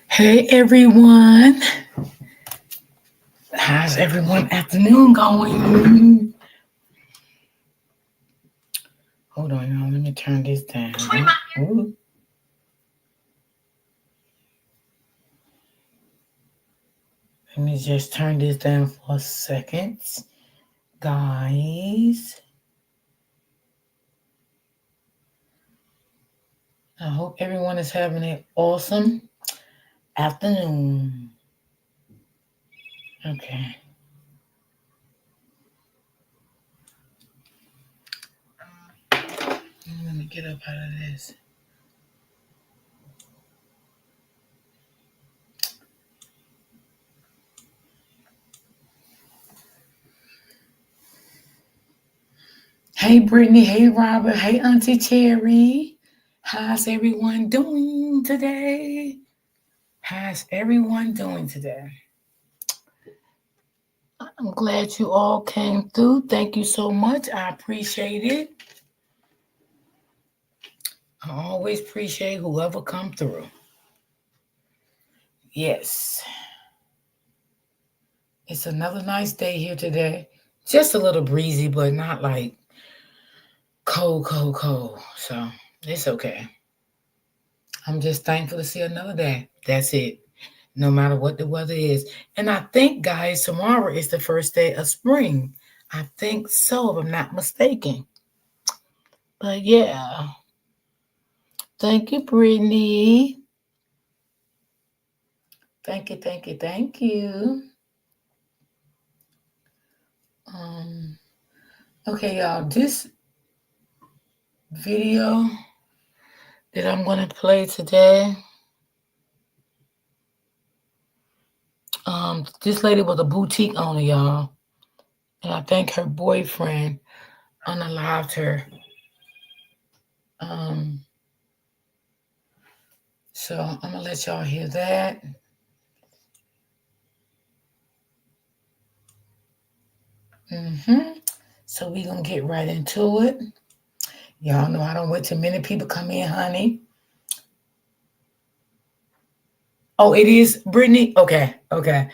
Hey everyone, how's everyone afternoon going? Hold on, y'all. Let me turn this down. Ooh, let me just turn this down for a second, guys. I hope everyone is having an awesome afternoon. Okay, let me get up out of this. Hey Brittany, hey Robert, hey Auntie Cherry. How's everyone doing today? How's everyone doing today? I'm glad you all came through. Thank you so much. I appreciate it. I always appreciate whoever come through. Yes. It's another nice day here today. Just a little breezy, but not like cold, cold, cold. So it's okay. I'm just thankful to see another day. That's it. No matter what the weather is. And I think, guys, tomorrow is the first day of spring. I think so, if I'm not mistaken. But yeah. Thank you, Brittany. Thank you, thank you, thank you. Um, okay, y'all, this video that I'm gonna play today, this lady was a boutique owner, y'all, and I think her boyfriend unalived her. Um, so I'm gonna let y'all hear that. hmm So we gonna get right into it. Y'all know I don't wait till many people come in, honey. Oh, it is Brittany. Okay, okay.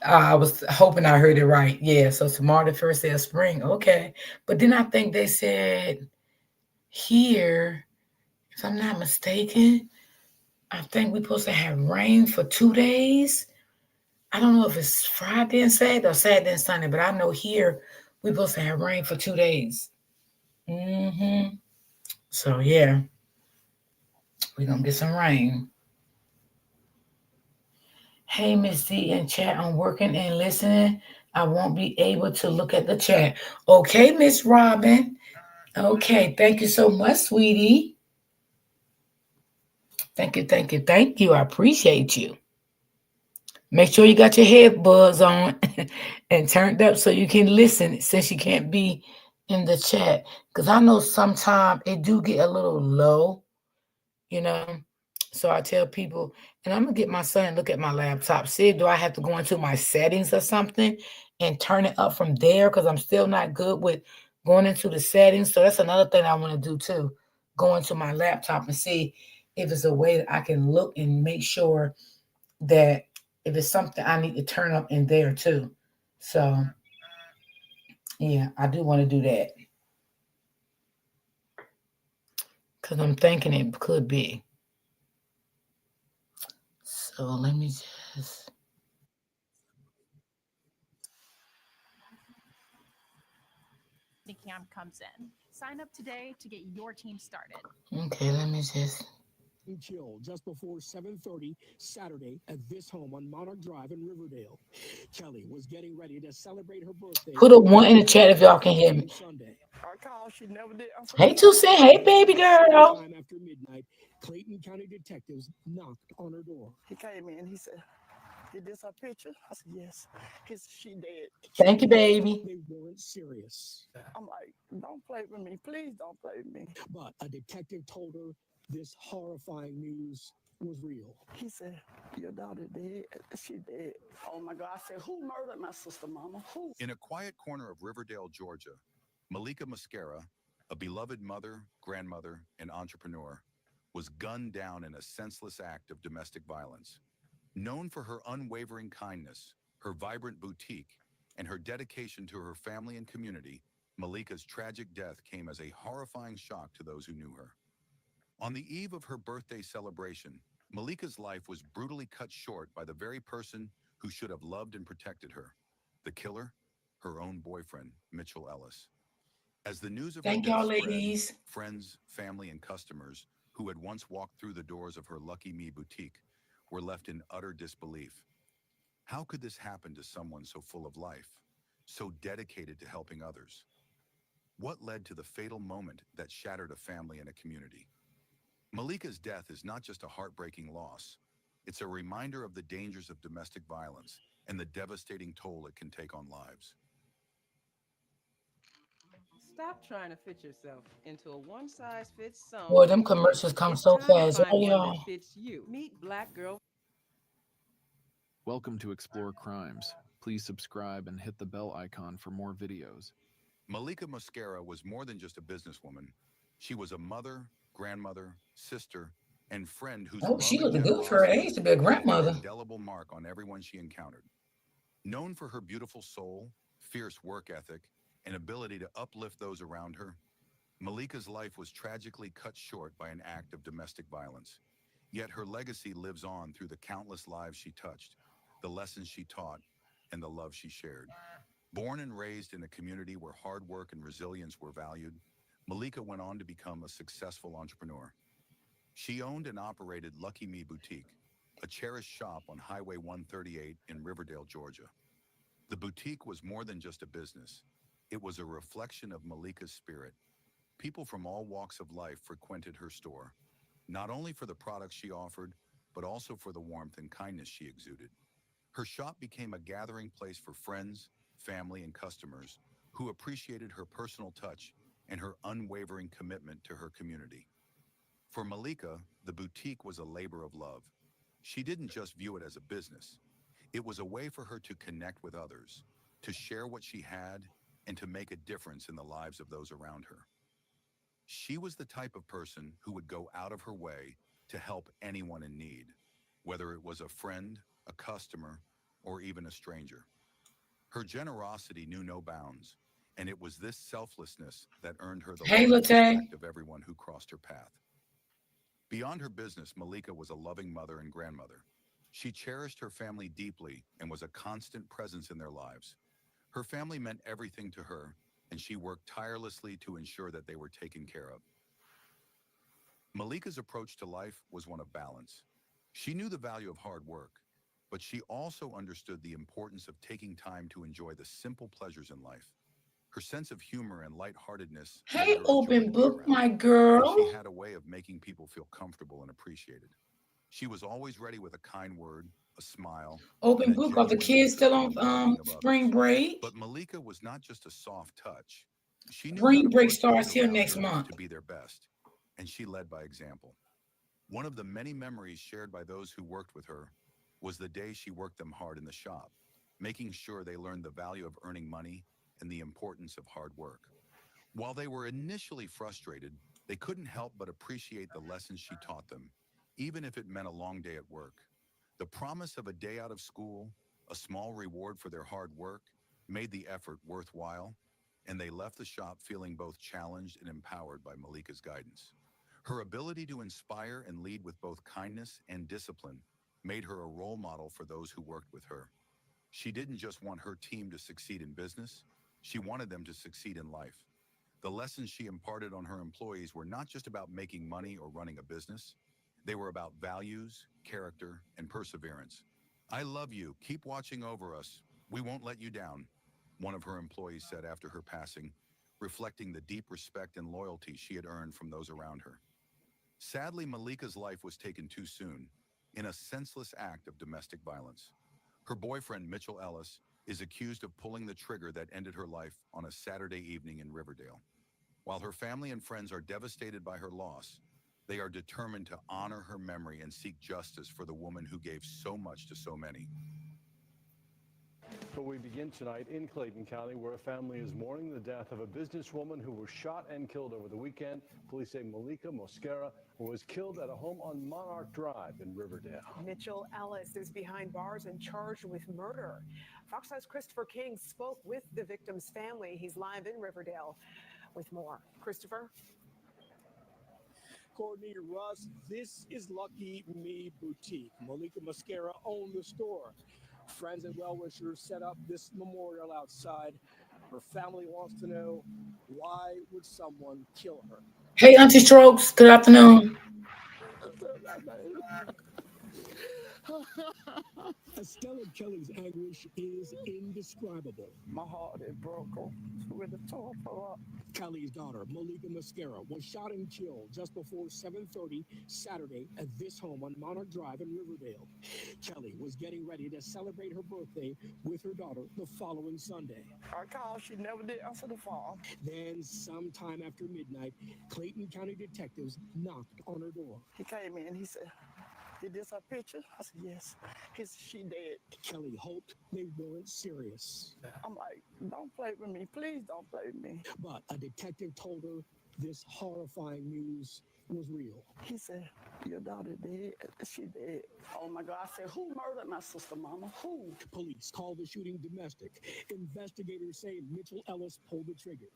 I was hoping I heard it right. Yeah, so tomorrow the first day of spring. Okay. But then I think they said here, if I'm not mistaken, I think we're supposed to have rain for 2 days. I don't know if it's Friday and Saturday or Saturday and Sunday, but I know here we're supposed to have rain for 2 days. hmm So yeah, we're gonna get some rain. Hey Miss D in chat, I'm working and listening. I won't be able to look at the chat. Okay, Miss Robin. Okay, thank you so much, sweetie. Thank you, thank you, thank you. I appreciate you. Make sure you got your headbuds on and turned up so you can listen since you can't be in the chat. Because I know sometimes it do get a little low, you know. So I tell people, and I'm gonna get my son and look at my laptop. See, do I have to go into my settings or something and turn it up from there? Because I'm still not good with going into the settings. So that's another thing I want to do too. Go into my laptop and see if it's a way that I can look and make sure that if it's something I need to turn up in there too. So yeah, I do want to do that because I'm thinking it could be. So let me just. Okay, let me just. Chill just before 7:30 Saturday at this home on Monarch Drive in Riverdale. Kelly was getting ready to celebrate her birthday Put a with one in the friends chat if y'all can hear me. on Sunday. I called, she never did answer the Hey, Toussaint. phone. Hey, baby girl. Sometime after midnight, Clayton County detectives knocked on her door. He came in. He said, "Is this her picture?" I said, "Yes." He said, "She dead." Thank you, baby. They weren't serious. I'm like, "Don't play with me. Please don't play with me." But a detective told her this horrifying news was real. He said, "Your daughter dead. She dead." Oh my God. I said, "Who murdered my sister, mama? Who?" In a quiet corner of Riverdale, Georgia, Malika Mascara, a beloved mother, grandmother, and entrepreneur, was gunned down in a senseless act of domestic violence. Known for her unwavering kindness, her vibrant boutique, and her dedication to her family and community, Malika's tragic death came as a horrifying shock to those who knew her. On the eve of her birthday celebration, Malika's life was brutally cut short by the very person who should have loved and protected her. The killer, her own boyfriend, Mitchell Ellis. As the news of her Thank death y'all, spread, ladies. friends, family, and customers who had once walked through the doors of her Lucky Me boutique were left in utter disbelief. How could this happen to someone so full of life, so dedicated to helping others? What led to the fatal moment that shattered a family and a community? Malika's death is not just a heartbreaking loss, it's a reminder of the dangers of domestic violence and the devastating toll it can take on lives. Stop trying to fit yourself into a one size fits Boy, some them routine. commercials come It's so time to fast, find right, one that y'all? fits you. Meet Black Girl. Welcome to Explore Crimes. Please subscribe and hit the bell icon for more videos. Malika Mosquera was more than just a businesswoman. She was a mother, grandmother, sister, and friend whose Oh, love she and looked good for her generosity age to be a left an grandmother. indelible mark on everyone she encountered. Known for her beautiful soul, fierce work ethic, and ability to uplift those around her, Malika's life was tragically cut short by an act of domestic violence. Yet her legacy lives on through the countless lives she touched, the lessons she taught, and the love she shared. Born and raised in a community where hard work and resilience were valued, Malika went on to become a successful entrepreneur. She owned and operated Lucky Me Boutique, a cherished shop on Highway 138 in Riverdale, Georgia. The boutique was more than just a business. It was a reflection of Malika's spirit. People from all walks of life frequented her store, not only for the products she offered, but also for the warmth and kindness she exuded. Her shop became a gathering place for friends, family, and customers who appreciated her personal touch and her unwavering commitment to her community. For Malika, the boutique was a labor of love. She didn't just view it as a business, it was a way for her to connect with others, to share what she had, and to make a difference in the lives of those around her. She was the type of person who would go out of her way to help anyone in need, whether it was a friend, a customer, or even a stranger. Her generosity knew no bounds, and it was this selflessness that earned her the Hey, love and Late. respect of everyone who crossed her path. Beyond her business, Malika was a loving mother and grandmother. She cherished her family deeply and was a constant presence in their lives. Her family meant everything to her, and she worked tirelessly to ensure that they were taken care of. Malika's approach to life was one of balance. She knew the value of hard work, but she also understood the importance of taking time to enjoy the simple pleasures in life. Her sense of humor and lightheartedness made Hey, her a joy open to be book, around, my and she girl. had a way of making people feel comfortable and appreciated. She was always ready with a kind word, a smile, and Open a book. Are the genuine kids still interest in the on well-being of spring others. break? But Malika was not just a soft touch. She knew how to Spring break push those starts here around next her month. to be their best, and she led by example. One of the many memories shared by those who worked with her was the day she worked them hard in the shop, making sure they learned the value of earning money and the importance of hard work. While they were initially frustrated, they couldn't help but appreciate the lessons she taught them, even if it meant a long day at work. The promise of a day out of school, a small reward for their hard work, made the effort worthwhile, and they left the shop feeling both challenged and empowered by Malika's guidance. Her ability to inspire and lead with both kindness and discipline made her a role model for those who worked with her. She didn't just want her team to succeed in business, she wanted them to succeed in life. The lessons she imparted on her employees were not just about making money or running a business, they were about values, character, and perseverance. I love you. Keep watching over us. We won't let you down, one of her employees said after her passing, reflecting the deep respect and loyalty she had earned from those around her. Sadly, Malika's life was taken too soon, in a senseless act of domestic violence. Her boyfriend, Mitchell Ellis, is accused of pulling the trigger that ended her life on a Saturday evening in Riverdale. While her family and friends are devastated by her loss, they are determined to honor her memory and seek justice for the woman who gave so much to so many. But we begin tonight in Clayton County, where a family is mourning the death of a businesswoman who was shot and killed over the weekend. Police say Malika Mosquera was killed at a home on Monarch Drive in Riverdale. Mitchell Ellis is behind bars and charged with murder. Fox 5's Christopher King spoke with the victim's family. He's live in Riverdale with more. Christopher? Courtney Russ, this is Lucky Me Boutique. Malika Mosquera owned the store. Friends and well-wishers set up this memorial outside. Her family wants to know, why would someone kill her? Hey, Auntie Strokes. Good afternoon. Estella Kelly's anguish is indescribable. My heart is broken with the top up. Kelly's daughter, Malika Mosquera, was shot and killed just before 7:30 Saturday at this home on Monarch Drive in Riverdale. Kelly was getting ready to celebrate her birthday with her daughter the following Sunday. I called, she never did answer the phone. Then, sometime after midnight, Clayton County detectives knocked on her door. He came in, he said, "Is this her picture?" I said, "Yes." He said, "She dead." Kelly hoped they weren't serious, I'm like, "Don't play with me. Please don't play with me." but a detective told her this horrifying news was real. He said, "Your daughter dead. She dead." Oh my God, I said, who murdered my sister, mama? Who? Police called the shooting domestic. Investigators say Mitchell Ellis pulled the trigger.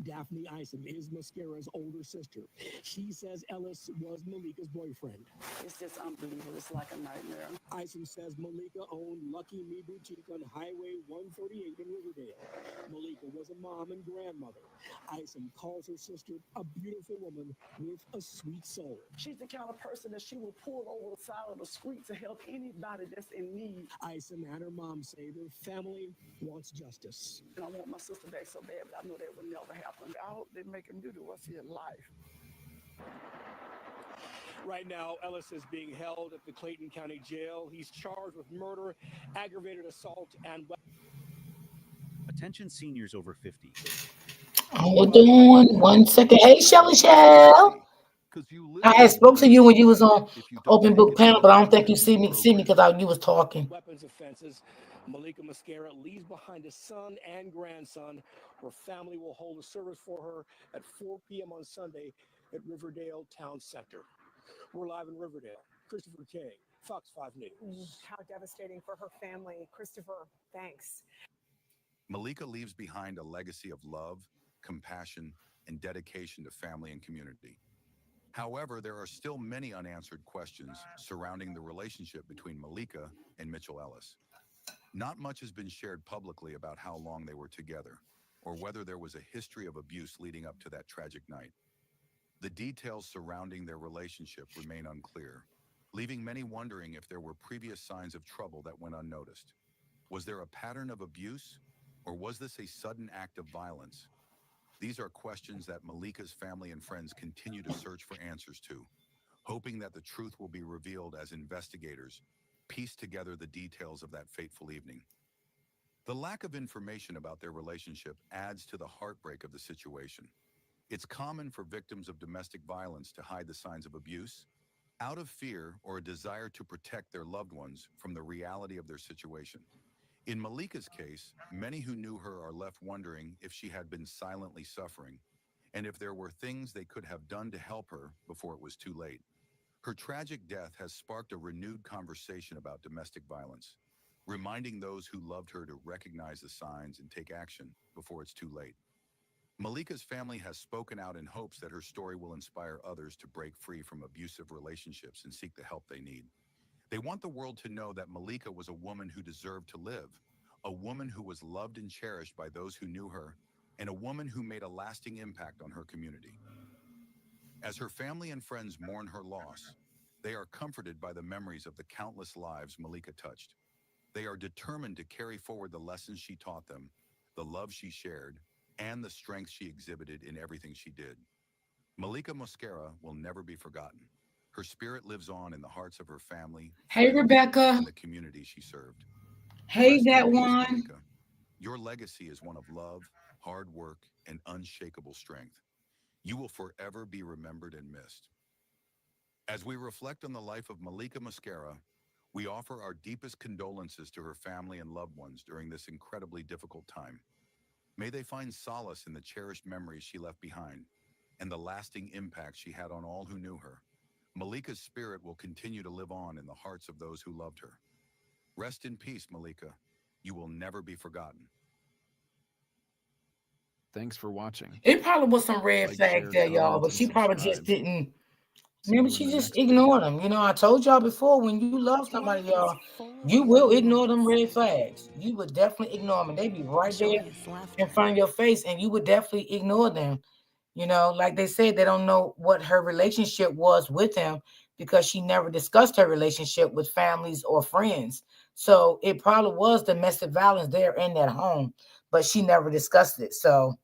Daphne Isom is Mosquera's older sister. She says Ellis was Malika's boyfriend. It's just unbelievable. It's like a nightmare. Isom says Malika owned Lucky Me Boutique on Highway 138 in Riverdale. Malika was a mom and grandmother. Isom calls her sister a beautiful woman with a sweet soul. She's the kind of person that she will pull over the side of the street to help anybody that's in need. Isom and her mom say their family wants justice. And I want my sister back so bad, but I know that would never happen. I hope they make him do the rest of his life. Right now, Ellis is being held at the Clayton County Jail. He's charged with murder, aggravated assault, and Attention seniors over 50. Hold on 1 second. Hey, Shelly Shell. I had spoke to you when you was on open book panel, but I don't think you see me because you was talking. weapons offenses. Malika Mosquera leaves behind a son and grandson. Her family will hold a service for her at 4 p.m. on Sunday at Riverdale Town Center. We're live in Riverdale. Christopher King, Fox 5 News. How devastating for her family. Christopher, thanks. Malika leaves behind a legacy of love, compassion, and dedication to family and community. However, there are still many unanswered questions surrounding the relationship between Malika and Mitchell Ellis. Not much has been shared publicly about how long they were together, or whether there was a history of abuse leading up to that tragic night. The details surrounding their relationship remain unclear, leaving many wondering if there were previous signs of trouble that went unnoticed. Was there a pattern of abuse, or was this a sudden act of violence? These are questions that Malika's family and friends continue to search for answers to, hoping that the truth will be revealed as investigators piece together the details of that fateful evening. The lack of information about their relationship adds to the heartbreak of the situation. It's common for victims of domestic violence to hide the signs of abuse out of fear or a desire to protect their loved ones from the reality of their situation. In Malika's case, many who knew her are left wondering if she had been silently suffering and if there were things they could have done to help her before it was too late. Her tragic death has sparked a renewed conversation about domestic violence, reminding those who loved her to recognize the signs and take action before it's too late. Malika's family has spoken out in hopes that her story will inspire others to break free from abusive relationships and seek the help they need. They want the world to know that Malika was a woman who deserved to live, a woman who was loved and cherished by those who knew her, and a woman who made a lasting impact on her community. As her family and friends mourn her loss, they are comforted by the memories of the countless lives Malika touched. They are determined to carry forward the lessons she taught them, the love she shared, and the strength she exhibited in everything she did. Malika Mosquera will never be forgotten. Her spirit lives on in the hearts of her family, Hey, friends, Rebecca. and the community she served. Hey, Rest in that peace, one. Malika. Your legacy is one of love, hard work, and unshakable strength. You will forever be remembered and missed. As we reflect on the life of Malika Mosquera, We offer our deepest condolences to her family and loved ones during this incredibly difficult time. May they find solace in the cherished memories she left behind and the lasting impact she had on all who knew her. Malika's spirit will continue to live on in the hearts of those who loved her. Rest in peace, Malika. You will never be forgotten. Thanks for watching. It probably was some red Like, flags share, there, y'all, comment, but and she probably just subscribe. didn't. See Maybe you in she the just next video. ignored them. You know, I told y'all before, when you love somebody, Life is y'all, full you of will ignore them red nuance. flags. You would definitely ignore them. And they be right there Joyous in laughter. front of your face, and you would definitely ignore them. You know, like they said, they don't know what her relationship was with him because she never discussed her relationship with families or friends. So it probably was domestic violence there in that home, but she never discussed it. So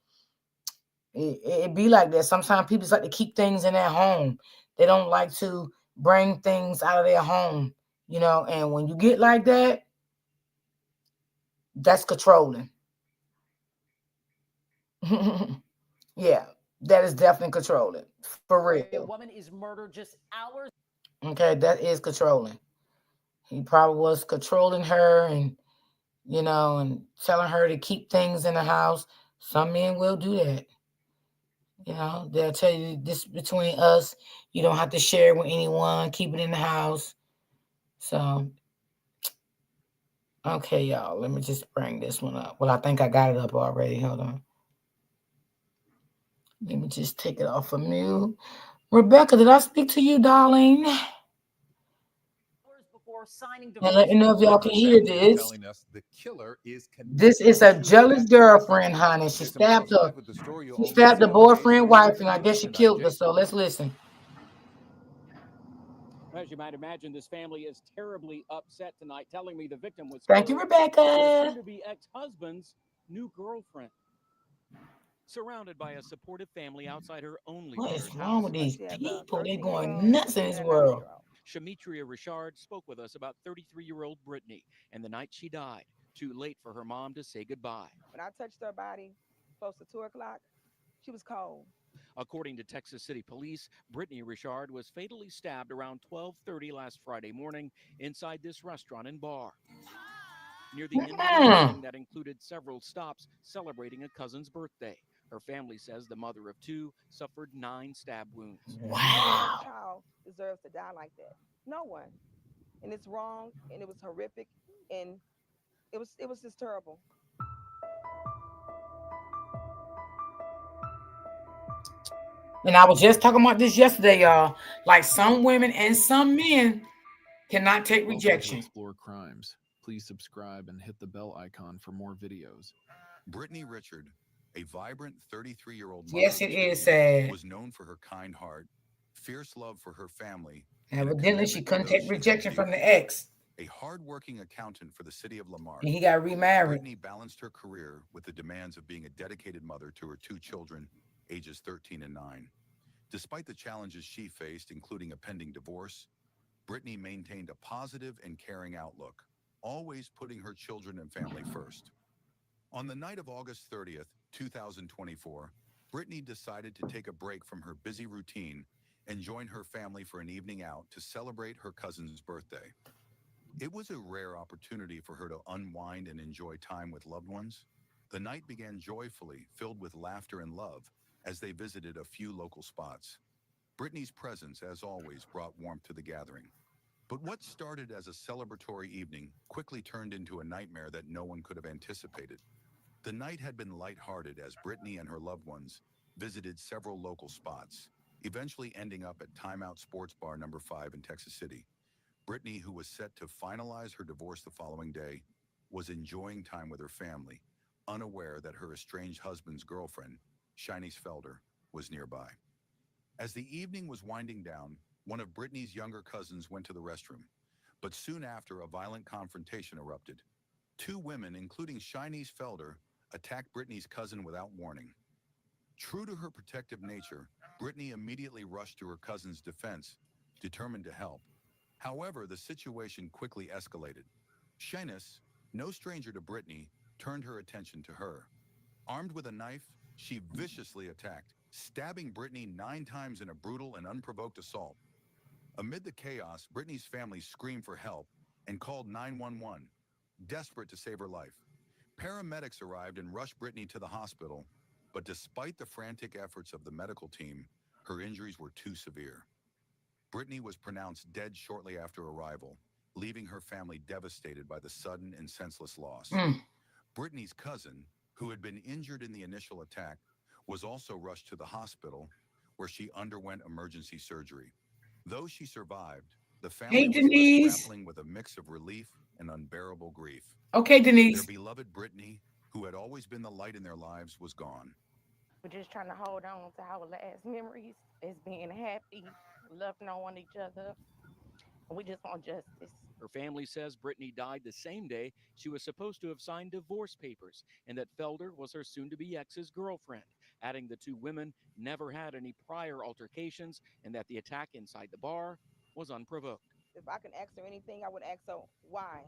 it be like that. Sometimes people just like to keep things in their home. They don't like to bring things out of their home, you know. And when you get like that, that's controlling. Yeah, that is definitely controlling for real. Woman is murdered just hours. Okay, that is controlling. He probably was controlling her and and telling her to keep things in the house. Some men will do that. You know, they'll tell you this between us. You don't have to share it with anyone. Keep it in the house. So, okay, y'all. Let me just bring this one up. Well, I think I got it up already. Hold on. Let me just take it off of mute. Rebecca, did I speak to you, darling? Before signing And let divorce me know if y'all can hear Is this. telling us the killer is This connected is a to the jealous girlfriend, assassination. honey. She Here's some stabbed close her. live with the story you'll She only stabbed see the on Jason boyfriend wife, and I Revenge guess she tonight. killed her. So Jason. let's listen. As you might imagine, this family is terribly upset tonight, telling me the victim was Thank you, killed by their Rebecca. soon-to-be ex-husband's new girlfriend. Surrounded by a supportive family outside her only What daughter's is wrong house, with these people? They're going nuts in this world. Shamitria Richard spoke with us about 33-year-old Brittany and the night she died, too late for her mom to say goodbye. When I touched her body close to 2 o'clock, she was cold. According to Texas City Police, Brittany Richard was fatally stabbed around 12:30 last Friday morning inside this restaurant and bar. Near the end of an evening that included several stops celebrating a cousin's birthday. Her family says the mother of two suffered 9 stab wounds. No child deserves to die like that. No one. And it's wrong and it was horrific and it was just terrible. And I was just talking about this yesterday, y'all. Like some women and some men cannot take Welcome to rejection. Explore Crimes. Please subscribe and hit the bell icon for more videos. Brittany Richard, a vibrant 33-year-old mother Yes, of it two, is sad. was known for her kind heart, fierce love for her family, and a Evidently, she commitment to couldn't those take she held rejection dear. from the ex, A hard-working accountant for the city of Lamar, and he got remarried. Brittany balanced her career with the demands of being a dedicated mother to her 2 children, ages 13 and 9. Despite the challenges she faced, including a pending divorce, Brittany maintained a positive and caring outlook, always putting her children and family first. On the night of August 30th, 2024, Brittany decided to take a break from her busy routine and join her family for an evening out to celebrate her cousin's birthday. It was a rare opportunity for her to unwind and enjoy time with loved ones. The night began joyfully, filled with laughter and love, as they visited a few local spots. Brittany's presence, as always, brought warmth to the gathering. But what started as a celebratory evening quickly turned into a nightmare that no one could have anticipated. The night had been lighthearted as Brittany and her loved ones visited several local spots, eventually ending up at Timeout Sports Bar number 5 in Texas City. Brittany, who was set to finalize her divorce the following day, was enjoying time with her family, unaware that her estranged husband's girlfriend, Shinice Felder, was nearby. As the evening was winding down, one of Brittany's younger cousins went to the restroom, but soon after a violent confrontation erupted. 2 women, including Shinice Felder, attacked Brittany's cousin without warning. True to her protective nature, Brittany immediately rushed to her cousin's defense, determined to help. However, the situation quickly escalated. Shanice, no stranger to Brittany, turned her attention to her. Armed with a knife, she viciously attacked, stabbing Brittany 9 times in a brutal and unprovoked assault. Amid the chaos, Brittany's family screamed for help, and called 911, desperate to save her life. Paramedics arrived and rushed Brittany to the hospital, but despite the frantic efforts of the medical team, her injuries were too severe. Brittany was pronounced dead shortly after arrival, leaving her family devastated by the sudden and senseless loss. Mm. Brittany's cousin, who had been injured in the initial attack, was also rushed to the hospital where she underwent emergency surgery. Though she survived, the Hey, family was left Denise. grappling with a mix of relief and unbearable grief. Okay, Their Denise. beloved Brittany, who had always been the light in their lives, was gone. We're just trying to hold on to our last memories as being happy, loving on each other. We just want justice. Her family says Brittany died the same day she was supposed to have signed divorce papers and that Felder was her soon to be ex's girlfriend, adding the two women never had any prior altercations and that the attack inside the bar was unprovoked. If I can ask her anything, I would ask her why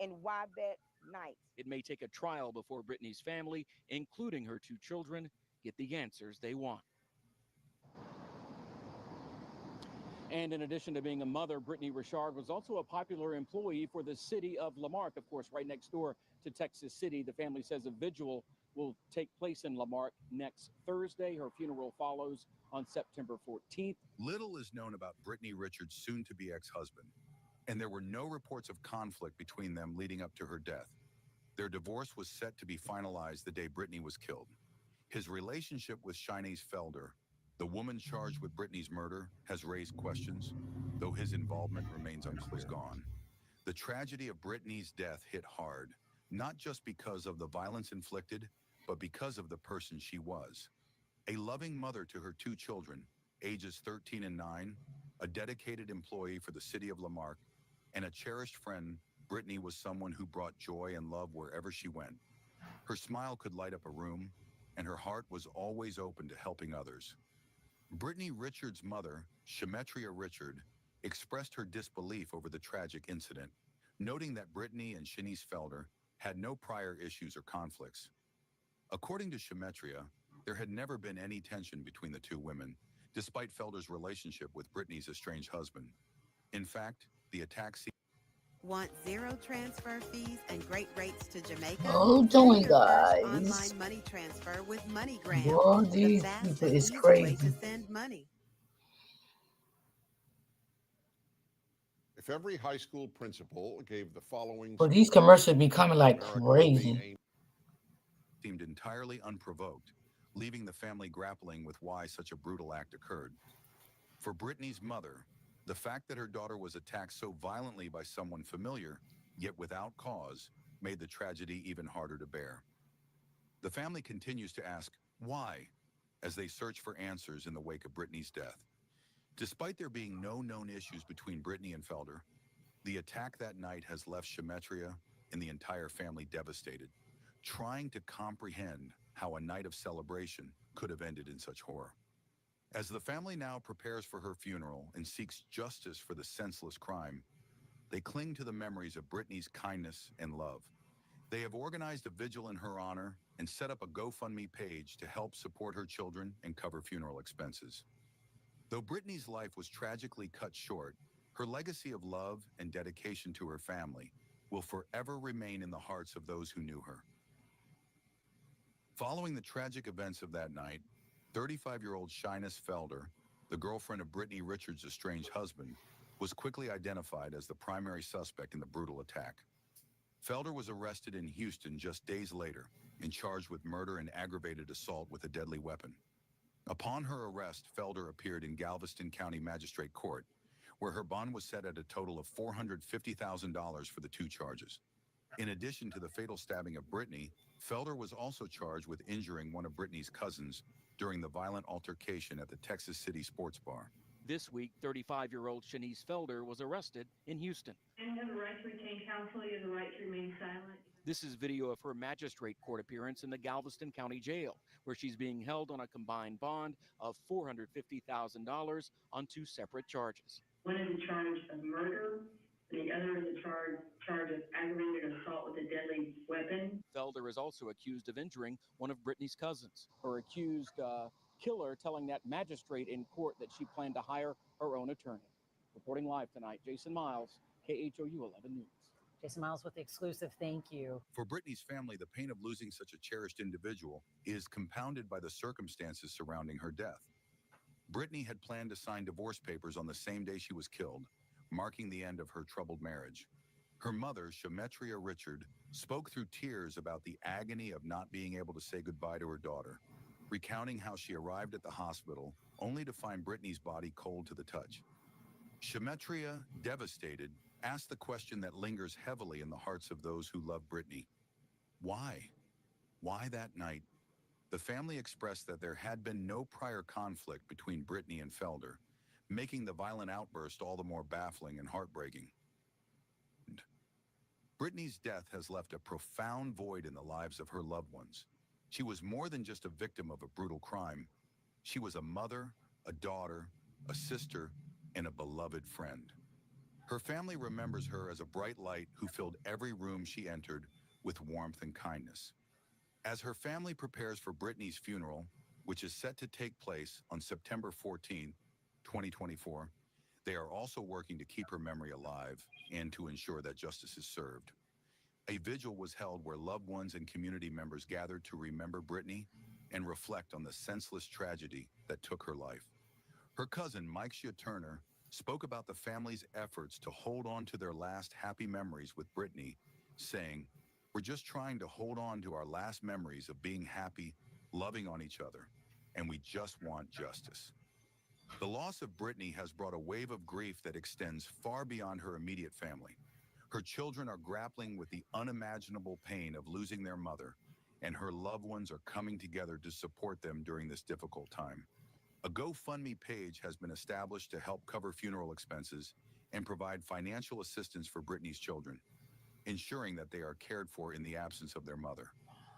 and why that night. It may take a trial before Brittany's family, including her two children, get the answers they want. And in addition to being a mother, Brittany Richard was also a popular employee for the city of Lamarck, of course, right next door to Texas City. The family says a vigil will take place in Lamarck next Thursday. Her funeral follows on September 14th. Little is known about Brittany Richards' soon-to-be ex-husband, and there were no reports of conflict between them leading up to her death. Their divorce was set to be finalized the day Brittany was killed. His relationship with Shanice Felder, the woman charged with Brittany's murder, has raised questions, though his involvement remains unclear. Gone. The tragedy of Brittany's death hit hard, not just because of the violence inflicted, but because of the person she was. A loving mother to her two children, ages 13 and 9, a dedicated employee for the city of Lamarck, and a cherished friend, Brittany was someone who brought joy and love wherever she went. Her smile could light up a room, and her heart was always open to helping others. Brittany Richards' mother, Shemetria Richard, expressed her disbelief over the tragic incident, noting that Brittany and Shanice Felder had no prior issues or conflicts. According to Shemetria, there had never been any tension between the two women, despite Felder's relationship with Brittany's estranged husband. In fact, the attack seemed. Want zero transfer fees and great rates to Jamaica? Oh, Send doing your first guys. online money transfer with MoneyGram, Boy, the these fast people and is easy way to crazy. send money. If every high school principal gave the following But these commercials be coming like America would be crazy. seemed entirely unprovoked, leaving the family grappling with why such a brutal act occurred. For Brittany's mother, the fact that her daughter was attacked so violently by someone familiar, yet without cause, made the tragedy even harder to bear. The family continues to ask, why, as they search for answers in the wake of Brittany's death. Despite there being no known issues between Brittany and Felder, the attack that night has left Shemetria and the entire family devastated, trying to comprehend how a night of celebration could have ended in such horror. As the family now prepares for her funeral and seeks justice for the senseless crime, they cling to the memories of Brittany's kindness and love. They have organized a vigil in her honor and set up a GoFundMe page to help support her children and cover funeral expenses. Though Brittany's life was tragically cut short, her legacy of love and dedication to her family will forever remain in the hearts of those who knew her. Following the tragic events of that night, 35-year-old Shyness Felder, the girlfriend of Brittany Richards' estranged husband, was quickly identified as the primary suspect in the brutal attack. Felder was arrested in Houston just days later and charged with murder and aggravated assault with a deadly weapon. Upon her arrest, Felder appeared in Galveston County Magistrate Court, where her bond was set at a total of $450,000 for the two charges. In addition to the fatal stabbing of Brittany, Felder was also charged with injuring one of Brittany's cousins during the violent altercation at the Texas City sports bar. This week, 35-year-old Shanice Felder was arrested in Houston. You have the right to retain counsel. You have the right to remain silent. This is video of her magistrate court appearance in the Galveston County Jail, where she's being held on a combined bond of $450,000 on two separate charges. One is a charge of murder, and the other is a charge of aggravated assault with a deadly weapon. Felder is also accused of injuring one of Brittany's cousins. Her accused killer telling that magistrate in court that she planned to hire her own attorney. Reporting live tonight, Jason Miles, KHOU 11 News. Jason Miles with the exclusive. Thank you. For Brittany's family, the pain of losing such a cherished individual is compounded by the circumstances surrounding her death. Brittany had planned to sign divorce papers on the same day she was killed, marking the end of her troubled marriage. Her mother, Shemetria Richard, spoke through tears about the agony of not being able to say goodbye to her daughter, recounting how she arrived at the hospital only to find Brittany's body cold to the touch. Shemetria, devastated, asked the question that lingers heavily in the hearts of those who love Brittany. Why? Why that night? The family expressed that there had been no prior conflict between Brittany and Felder, making the violent outburst all the more baffling and heartbreaking. Brittany's death has left a profound void in the lives of her loved ones. She was more than just a victim of a brutal crime. She was a mother, a daughter, a sister, and a beloved friend. Her family remembers her as a bright light who filled every room she entered with warmth and kindness. As her family prepares for Brittany's funeral, which is set to take place on September 14th, 2024, they are also working to keep her memory alive and to ensure that justice is served. A vigil was held where loved ones and community members gathered to remember Brittany and reflect on the senseless tragedy that took her life. Her cousin, Mike Shea Turner, spoke about the family's efforts to hold on to their last happy memories with Brittany, saying, "We're just trying to hold on to our last memories of being happy, loving on each other, and we just want justice." The loss of Brittany has brought a wave of grief that extends far beyond her immediate family. Her children are grappling with the unimaginable pain of losing their mother, and her loved ones are coming together to support them during this difficult time. A GoFundMe page has been established to help cover funeral expenses and provide financial assistance for Brittany's children, ensuring that they are cared for in the absence of their mother.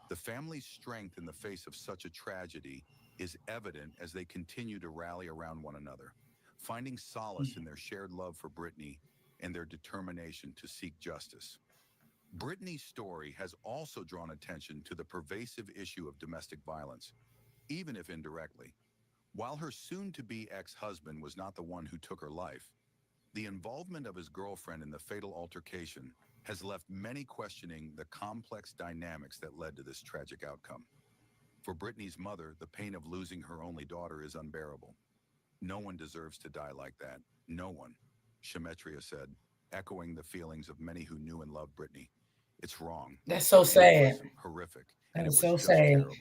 The family's strength in the face of such a tragedy is evident as they continue to rally around one another, finding solace in their shared love for Brittany and their determination to seek justice. Brittany's story has also drawn attention to the pervasive issue of domestic violence, even if indirectly. While her soon-to-be ex-husband was not the one who took her life, the involvement of his girlfriend in the fatal altercation has left many questioning the complex dynamics that led to this tragic outcome. For Brittany's mother, the pain of losing her only daughter is unbearable. "No one deserves to die like that. No one," Shemetria said, echoing the feelings of many who knew and loved Brittany. "It's wrong. That's so And it sad. was horrific. And That it is was so just sad. terrible."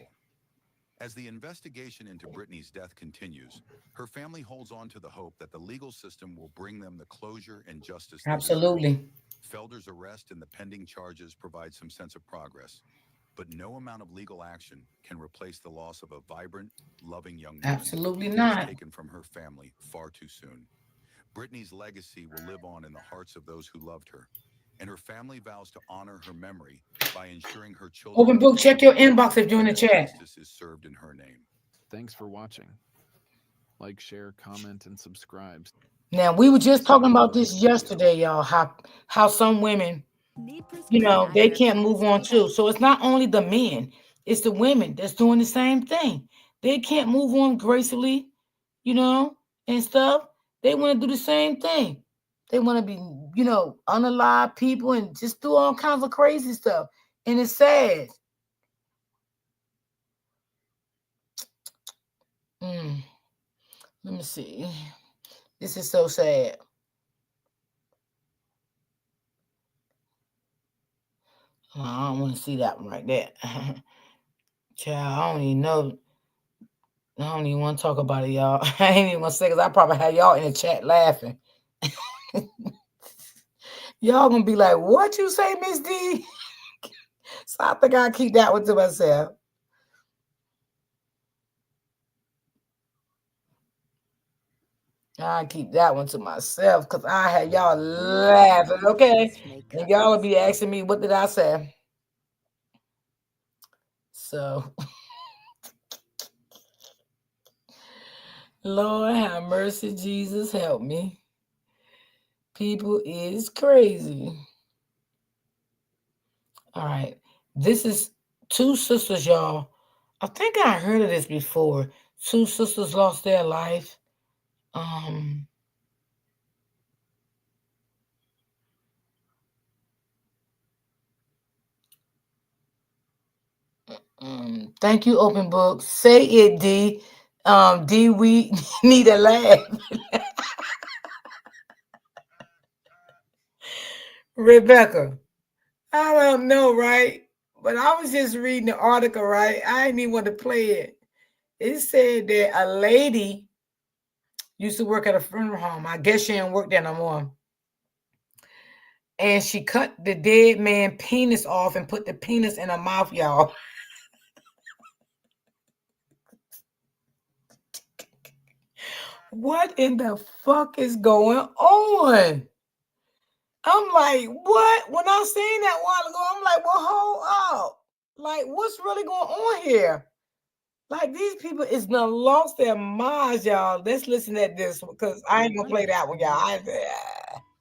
As the investigation into Brittany's death continues, her family holds on to the hope that the legal system will bring them the closure and justice they deserve. Absolutely. Felder's arrest and the pending charges provide some sense of progress, but no amount of legal action can replace the loss of a vibrant, loving young woman Absolutely who was not. taken from her family far too soon. Brittany's legacy will live on in the hearts of those who loved her, and her family vows to honor her memory by ensuring her children Open are book, check your educated inbox if you're in and the that chat. justice is served in her name. Thanks for watching. Like, share, comment, and subscribe. Now we were just See you talking in the about this next video. yesterday, y'all. How some women, Need you prescription know, they eyewear can't for your move on skin? too. So it's not only the men, it's the women that's doing the same thing. They can't move on gracefully, you know, and stuff. They want to do the same thing. They want to be, unalive people and just do all kinds of crazy stuff. And it's sad. Mm, let me see. This is so sad. I don't want to see that one right there. Child, I don't even know. I don't even want to talk about it, y'all. I ain't even gonna say because I probably have y'all in the chat laughing. Y'all gonna be like, "What you say, Miss D?" So I think I'll keep that one to myself. I keep that one to myself because I had y'all laughing, okay? And y'all would be asking me, what did I say? So, Lord have mercy, Jesus help me. People is crazy. All right. This is two sisters, y'all. I think I heard of this before. Two sisters lost their life. Um, Thank you, Open Book. Say it, D. D, we need a laugh. Rebecca, I don't know, right? But I was just reading the article, right? I didn't even want to play it. It said that a lady used to work at a funeral home. I guess she didn't work there no more. And she cut the dead man penis off and put the penis in her mouth, y'all. What in the fuck is going on? I'm like, what? When I seen that while ago, I'm like, well, hold up. Like, what's really going on here? Like, these people is done lost their minds, y'all. Let's listen at this because I ain't gonna play that one, y'all.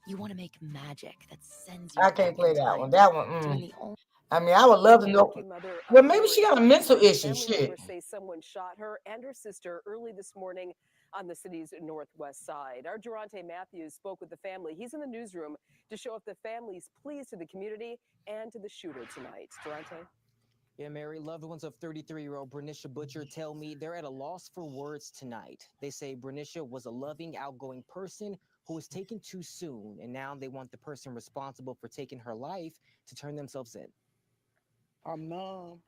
You want to make magic that sends you I back can't in play that time. one. That one, Doing the only I mean, I would love to know. Lucky mother Well, of maybe four she in got a mental Baltimore. issue. Family Shit. members say someone shot her and her sister early this morning on the city's northwest side. Our Durante Matthews spoke with the family. He's in the newsroom to show if the family's pleased to the community and to the shooter tonight. Durante? Yeah, Mary, loved ones of 33-year-old Bernicia Butcher tell me they're at a loss for words tonight. They say Bernicia was a loving, outgoing person who was taken too soon, and now they want the person responsible for taking her life to turn themselves in. I'm numb.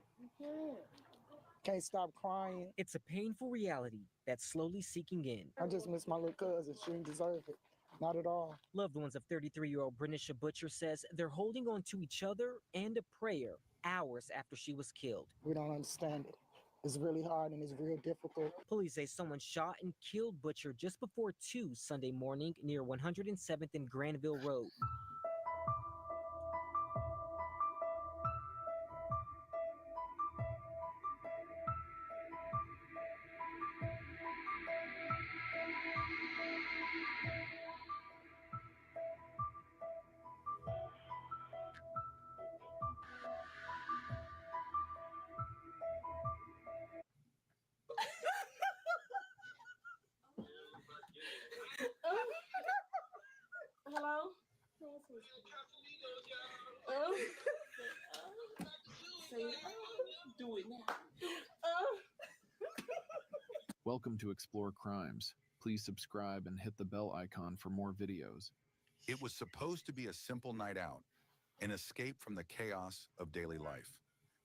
Can't stop crying. It's a painful reality that's slowly seeking in. I just miss my little cousin. She didn't deserve it. Not at all. Loved ones of 33-year-old Bernicia Butcher says they're holding on to each other and a prayer hours after she was killed. We don't understand it. It's really hard and it's real difficult. Police say someone shot and killed Butcher just before 2 Sunday morning near 107th and Granville Road. Hello? Do it now. Welcome to Explore Crimes. Please subscribe and hit the bell icon for more videos. It was supposed to be a simple night out, an escape from the chaos of daily life.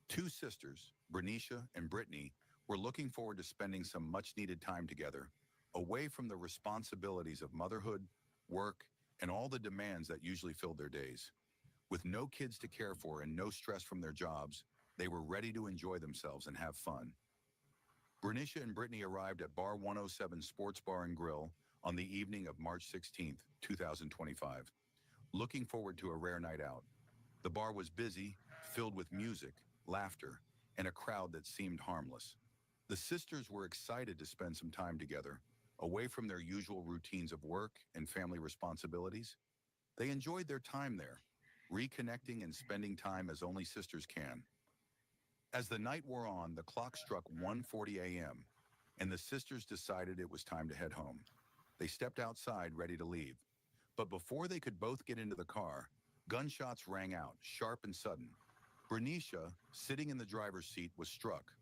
Two sisters, Bernicia and Brittany, were looking forward to spending some much-needed time together, away from the responsibilities of motherhood, work, and all the demands that usually filled their days. With no kids to care for and no stress from their jobs, they were ready to enjoy themselves and have fun. Bernicia and Brittany arrived at Bar 107 Sports Bar and Grill on the evening of March 16th, 2025, looking forward to a rare night out. The bar was busy, filled with music, laughter, and a crowd that seemed harmless. The sisters were excited to spend some time together, away from their usual routines of work and family responsibilities. They enjoyed their time there, reconnecting and spending time as only sisters can. As the night wore on, the clock struck 1:40 a.m., and the sisters decided it was time to head home. They stepped outside, ready to leave. But before they could both get into the car, gunshots rang out, sharp and sudden. Bernicia, sitting in the driver's seat, was struck.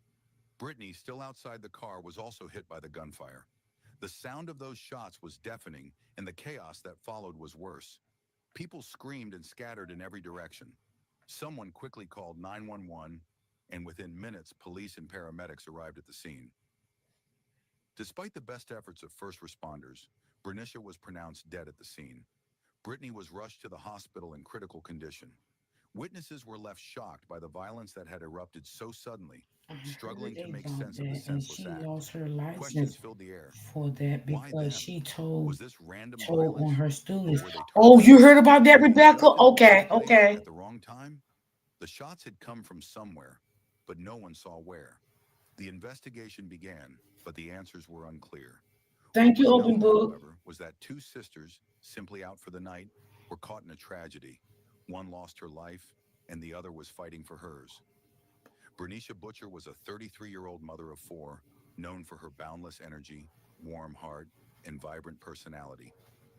Brittany, still outside the car, was also hit by the gunfire. The sound of those shots was deafening, and the chaos that followed was worse. People screamed and scattered in every direction. Someone quickly called 911, and within minutes, police and paramedics arrived at the scene. Despite the best efforts of first responders, Bernicia was pronounced dead at the scene. Brittany was rushed to the hospital in critical condition. Witnesses were left shocked by the violence that had erupted so suddenly, struggling to make sense of the And senseless she act. lost her Questions license filled the air. for that Why because them? she told Was this random told on violence, her or students. were they Oh, targeted? you heard about that, Were they Rebecca? just in the wrong Okay, place okay. at the wrong time? The shots had come from somewhere, but no one saw where. The investigation began, but the answers were unclear. What Thank you, was Open known, Book. however, was that two sisters, simply out for the night, were caught in a tragedy. One lost her life, and the other was fighting for hers. Bernicia Butcher was a 33-year-old mother of four, known for her boundless energy, warm heart, and vibrant personality.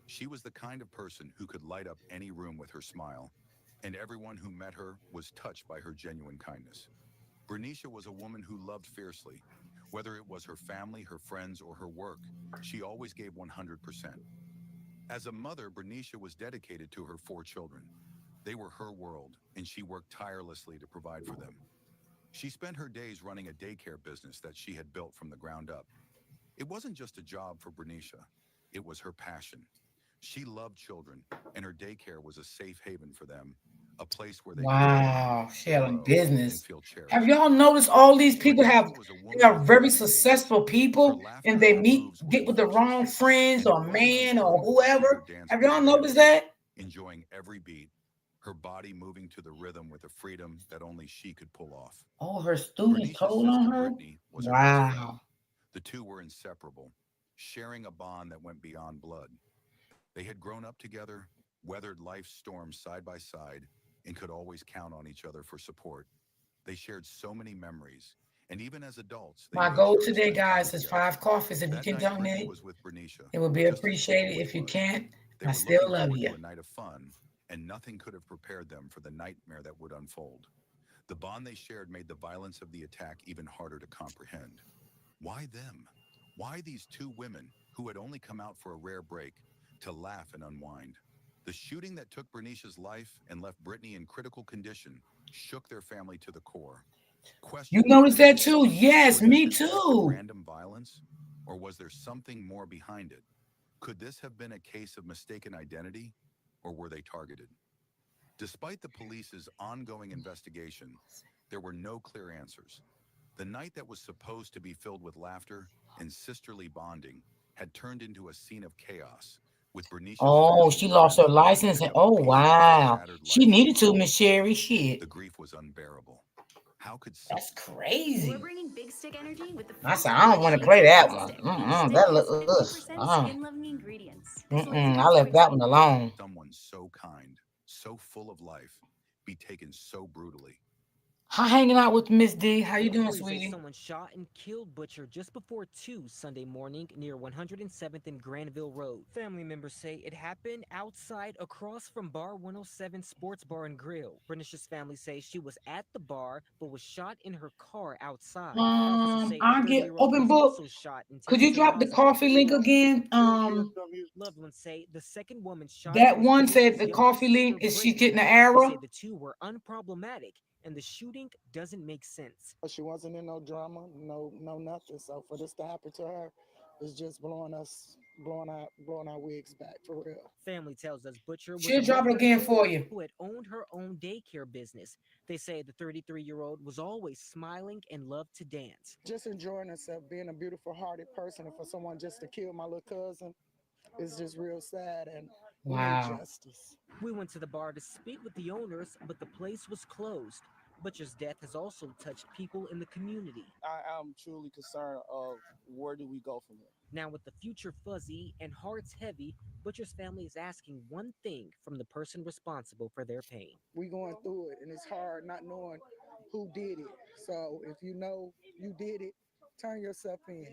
She was the kind of person who could light up any room with her smile, and everyone who met her was touched by her genuine kindness. Bernicia was a woman who loved fiercely. Whether it was her family, her friends, or her work, she always gave 100%. As a mother, Bernicia was dedicated to her four children. They were her world, and she worked tirelessly to provide for them. She spent her days running a daycare business that she had built from the ground up. It wasn't just a job for Bernicia, it was her passion. She loved children, and her daycare was a safe haven for them, a place where they could learn, Wow, she had a grow, and business. feel Have cherished. y'all noticed all these people Bernicia have was a they woman are with very grace and grace. successful Her people and laughter they and her meet moves were get with the infectious, wrong friends and it or wasn't man or unsettling to see her whoever. dance Have with y'all noticed abandon, that? enjoying every beat, her body moving to the rhythm with a freedom that only she could pull off. Oh, her students Bernicia's told on sister her? Brittany was her best friend. Wow. The two were inseparable, sharing a bond that went beyond blood. They had grown up together, weathered life's storms side by side, and could always count on each other for support. They shared so many memories, and even as adults, they My made goal sure to today, spend time guys, is together. 5 coffees. If you That can night, Brittany donate, was with Bernicia, it would be just as she appreciated. always If you was. can't, They I were still looking love forward you. to a night of fun, and nothing could have prepared them for the nightmare that would unfold. The bond they shared made the violence of the attack even harder to comprehend. Why them? Why these two women who had only come out for a rare break to laugh and unwind? The shooting that took Bernicia's life and left Brittany in critical condition shook their family to the core. You Questions noticed that rose. too? Yes, Was this me an act of too. random violence? Or was there something more behind it? Could this have been a case of mistaken identity? Or were they targeted? Despite the police's ongoing investigation, there were no clear answers. The night that was supposed to be filled with laughter and sisterly bonding had turned into a scene of chaos, with Bernicia's Oh, family she and lost her friends license and ending up oh with pieces of her wow. shattered She life needed to to, Miss mourn. Sherry. Shit. The grief was unbearable. How could That's We're crazy. bringing Big Stick Energy with the I first said, I don't want to innovation play in that Big one. Stick. Big Mm-mm, Stick that has look ugh. 50% skin-loving ingredients. This I left laser-based that one alone. someone so kind, so full of life, be taken so brutally? Hi, hanging out with Miss D. How you doing, Police say sweetie? someone shot and killed Butcher just before 2 Sunday morning near 107th and Granville Road. Family members say it happened outside across from Bar 107 Sports Bar and Grill. Bernicia's family say she was at the bar but was shot in her car outside. Officers say the I get 30-year-old open was book. also shot and Could taken you to the drop the hospital. coffee link again? Loved ones say the second woman shot That was one said Bernicia's the younger coffee sister, link. Is she Brittany. getting an They say arrow? the two were unproblematic and the shooting doesn't make sense. She wasn't in no drama, no nothing. So for this to happen to her, it's just blowing our wigs back for real. Family tells us Butcher was She'll a drop mother it of again for four you. who had owned her own daycare business. They say the 33-year-old was always smiling and loved to dance. Just enjoying herself, being a beautiful hearted person, and for someone just to kill my little cousin is just real sad, and we need Wow. justice. We went to the bar to speak with the owners, but the place was closed. Butcher's death has also touched people in the community. I am truly concerned of where do we go from here. Now, with the future fuzzy and hearts heavy, Butcher's family is asking one thing from the person responsible for their pain. We going through it, and it's hard not knowing who did it. So if you know you did it, turn yourself in.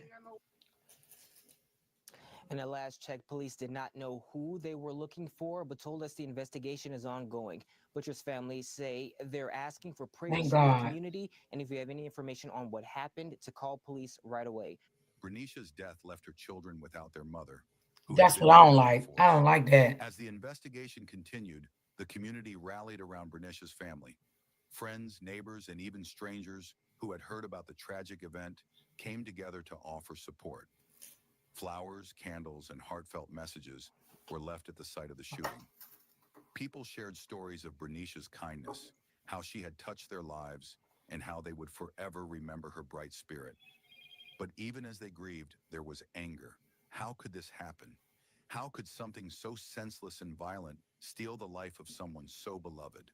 In a last check, police did not know who they were looking for, but told us the investigation is ongoing. Butcher's family say they're asking for prayers Thank from the God. community, and if you have any information on what happened, to call police right away. Bernicia's death left her children without their mother, who had That's been what I their don't driving like. I force. don't like that. As the investigation continued, the community rallied around Bernicia's family. Friends, neighbors, and even strangers who had heard about the tragic event came together to offer support. Flowers, candles, and heartfelt messages were left at the site of the shooting. People shared stories of Bernicia's kindness, how she had touched their lives, and how they would forever remember her bright spirit. But even as they grieved, there was anger. How could this happen? How could something so senseless and violent steal the life of someone so beloved?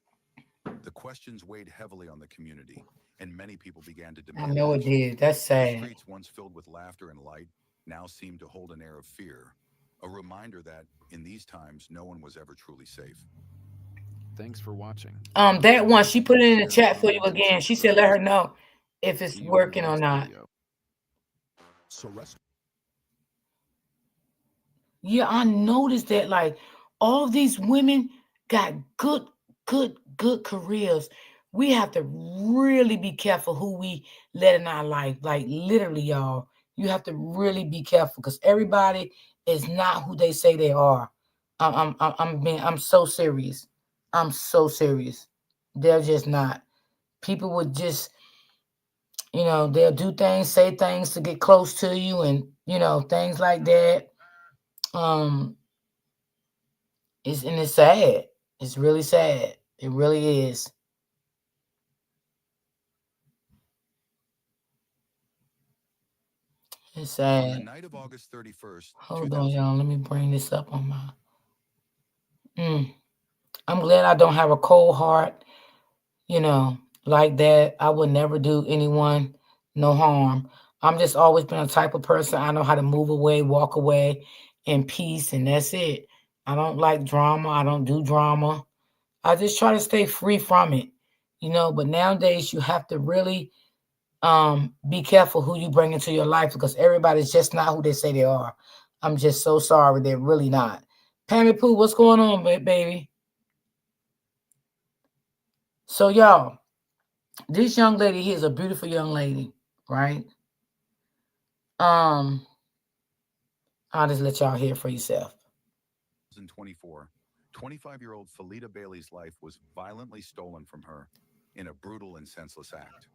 The questions weighed heavily on the community, and many people began to I demand know it action. did. That's The sad. streets, once filled with laughter and light, now seemed to hold an air of fear, a reminder that, in these times, no one was ever truly safe. Thanks for watching. That Don't one, she forget to put it like, in the share, chat for you comment, and again. She said, let subscribe. her know if it's See you in the working or next not. video. So rest. Yeah, I noticed that like all these women got good careers. We have to really be careful who we let in our life. Like literally, y'all, you have to really be careful because everybody is not who they say they are. I'm so serious. I'm so serious. They're just not. People would just, they'll do things, say things to get close to you, and things like that. Um, it's sad. It's really sad. It really is. It's On the sad. night of August 31st, Hold on, 2000. y'all. Let me bring this up on my. Mm. I'm glad I don't have a cold heart, you know, like that. I would never do anyone no harm. I'm just always been a type of person. I know how to move away, walk away in peace, and that's it. I don't like drama. I don't do drama. I just try to stay free from it, But nowadays, you have to really be careful who you bring into your life because everybody's just not who they say they are. I'm just so sorry. They're really not. Pammy Pooh, what's going on, baby? So, y'all, this young lady here is a beautiful young lady, right? Um, I'll just let y'all hear for yourself. 2024, 25-year-old Felita Bailey's life was violently stolen from her in a brutal and senseless act.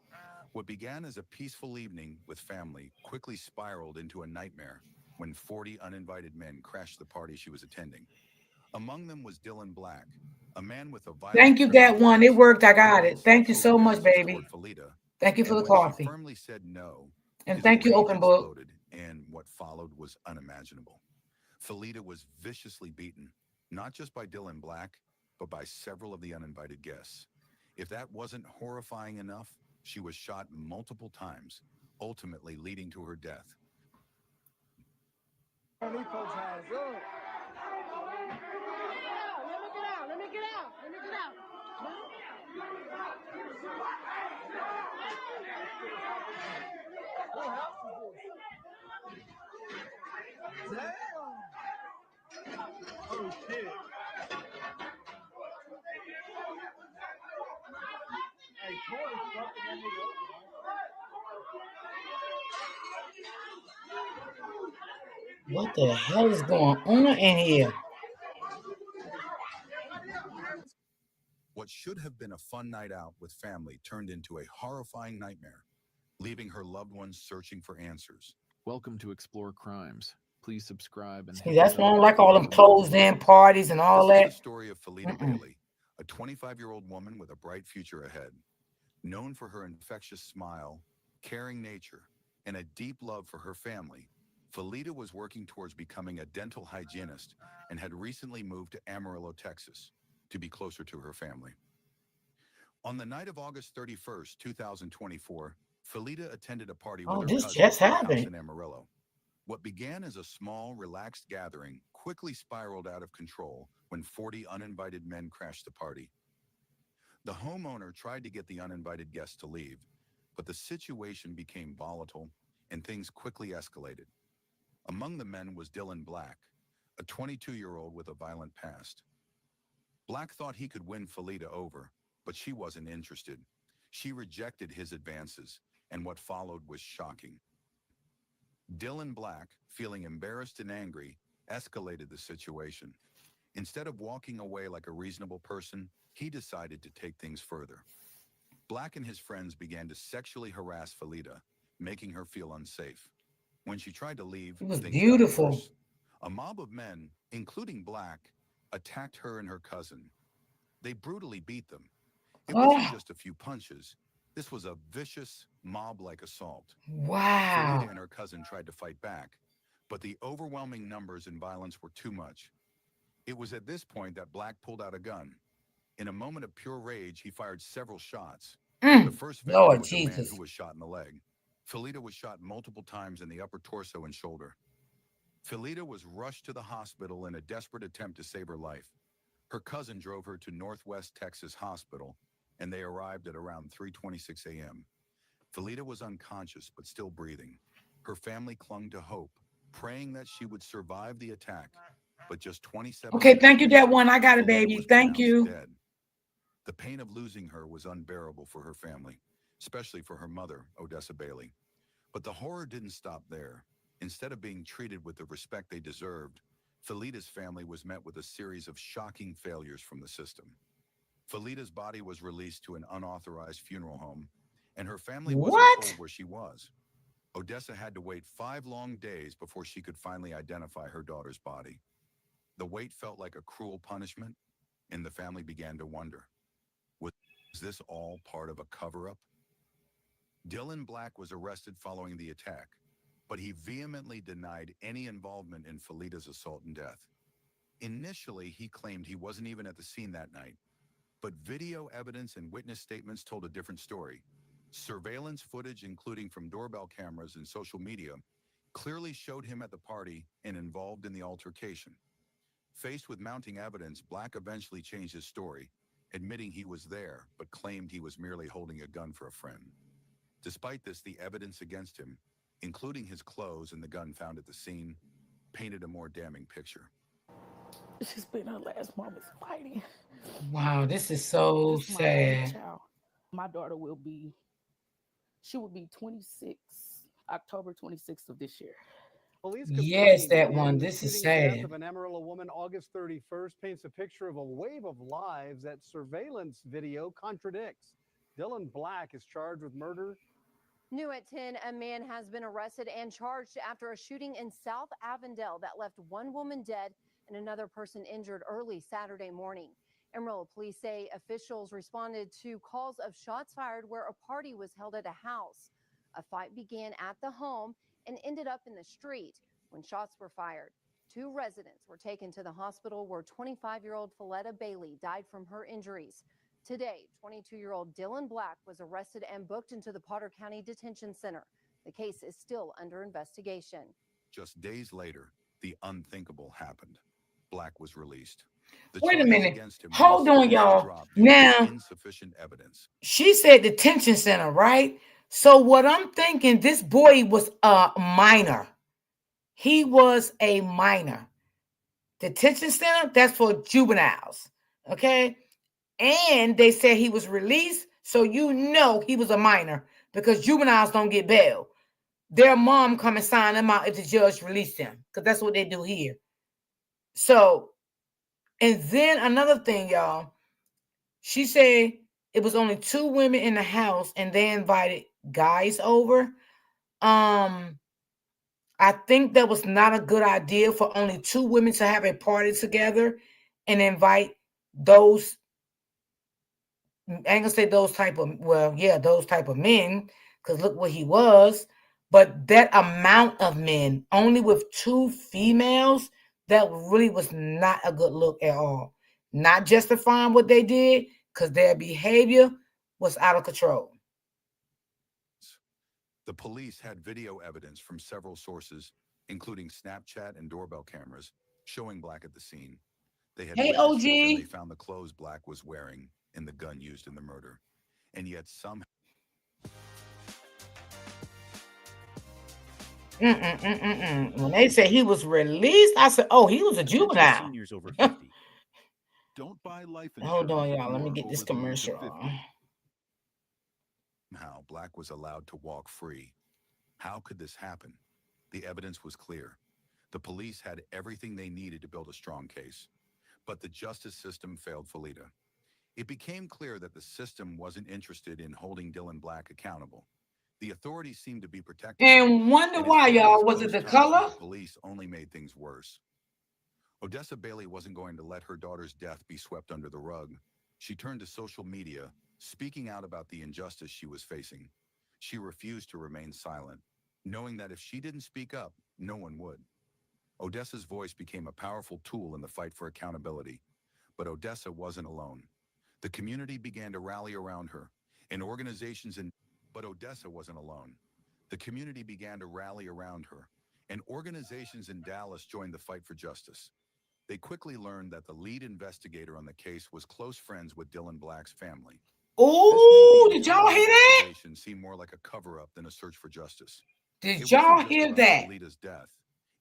What began as a peaceful evening with family quickly spiraled into a nightmare when 40 uninvited men crashed the party she was attending. Among them was Dylan Black, a man with a Thank violent you, criminal that one. It past worked. I who got held it. Thank you sexual so much, advances baby. toward Felita. Thank you for And the when she coffee. firmly said no, And his thank you, rage Open Book. exploded, and what followed was unimaginable. Felita was viciously beaten, not just by Dylan Black, but by several of the uninvited guests. If that wasn't horrifying enough, she was shot multiple times, ultimately leading to her death. What the hell is going on in here? What should have been a fun night out with family turned into a horrifying nightmare, leaving her loved ones searching for answers. Welcome to Explore Crimes. Please subscribe and See, hit the that's why I bell don't like all icon them for more closed in videos. parties and all This is that. the story of Felita Bailey, a 25-year-old woman with a bright future ahead. Known for her infectious smile, caring nature, and a deep love for her family, Felita was working towards becoming a dental hygienist and had recently moved to Amarillo, Texas, to be closer to her family. On the night of August 31st, 2024, Felita attended a party with Oh, her this cousin just at a house happened. in Amarillo. What began as a small, relaxed gathering quickly spiraled out of control when 40 uninvited men crashed the party. The homeowner tried to get the uninvited guests to leave, but the situation became volatile and things quickly escalated. Among the men was Dylan Black, a 22-year-old with a violent past. Black thought he could win Felita over, but she wasn't interested. She rejected his advances, and what followed was shocking. Dylan Black, feeling embarrassed and angry, escalated the situation. Instead of walking away like a reasonable person, he decided to take things further. Black and his friends began to sexually harass Felita, making her feel unsafe. When she tried to leave, It was things got beautiful. worse. A mob of men, including Black, attacked her and her cousin. They brutally beat them. It wasn't Oh, just a few punches. This was a vicious, mob-like assault. Felita wow. and her cousin tried to fight back, but the overwhelming numbers and violence were too much. It was at this point that Black pulled out a gun. In a moment of pure rage, he fired several shots. The first victim Lord was a man who Jesus. was shot in the leg. Felita was shot multiple times in the upper torso and shoulder. Felita was rushed to the hospital in a desperate attempt to save her life. Her cousin drove her to Northwest Texas Hospital, and they arrived at around 3:26 a.m. Felita was unconscious but still breathing. Her family clung to hope, praying that she would survive the attack. But just 27 Okay, minutes thank you, that later, one. I got it, Felita baby. was Thank pronounced you. dead. The pain of losing her was unbearable for her family, especially for her mother, Odessa Bailey. But the horror didn't stop there. Instead of being treated with the respect they deserved, Felita's family was met with a series of shocking failures from the system. Felita's body was released to an unauthorized funeral home, and her family wasn't What? told where she was. Odessa had to wait 5 long days before she could finally identify her daughter's body. The wait felt like a cruel punishment, and the family began to wonder, was this all part of a cover up? Dylan Black was arrested following the attack, but he vehemently denied any involvement in Felita's assault and death. Initially, he claimed he wasn't even at the scene that night, but video evidence and witness statements told a different story. Surveillance footage, including from doorbell cameras and social media, clearly showed him at the party and involved in the altercation. Faced with mounting evidence, Black eventually changed his story, admitting he was there, but claimed he was merely holding a gun for a friend. Despite this, the evidence against him, including his clothes and the gun found at the scene, painted a more damning picture. She's been her last moments fighting. Wow, this is so This is my only sad. child. My daughter she will be 26, October 26th of this year. Police Yes, complaint that in one. the This is shooting death sad. of an Amarillo woman August 31st paints a picture of a wave of lives that surveillance video contradicts. Dylan Black is charged with murder. New at 10, a man has been arrested and charged after a shooting in South Avondale that left one woman dead and another person injured early Saturday morning. Amarillo police say officials responded to calls of shots fired where a party was held at a house. A fight began at the home and ended up in the street when shots were fired. Two residents were taken to the hospital where 25-year-old Felita Bailey died from her injuries. Today, 22-year-old Dylan Black was arrested and booked into the Potter County Detention Center. The case is still under investigation. Just days later, the unthinkable happened. Black was released. The Wait a charges minute. against him were Hold on, mysteriously y'all. dropped due to Now, insufficient evidence. she said detention center, right? So what I'm thinking, this boy was a minor. He was a minor. Detention center, that's for juveniles. Okay. And they said he was released. So you know he was a minor because juveniles don't get bail. Their mom come and sign them out if the judge released them. Because that's what they do here. So, and then another thing, y'all. She said it was only two women in the house and they invited guys over. I think that was not a good idea for only two women to have a party together and invite those. I ain't gonna say those type of, well, yeah, those type of men, because look what he was. But that amount of men, only with two females, that really was not a good look at all. Not justifying what they did, because their behavior was out of control. The police had video evidence from several sources, including Snapchat and doorbell cameras, showing Black at the scene. They had Hey, witnesses and they OG. found the clothes Black was wearing and the gun used in the murder. And yet somehow When they said he was released, I said, "Oh, he was a Attention juvenile." seniors over 50. Don't buy life Hold on, insurance if y'all. you Let me are get this over the age of commercial 50. on. Black was allowed to walk free. How could this happen? The evidence was clear. The police had everything they needed to build a strong case. But the justice system failed Felita. It became clear that the system wasn't interested in holding Dylan Black accountable. The authorities seemed to be protecting him, And wonder and his why, family's y'all. Was it close the ties with color? the police only made things worse. Odessa Bailey wasn't going to let her daughter's death be swept under the rug. She turned to social media, speaking out about the injustice she was facing. She refused to remain silent, knowing that if she didn't speak up, no one would. Odessa's voice became a powerful tool in the fight for accountability. But Odessa wasn't alone. The community began to rally around her, and organizations in but Odessa wasn't alone. The community began to rally around her, and organizations in Dallas joined the fight for justice. They quickly learned that the lead investigator on the case was close friends with Dylan Black's family. This made Oh, the did y'all entire hear that? investigation seem more like a cover-up than a search for justice. Did It wasn't y'all just hear about that? Felita's death.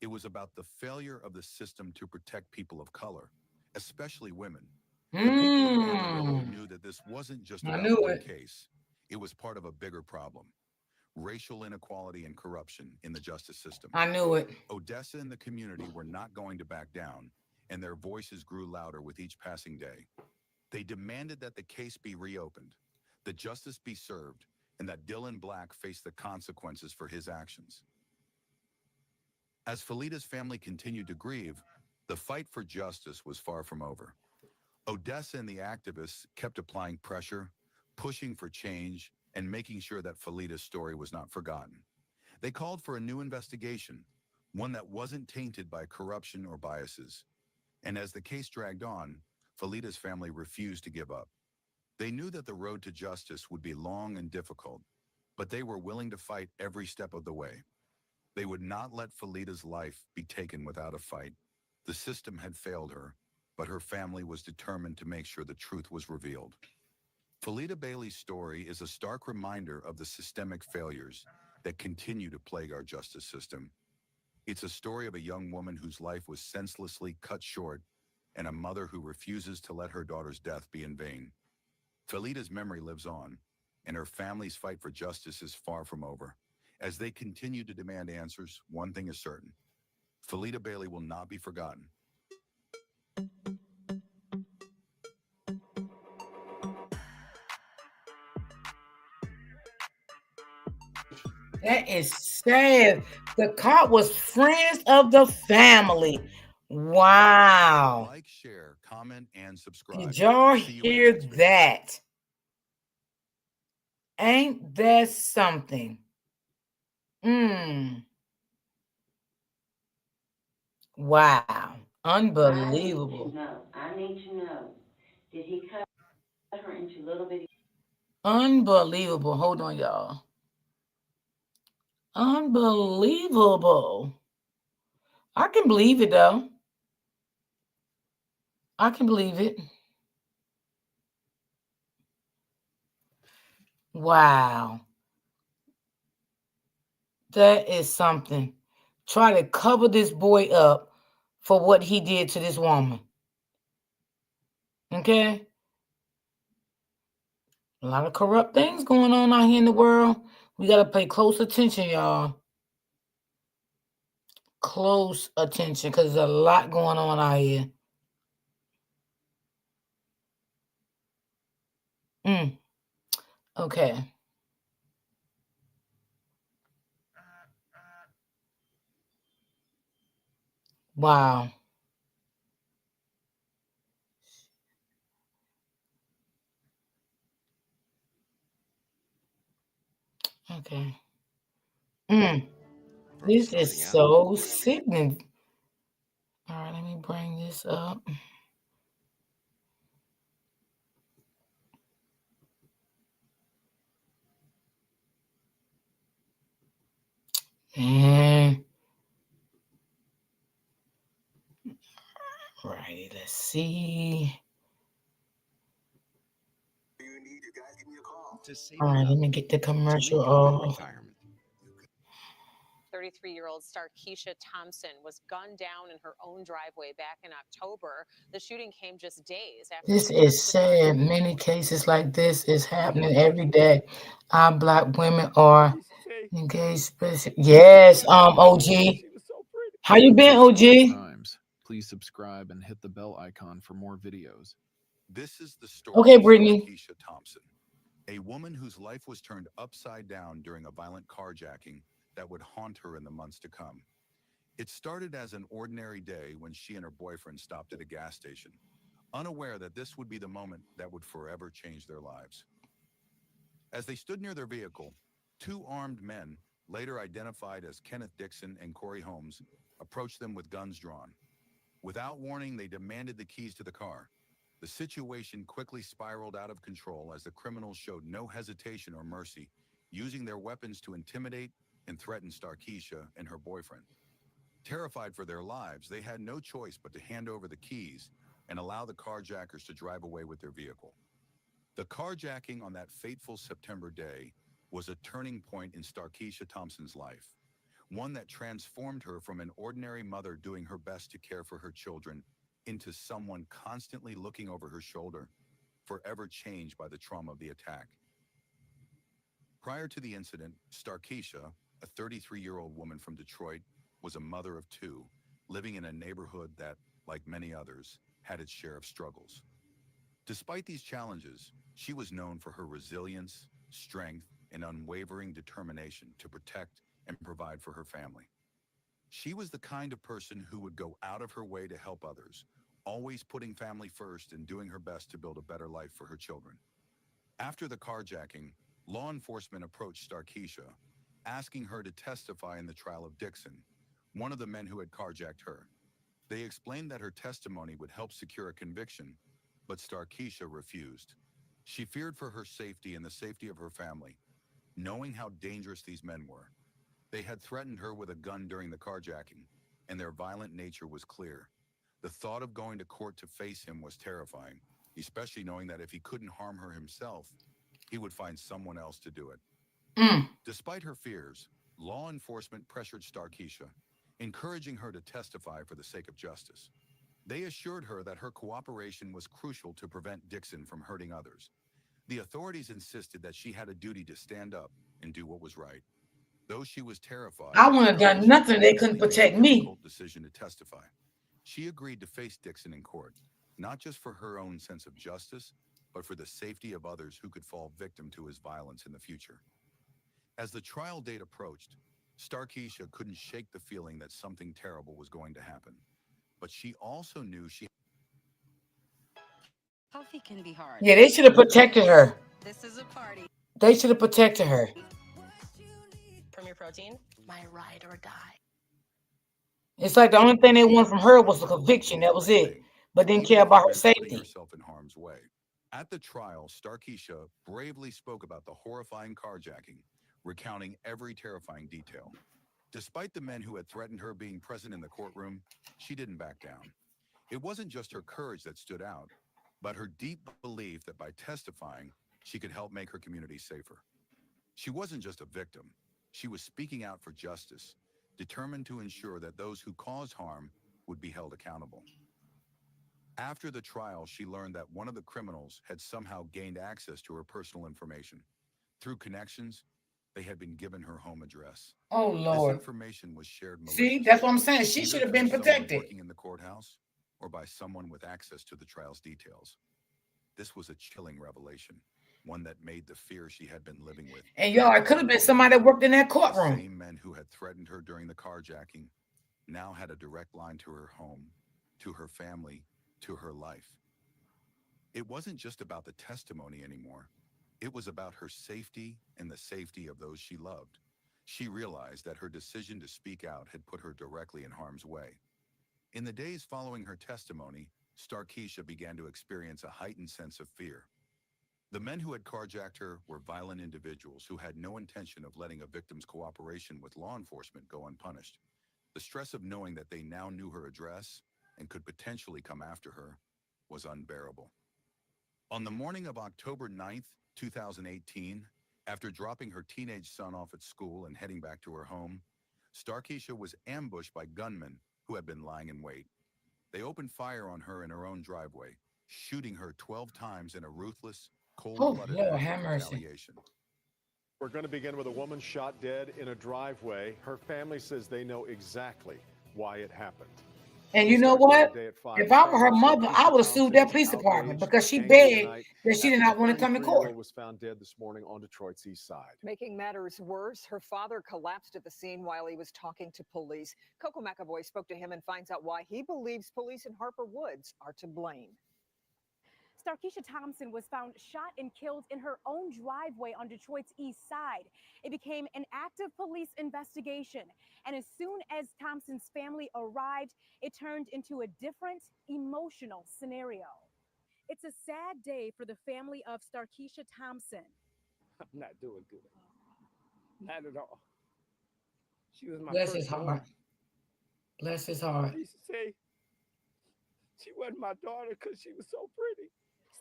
It was about the failure of the system to protect people of color, especially women. The people of Amarillo Mm. knew that this wasn't just I about knew one it. case. It was part of a bigger problem: racial inequality and corruption in the justice system. I knew it. Odessa and the community were not going to back down, and their voices grew louder with each passing day. They demanded that the case be reopened, that justice be served, and that Dylan Black face the consequences for his actions. As Felita's family continued to grieve, the fight for justice was far from over. Odessa and the activists kept applying pressure, pushing for change, and making sure that Felita's story was not forgotten. They called for a new investigation, one that wasn't tainted by corruption or biases. And as the case dragged on, Felita's family refused to give up. They knew that the road to justice would be long and difficult, but they were willing to fight every step of the way. They would not let Felita's life be taken without a fight. The system had failed her, but her family was determined to make sure the truth was revealed. Felita Bailey's story is a stark reminder of the systemic failures that continue to plague our justice system. It's a story of a young woman whose life was senselessly cut short and a mother who refuses to let her daughter's death be in vain. Felita's memory lives on, and her family's fight for justice is far from over. As they continue to demand answers, one thing is certain: Felita Bailey will not be forgotten. That is sad. The cop was friends of the family. Wow. Like, share, comment, and Did subscribe. y'all See you in the hear next video. that? Ain't that something? Mm. Wow. Unbelievable. I need to know. Did he cut her into little bitty? Unbelievable. Hold on, y'all. Unbelievable. I can believe it, though. I can believe it. Wow. That is something. Try to cover this boy up for what he did to this woman. Okay? A lot of corrupt things going on out here in the world. We got to pay close attention, y'all. Close attention, because there's a lot going on out here. Okay. Wow. Okay. This is so sickening. All right, let me bring this up. And right, let's see. All right, let me get the commercial off. 33-year-old Starkeisha Thompson was gunned down in her own driveway back in October. The shooting came just days after This she is testified. sad. Many cases like this is happening every day. Our Black women are engaged. Yes, OG. How you been, OG? Crimes. Please subscribe and hit the bell icon for more videos. This is the Okay, story of Brittany. Starkeisha Thompson, a woman whose life was turned upside down during a violent carjacking that would haunt her in the months to come. It started as an ordinary day when she and her boyfriend stopped at a gas station, unaware that this would be the moment that would forever change their lives. As they stood near their vehicle, two armed men, later identified as Kenneth Dixon and Corey Holmes, approached them with guns drawn. Without warning, they demanded the keys to the car. The situation quickly spiraled out of control as the criminals showed no hesitation or mercy, using their weapons to intimidate and threaten Starkeisha and her boyfriend. Terrified for their lives, they had no choice but to hand over the keys and allow the carjackers to drive away with their vehicle. The carjacking on that fateful September day was a turning point in Starkeisha Thompson's life, one that transformed her from an ordinary mother doing her best to care for her children into someone constantly looking over her shoulder, forever changed by the trauma of the attack. Prior to the incident, Starkeisha, a 33-year-old woman from Detroit, was a mother of two, living in a neighborhood that, like many others, had its share of struggles. Despite these challenges, she was known for her resilience, strength, and unwavering determination to protect and provide for her family. She was the kind of person who would go out of her way to help others, always putting family first and doing her best to build a better life for her children. After the carjacking, law enforcement approached Starkeisha, asking her to testify in the trial of Dixon, one of the men who had carjacked her. They explained that her testimony would help secure a conviction, but Starkeisha refused. She feared for her safety and the safety of her family, knowing how dangerous these men were. They had threatened her with a gun during the carjacking, and their violent nature was clear. The thought of going to court to face him was terrifying, especially knowing that if he couldn't harm her himself, he would find someone else to do it. Despite her fears, law enforcement pressured Starkeisha, encouraging her to testify for the sake of justice. They assured her that her cooperation was crucial to prevent Dixon from hurting others. The authorities insisted that she had a duty to stand up and do what was right. Though she was terrified, I wouldn't have done Starkeisha nothing. They couldn't ultimately made protect the me. difficult decision to testify. She agreed to face Dixon in court, not just for her own sense of justice, but for the safety of others who could fall victim to his violence in the future. As the trial date approached, Starkeisha couldn't shake the feeling that something terrible was going to happen. But she also knew she Coffee can be hard. Yeah, they should have protected her. This is a party. They should have protected her. Premier Protein, my ride or die. It's like the only thing they wanted from her was the conviction. That was it. But didn't even care if it about her meant putting safety. herself in harm's way. At the trial, Starkeisha bravely spoke about the horrifying carjacking, recounting every terrifying detail. Despite the men who had threatened her being present in the courtroom, she didn't back down. It wasn't just her courage that stood out, but her deep belief that by testifying, she could help make her community safer. She wasn't just a victim. She was speaking out for justice, determined to ensure that those who caused harm would be held accountable. After the trial, she learned that one of the criminals had somehow gained access to her personal information. Through connections, they had been given her home address. Oh, This Lord. information was shared See, maliciously, that's what I'm saying. She either should have through been someone protected. working in the courthouse or by someone with access to the trial's details. This was a chilling revelation, one that made the fear she had been living with And y'all, it could have been somebody that worked in that the courtroom. same men who had threatened her during the carjacking now had a direct line to her home, to her family, to her life. It wasn't just about the testimony anymore. It was about her safety and the safety of those she loved. She realized that her decision to speak out had put her directly in harm's way. In the days following her testimony, Starkeisha began to experience a heightened sense of fear. The men who had carjacked her were violent individuals who had no intention of letting a victim's cooperation with law enforcement go unpunished. The stress of knowing that they now knew her address and could potentially come after her was unbearable. On the morning of October 9th, 2018, after dropping her teenage son off at school and heading back to her home, Starkeisha was ambushed by gunmen who had been lying in wait. They opened fire on her in her own driveway, shooting her 12 times in a ruthless, Oh, cold-blooded Lord, act have of mercy. retaliation. We're going to begin with a woman shot dead in a driveway. Her family says they know exactly why it happened. And We you know start what? today at 5. If I were her Family mother, I Starkeisha would have sued Thompson that is police department outraged, because she angry begged tonight that she did after not the want to come to court. 33-year-old was found dead this morning on Detroit's east side. Making matters worse, her father collapsed at the scene while he was talking to police. Coco McAvoy spoke to him and finds out why he believes police in Harper Woods are to blame. Starkeisha Thompson was found shot and killed in her own driveway on Detroit's east side. It became an active police investigation. And as soon as Thompson's family arrived, it turned into a different emotional scenario. It's a sad day for the family of Starkeisha Thompson. I'm not doing good. Not at all. She was my Bless his firstborn. heart. Bless his heart. I used to say she wasn't my daughter because she was so pretty.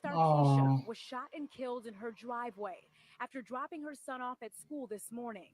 Starkeisha Oh. was shot and killed in her driveway after dropping her son off at school this morning.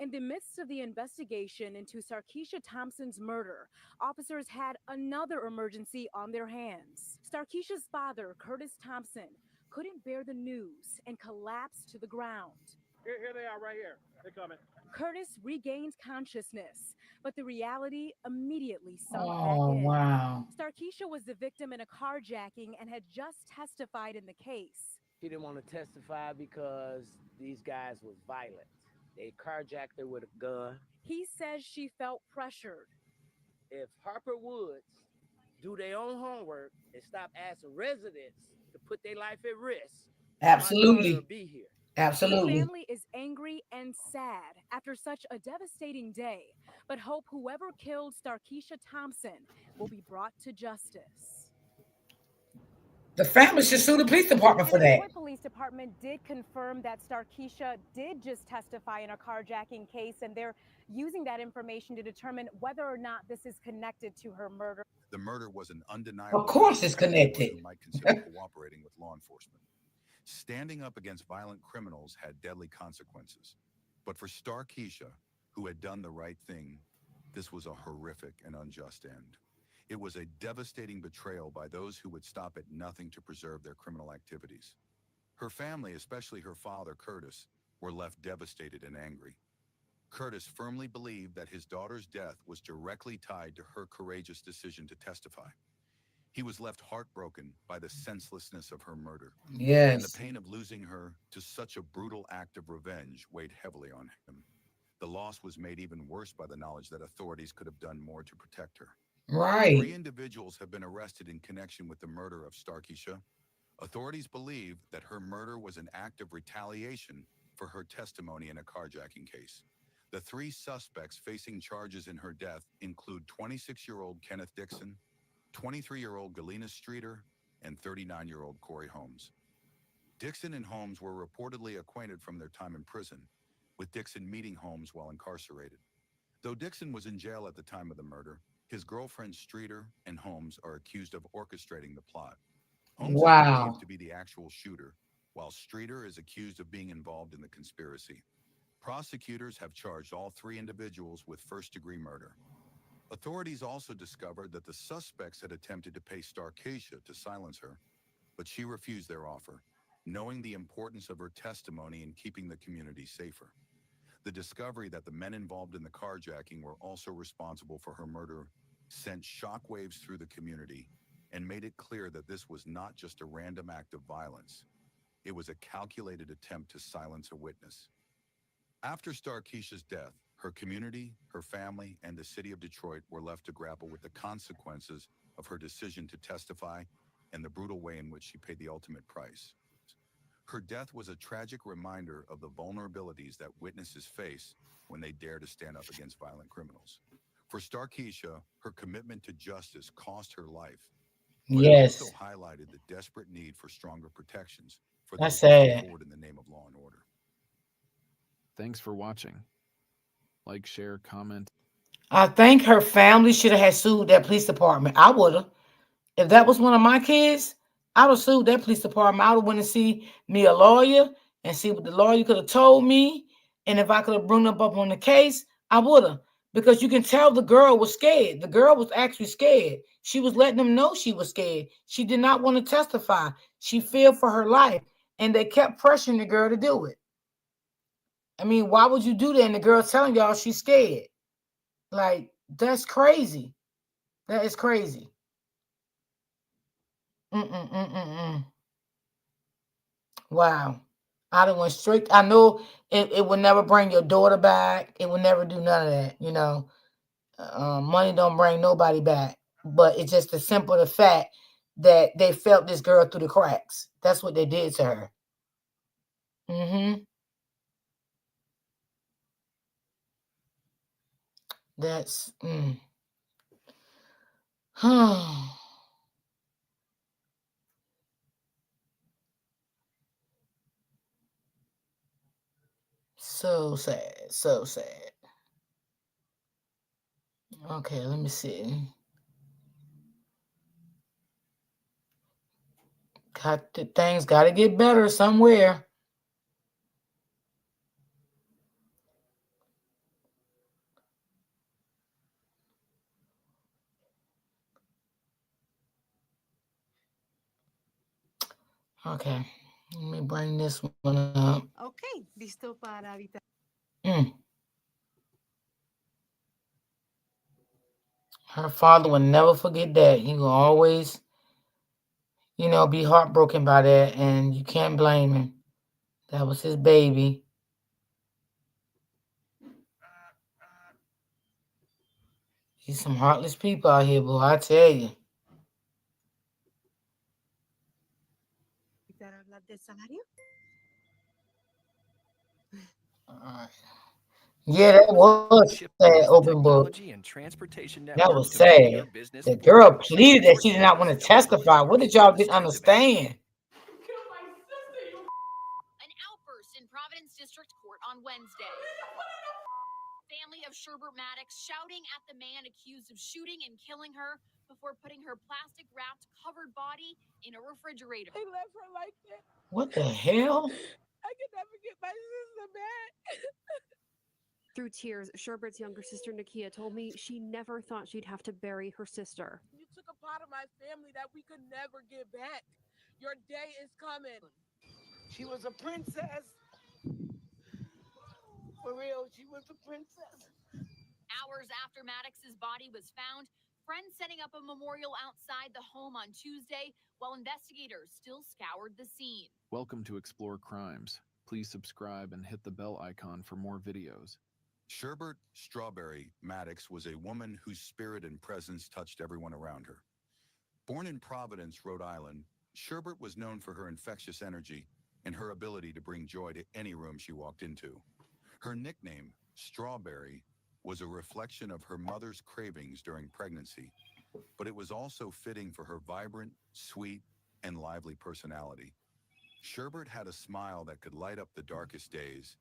In the midst of the investigation into Starkeisha Thompson's murder, officers had another emergency on their hands. Starkeisha's father, Curtis Thompson, couldn't bear the news and collapsed to the ground. Here they are right here. They're coming. Curtis regained consciousness, but the reality immediately sunk back Oh, in. wow. Starkeisha was the victim in a carjacking and had just testified in the case. She didn't want to testify because these guys was violent. They carjacked her with a gun. He says she felt pressured. If Harper Woods do their own homework and stop asking residents to put their life at risk, my daughter Absolutely. will be here. The Absolutely. family is angry and sad after such a devastating day, but hope whoever killed Starkeisha Thompson will be brought to justice. The family should sue the police department And for the that. Detroit Police Department did confirm that Starkeisha did just testify in a carjacking case, and they're using that information to determine whether or not this is connected to her murder. The murder was an undeniable Of course blow it's to anyone connected. who might consider cooperating with law enforcement. Standing up against violent criminals had deadly consequences. But for Starkeisha, who had done the right thing, this was a horrific and unjust end. It was a devastating betrayal by those who would stop at nothing to preserve their criminal activities. Her family, especially her father, Curtis, were left devastated and angry. Curtis firmly believed that his daughter's death was directly tied to her courageous decision to testify. He was left heartbroken by the senselessness of her murder, and the Yes. pain of losing her to such a brutal act of revenge weighed heavily on him. The loss was made even worse by the knowledge that authorities could have done more to protect her. Right. 3 individuals have been arrested in connection with the murder of Starkeisha. Authorities believe that her murder was an act of retaliation for her testimony in a carjacking case. The 3 suspects facing charges in her death include 26-year-old Kenneth Dixon, 23-year-old Galena Streeter, and 39-year-old Corey Holmes. Dixon and Holmes were reportedly acquainted from their time in prison, with Dixon meeting Holmes while incarcerated. Though Dixon was in jail at the time of the murder, his girlfriend Streeter and Holmes are accused of orchestrating the plot. Holmes is believed Wow. to be the actual shooter, while Streeter is accused of being involved in the conspiracy. Prosecutors have charged all 3 individuals with first-degree murder. Authorities also discovered that the suspects had attempted to pay Starkeisha to silence her, but she refused their offer, knowing the importance of her testimony in keeping the community safer. The discovery that the men involved in the carjacking were also responsible for her murder sent shockwaves through the community and made it clear that this was not just a random act of violence. It was a calculated attempt to silence a witness. After Starkeisha's death, her community, her family, and the city of Detroit were left to grapple with the consequences of her decision to testify and the brutal way in which she paid the ultimate price. Her death was a tragic reminder of the vulnerabilities that witnesses face when they dare to stand up against violent criminals. For Starkeisha, her commitment to justice cost her life, but it also Yes. highlighted the desperate need for stronger protections for That's those who come sad. forward in the name of law and order. Thanks for watching. Like, share, comment. I think her family should have had sued that police department. I would have. If that was one of my kids, I would have sued that police department. I would have went to see me a lawyer and see what the lawyer could have told me. And if I could have brought up on the case, I would have. Because you can tell the girl was scared. The girl was actually scared. She was letting them know she was scared. She did not want to testify. She feared for her life. And they kept pressuring the girl to do it. I mean, why would you do that? And the girl's telling y'all she's scared. Like, that's crazy. That is crazy. Mm-mm-mm-mm-mm. Wow. I done went straight. I know it would never bring your daughter back. It would never do none of that. You know, money don't bring nobody back. But it's just the simple the fact that they felt this girl through the cracks. That's what they did to her. Mm-hmm. That's so sad. So sad. Okay, let me see. Things got to get better somewhere. Okay, let me bring this one up. Ok, listo para evitar. Mm. Her father will never forget that. He will always, be heartbroken by that, and you can't blame him. That was his baby. He's some heartless people out here, boy, I tell you. Evitar hablar del salario. Alright. Yeah, that was sad, open book. Technology and transportation That was network to make sad. your business The girl flourish. pleaded that For she did not want to today's government testify. What did y'all didn't understand? An outburst in Providence District Court on Wednesday. Family of Sherbert Maddox shouting at the man accused of shooting and killing her before putting her plastic-wrapped covered body in a refrigerator. They left her like that. What the hell? I can never get my sister back. Through tears, Sherbert's younger sister Nakia told me she never thought she'd have to bury her sister. You took a part of my family that we could never get back. Your day is coming. She was a princess. For real, she was a princess. Hours after Maddox's body was found, friends setting up a memorial outside the home on Tuesday while investigators still scoured the scene. Welcome to Explore Crimes. Please subscribe and hit the bell icon for more videos. Sherbert Strawberry Maddox was a woman whose spirit and presence touched everyone around her. Born in Providence, Rhode Island, Sherbert was known for her infectious energy and her ability to bring joy to any room she walked into. Her nickname, Strawberry, was a reflection of her mother's cravings during pregnancy, but it was also fitting for her vibrant, sweet, and lively personality. Sherbert had a smile that could light up the darkest days,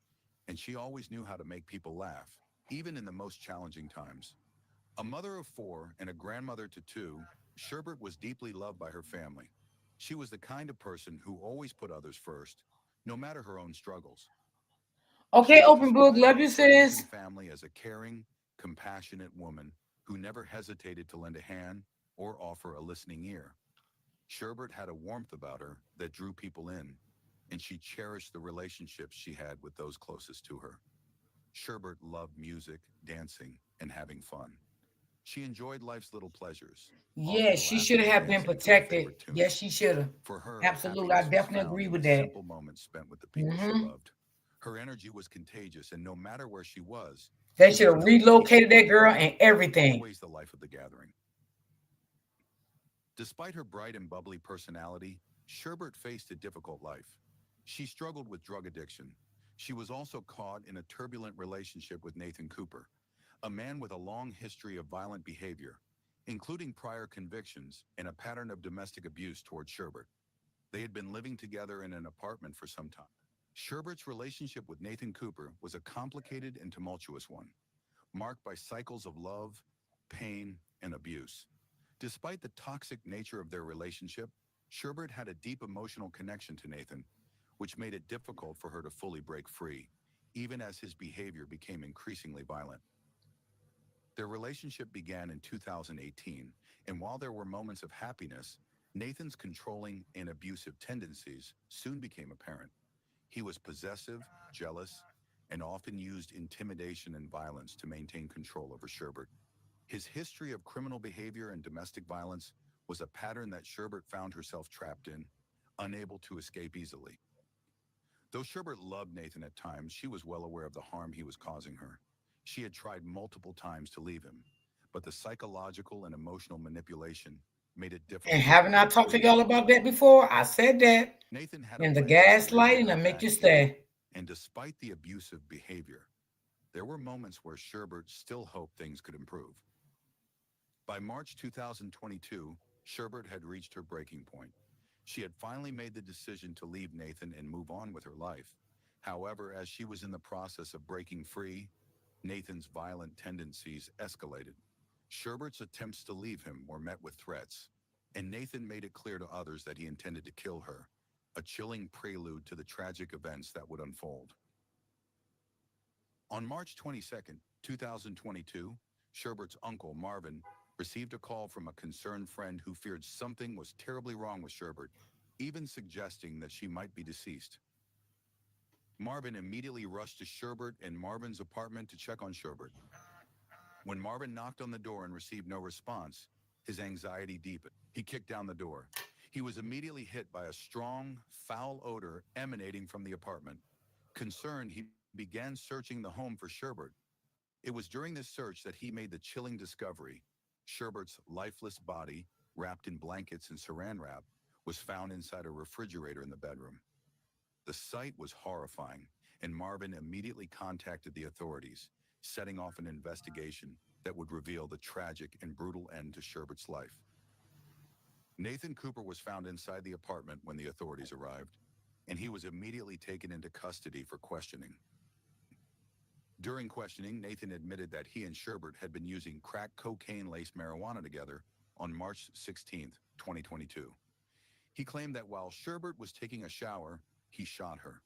and she always knew how to make people laugh, even in the most challenging times. A mother of 4 and a grandmother to 2, Sherbert was deeply loved by her family. She was the kind of person who always put others first, no matter her own struggles. Okay, open book. Love you, sis. Family as a caring, compassionate woman who never hesitated to lend a hand or offer a listening ear. Sherbert had a warmth about her that drew people in, and she cherished the relationships she had with those closest to her. Sherbert loved music, dancing, and having fun. She enjoyed life's little pleasures. Yeah, she should have been protected. Yes, she should have. For her, Absolutely, I happiness was definitely found agree in with the that. simple moments spent with the people she loved. Her energy was contagious, and no matter where she was, They she should was have known to keep relocated that it girl going, and everything. always the life of the gathering. Despite her bright and bubbly personality, Sherbert faced a difficult life. She struggled with drug addiction. She was also caught in a turbulent relationship with Nathan Cooper, a man with a long history of violent behavior, including prior convictions and a pattern of domestic abuse toward Sherbert. They had been living together in an apartment for some time. Sherbert's relationship with Nathan Cooper was a complicated and tumultuous one, marked by cycles of love, pain, and abuse. Despite the toxic nature of their relationship, Sherbert had a deep emotional connection to Nathan, which made it difficult for her to fully break free, even as his behavior became increasingly violent. Their relationship began in 2018, and while there were moments of happiness, Nathan's controlling and abusive tendencies soon became apparent. He was possessive, jealous, and often used intimidation and violence to maintain control over Sherbert. His history of criminal behavior and domestic violence was a pattern that Sherbert found herself trapped in, unable to escape easily. Though Sherbert loved Nathan at times, she was well aware of the harm he was causing her. She had tried multiple times to leave him, but the psychological and emotional manipulation made it And difficult for haven't her I to talked to truly y'all let about go. that before? I said that. Nathan had a And the plan to surrender gaslighting her to make back you to him, stay. and despite the abusive behavior, there were moments where Sherbert still hoped things could improve. By March 2022, Sherbert had reached her breaking point. She had finally made the decision to leave Nathan and move on with her life. However, as she was in the process of breaking free, Nathan's violent tendencies escalated. Sherbert's attempts to leave him were met with threats, and Nathan made it clear to others that he intended to kill her, a chilling prelude to the tragic events that would unfold. On March 22, 2022, Sherbert's uncle, Marvin, received a call from a concerned friend who feared something was terribly wrong with Sherbert, even suggesting that she might be deceased. Marvin immediately rushed to Sherbert and Marvin's apartment to check on Sherbert. When Marvin knocked on the door and received no response, his anxiety deepened. He kicked down the door. He was immediately hit by a strong, foul odor emanating from the apartment. Concerned, he began searching the home for Sherbert. It was during this search that he made the chilling discovery. Sherbert's lifeless body, wrapped in blankets and saran wrap, was found inside a refrigerator in the bedroom. The sight was horrifying, and Marvin immediately contacted the authorities, setting off an investigation that would reveal the tragic and brutal end to Sherbert's life. Nathan Cooper was found inside the apartment when the authorities arrived, and he was immediately taken into custody for questioning. During questioning, Nathan admitted that he and Sherbert had been using crack cocaine-laced marijuana together on March 16, 2022. He claimed that while Sherbert was taking a shower, he shot her.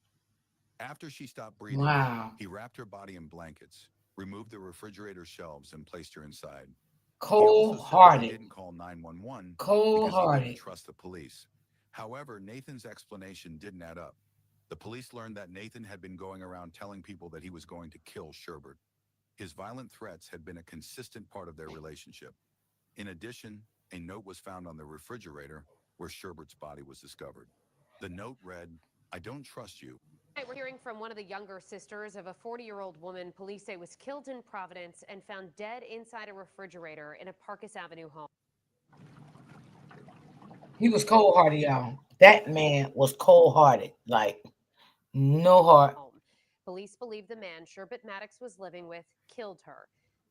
After she stopped breathing, Wow. he wrapped her body in blankets, removed the refrigerator shelves, and placed her inside. He Cold also said that he hearted. didn't call 911 Cold because he didn't hearted. trust the police. However, Nathan's explanation didn't add up. The police learned that Nathan had been going around telling people that he was going to kill Sherbert. His violent threats had been a consistent part of their relationship. In addition, a note was found on the refrigerator where Sherbert's body was discovered. The note read, "I don't trust you." Tonight, we're hearing from one of the younger sisters of a 40-year-old woman police say was killed in Providence and found dead inside a refrigerator in a Parkus Avenue home. He was cold hearted, y'all. That man was cold hearted. Like, no heart. Police believe the man Sherbert Maddox was living with killed her.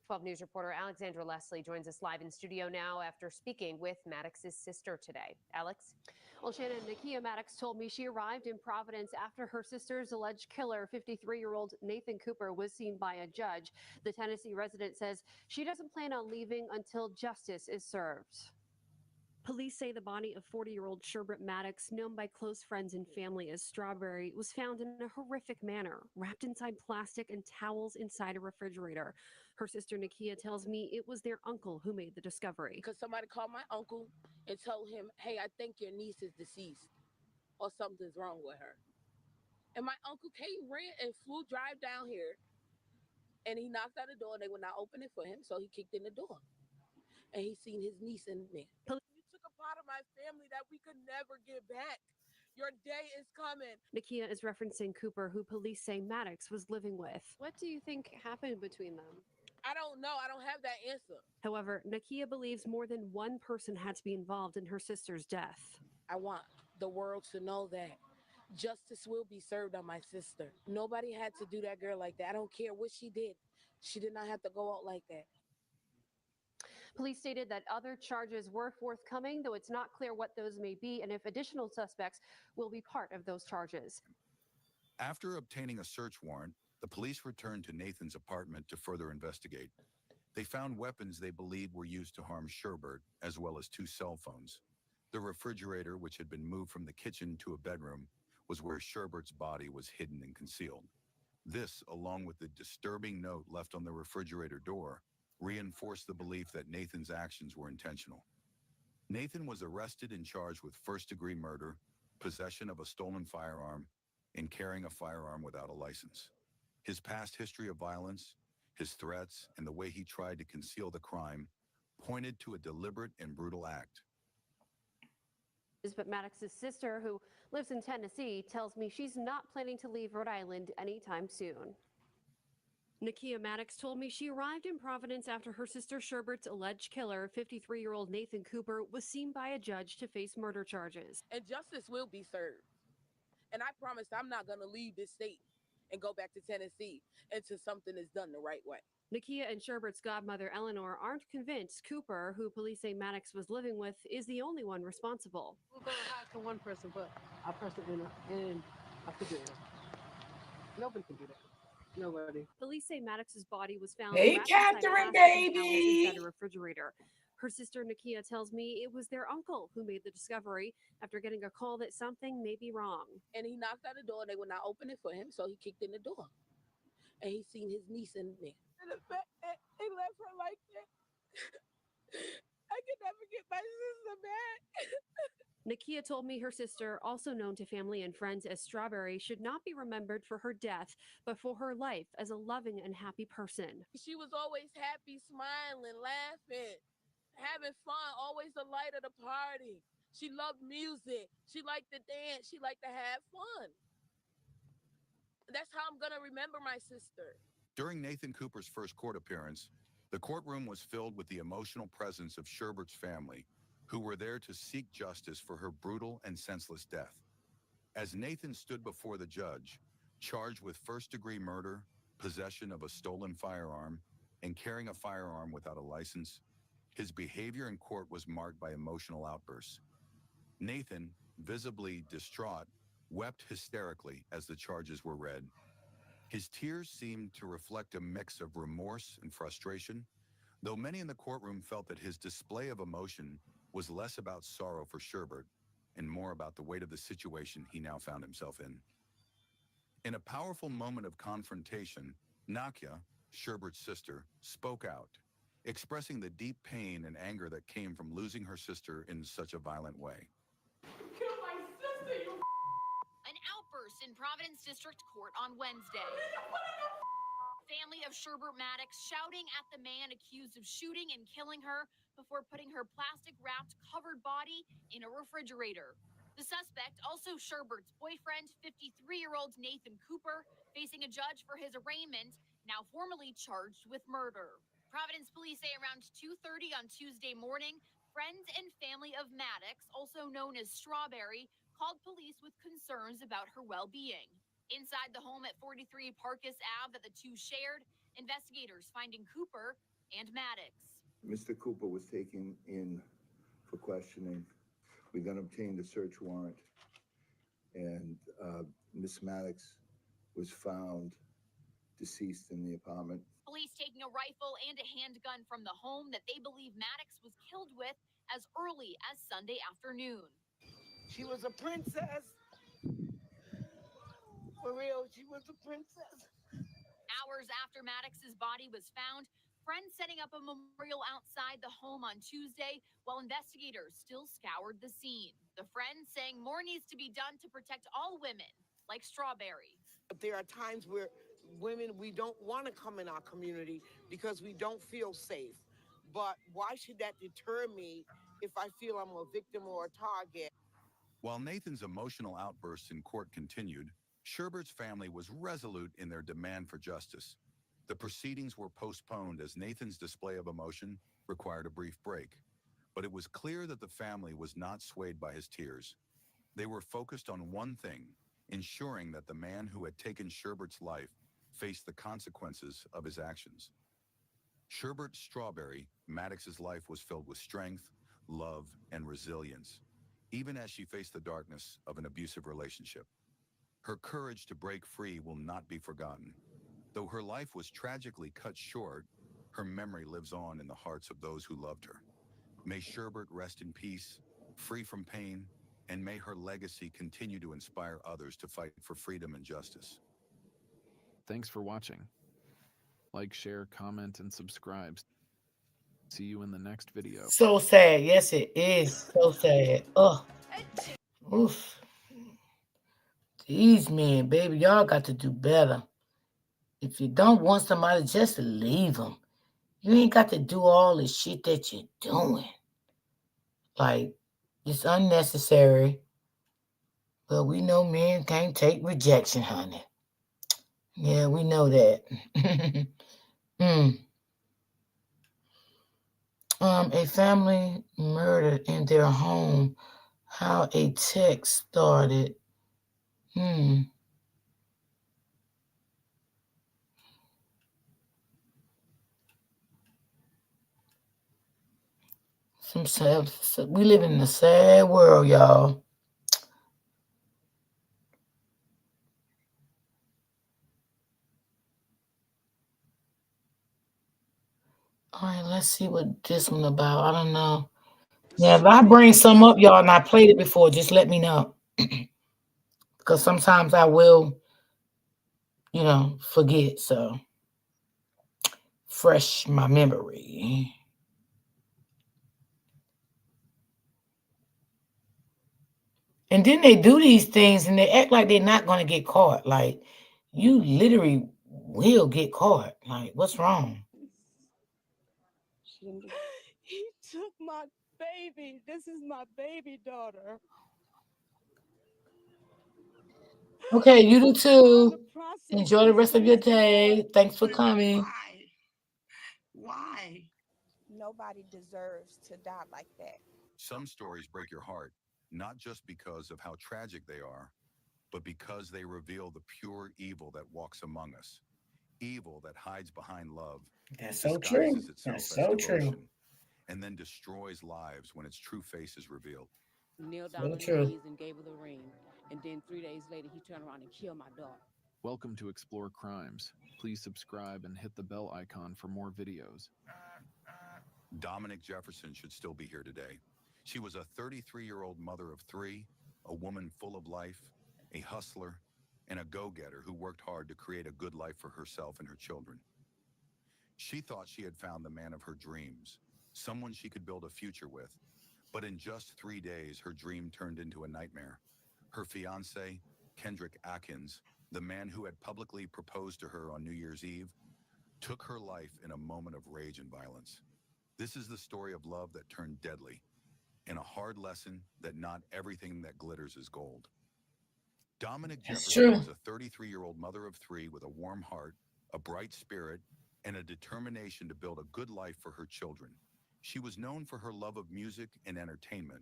12 News reporter Alexandra Leslie joins us live in studio now after speaking with Maddox's sister today. Alex? Well, Shannon, Nakia Maddox told me she arrived in Providence after her sister's alleged killer, 53-year-old Nathan Cooper, was seen by a judge. The Tennessee resident says she doesn't plan on leaving until justice is served. Police say the body of 40-year-old Sherbert Maddox, known by close friends and family as Strawberry, was found in a horrific manner, wrapped inside plastic and towels inside a refrigerator. Her sister Nakia tells me it was their uncle who made the discovery. Because somebody called my uncle and told him, hey, I think your niece is deceased or something's wrong with her. And my uncle came, ran, and flew drive down here. And he knocked on the door and they would not open it for him. So he kicked in the door. And he seen his niece in there. You took a part of my family that we could never get back. Your day is coming. Nakia is referencing Cooper, who police say Maddox was living with. What do you think happened between them? I don't know. I don't have that answer. However, Nakia believes more than one person had to be involved in her sister's death. I want the world to know that justice will be served on my sister. Nobody had to do that girl like that. I don't care what she did. She did not have to go out like that. Police stated that other charges were forthcoming, though it's not clear what those may be and if additional suspects will be part of those charges. After obtaining a search warrant, the police returned to Nathan's apartment to further investigate. They found weapons they believed were used to harm Sherbert, as well as 2 cell phones. The refrigerator, which had been moved from the kitchen to a bedroom, was where Sherbert's body was hidden and concealed. This, along with the disturbing note left on the refrigerator door, reinforced the belief that Nathan's actions were intentional. Nathan was arrested and charged with first-degree murder, possession of a stolen firearm, and carrying a firearm without a license. His past history of violence, his threats, and the way he tried to conceal the crime pointed to a deliberate and brutal act. But Maddox's sister, who lives in Tennessee, tells me she's not planning to leave Rhode Island anytime soon. Nakia Maddox told me she arrived in Providence after her sister Sherbert's alleged killer, 53-year-old Nathan Cooper, was seen by a judge to face murder charges. And justice will be served. And I promise I'm not going to leave this state and go back to Tennessee until something is done the right way. Nakia and Sherbert's godmother, Eleanor, aren't convinced Cooper, who police say Maddox was living with, is the only one responsible. We're going to hide from one person, but I pressed it in I figured it. Nobody can do that. Nobody. Police say Maddox's body was found Hey, wrapped inside Catherine, plastic and towels baby. inside a refrigerator. Her sister Nakia tells me it was their uncle who made the discovery after getting a call that something may be wrong. And he knocked on the door and they would not open it for him, so he kicked in the door. And he seen his niece in there. And the fact that he left her like that, I can never get my sister back. Nakia told me her sister, also known to family and friends as Strawberry, should not be remembered for her death, but for her life as a loving and happy person. She was always happy, smiling, laughing, having fun, always the light of the party. She loved music. She liked to dance. She liked to have fun. That's how I'm going to remember my sister. During Nathan Cooper's first court appearance, the courtroom was filled with the emotional presence of Sherbert's family, who were there to seek justice for her brutal and senseless death. As Nathan stood before the judge, charged with first-degree murder, possession of a stolen firearm, and carrying a firearm without a license, his behavior in court was marked by emotional outbursts. Nathan, visibly distraught, wept hysterically as the charges were read. His tears seemed to reflect a mix of remorse and frustration, though many in the courtroom felt that his display of emotion was less about sorrow for Sherbert and more about the weight of the situation he now found himself in. In a powerful moment of confrontation, Nakia, Sherbert's sister, spoke out, expressing the deep pain and anger that came from losing her sister in such a violent way. Kill my sister, you. An outburst in Providence District Court on Wednesday. Family of Sherbert Maddox shouting at the man accused of shooting and killing her before putting her plastic-wrapped covered body in a refrigerator. The suspect, also Sherbert's boyfriend, 53-year-old Nathan Cooper, facing a judge for his arraignment, now formally charged with murder. Providence police say around 2:30 on Tuesday morning, friends and family of Maddox, also known as Strawberry, called police with concerns about her well-being. Inside the home at 43 Parkus Ave that the two shared, investigators finding Cooper and Maddox. Mr. Cooper was taken in for questioning. We then obtained a search warrant, and Miss Maddox was found deceased in the apartment. Police taking a rifle and a handgun from the home that they believe Maddox was killed with as early as Sunday afternoon. She was a princess. For real, she was a princess. Hours after Maddox's body was found, friends setting up a memorial outside the home on Tuesday while investigators still scoured the scene. The friends saying more needs to be done to protect all women, like Strawberry. There are times where women, we don't want to come in our community because we don't feel safe. But why should that deter me if I feel I'm a victim or a target? While Nathan's emotional outbursts in court continued, Sherbert's family was resolute in their demand for justice. The proceedings were postponed as Nathan's display of emotion required a brief break. But it was clear that the family was not swayed by his tears. They were focused on one thing, ensuring that the man who had taken Sherbert's life faced the consequences of his actions. Sherbert Strawberry, Maddox's life was filled with strength, love, and resilience, even as she faced the darkness of an abusive relationship. Her courage to break free will not be forgotten. Though her life was tragically cut short, her memory lives on in the hearts of those who loved her. May Sherbert rest in peace, free from pain, and may her legacy continue to inspire others to fight for freedom and justice. Thanks for watching. Like, share, comment, and subscribe. See you in the next video. So sad. Yes, it is. So sad. Oh, oof. These men, baby, y'all got to do better. If you don't want somebody, just leave them. You ain't got to do all the shit that you're doing. Like, it's unnecessary. But we know men can't take rejection, honey. Yeah, we know that. mm. A family murdered in their home. How a text started. Some sad. We live in a sad world, y'all. All right, let's see what this one about. I don't know. Yeah, if I bring some up, y'all, and I played it before, just let me know. Because sometimes I will, forget. So, fresh my memory. And then they do these things and they act like they're not going to get caught. Like, you literally will get caught. Like, what's wrong? He took my baby. This is my baby daughter. Okay, you do Now the too. process Enjoy the is rest of gonna your start. day. Thanks for coming. Why? Nobody deserves to die like that. Some stories break your heart, not just because of how tragic they are, but because they reveal the pure evil that walks among us. Evil that hides behind love, That's so true. disguises itself That's as so true. devotion, and then destroys lives when its true face is revealed. Kneel down So on his true. knees and gave her the ring. And then 3 days later, he turned around and killed my daughter. Welcome to Explore Crimes. Please subscribe and hit the bell icon for more videos. Dominic Jefferson should still be here today. She was a 33-year-old mother of three, a woman full of life, a hustler, and a go-getter who worked hard to create a good life for herself and her children. She thought she had found the man of her dreams, someone she could build a future with. But in just 3 days, her dream turned into a nightmare. Her fiancé, Kendrick Atkins, the man who had publicly proposed to her on New Year's Eve, took her life in a moment of rage and violence. This is the story of love that turned deadly, and a hard lesson that not everything that glitters is gold. Dominic That's Jefferson true. was a 33-year-old mother of three with a warm heart, a bright spirit, and a determination to build a good life for her children. She was known for her love of music and entertainment,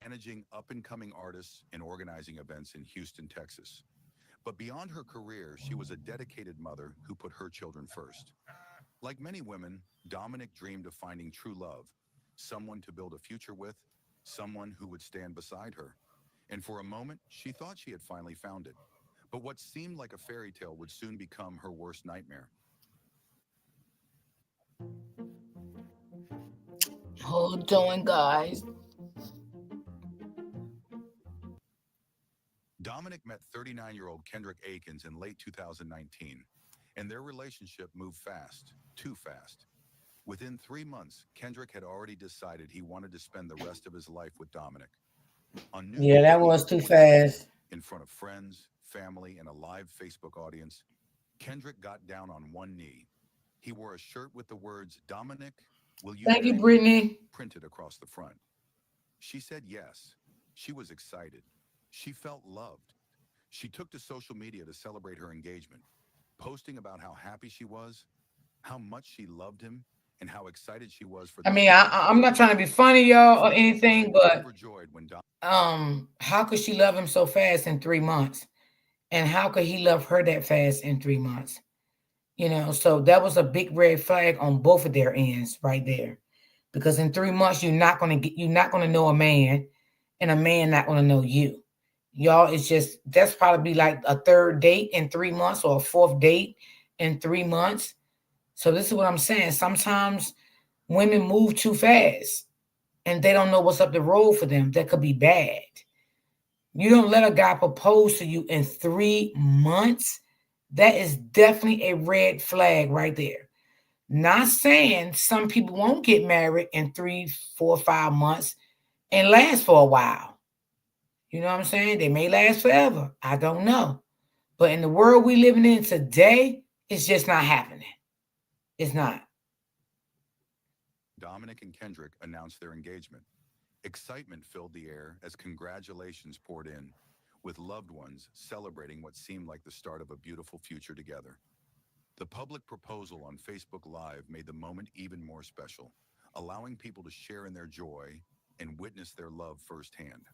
managing up-and-coming artists and organizing events in Houston, Texas. But beyond her career, she was a dedicated mother who put her children first. Like many women, Dominic dreamed of finding true love, someone to build a future with, someone who would stand beside her. And for a moment, she thought she had finally found it. But what seemed like a fairy tale would soon become her worst nightmare. Hold on, guys. Dominic met 39-year-old Kendrick Akins in late 2019, and their relationship moved fast, too fast. Within 3 months, Kendrick had already decided he wanted to spend the rest of his life with Dominic. On New Yeah, Year's that Eve was of too 2020, fast. in front of friends, family, and a live Facebook audience, Kendrick got down on one knee. He wore a shirt with the words, "Dominic, will you Thank you, marry me?" Brittany. printed across the front. She said yes. She was excited. She felt loved. She took to social media to celebrate her engagement, posting about how happy she was, how much she loved him, and how excited she was for I the mean, future they I'm would not build. trying to be funny, y'all, or Friends and anything, family were but overjoyed when how could she love him so fast in 3 months? And how could he love her that fast in 3 months? So that was a big red flag on both of their ends right there. Because in 3 months, you're not gonna know a man, and a man not gonna know you. Y'all, it's just that's probably like a third date in 3 months or a fourth date in 3 months. So this is what I'm saying. Sometimes women move too fast and they don't know what's up the road for them. That could be bad. You don't let a guy propose to you in 3 months. That is definitely a red flag right there. Not saying some people won't get married in 3, 4, 5 months and last for a while. You know what I'm saying? They may last forever. I don't know. But in the world we living in today, it's just not happening. It's not. Dominic and Kendrick announced their engagement. Excitement filled the air as congratulations poured in, with loved ones celebrating what seemed like the start of a beautiful future together. The public proposal on Facebook Live made the moment even more special, allowing people to share in their joy and witness their love firsthand.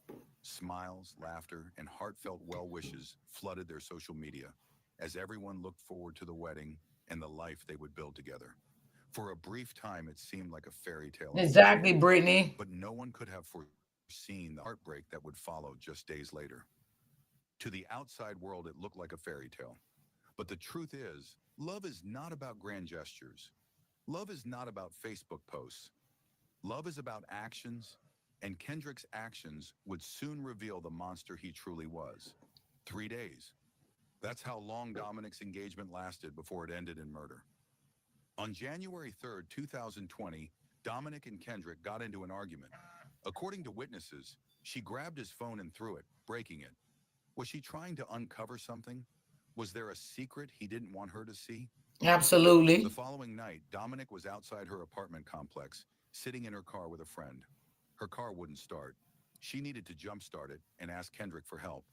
Smiles, laughter, and heartfelt well wishes flooded their social media as everyone looked forward to the wedding and the life they would build together. For a brief time, it seemed like a fairy tale Exactly, unfolding, Brittany. but no one could have foreseen the heartbreak that would follow just days later. To the outside world, it looked like a fairy tale. But the truth is, love is not about grand gestures. Love is not about Facebook posts. Love is about actions, and Kendrick's actions would soon reveal the monster he truly was. 3 days. That's how long Dominic's engagement lasted before it ended in murder. On January 3rd, 2020, Dominic and Kendrick got into an argument. According to witnesses, she grabbed his phone and threw it, breaking it? Was she trying to uncover something? Was there a secret he didn't want her to see? The Absolutely. following night, Dominic was outside her apartment complex, sitting in her car with a friend. Her car wouldn't start. She needed to jumpstart it and ask Kendrick for help.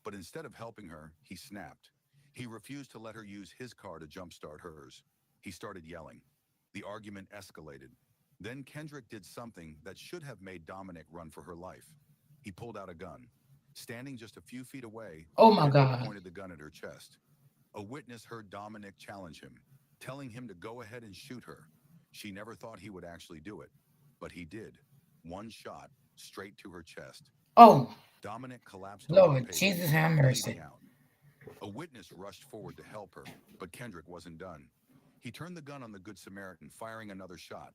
But instead of helping her, he snapped. He refused to let her use his car to jumpstart hers. He started yelling. The argument escalated. Then Kendrick did something that should have made Dominic run for her life. He pulled out a gun. Standing just a few feet away, Oh my Kendrick God. pointed the gun at her chest. A witness heard Dominic challenge him, telling him to go ahead and shoot her. She never thought he would actually do it, but he did. One shot, straight to her chest. Oh, Dominic collapsed onto the Lord pavement, Jesus, have bleeding mercy. out. A witness rushed forward to help her, but Kendrick wasn't done. He turned the gun on the Good Samaritan, firing another shot.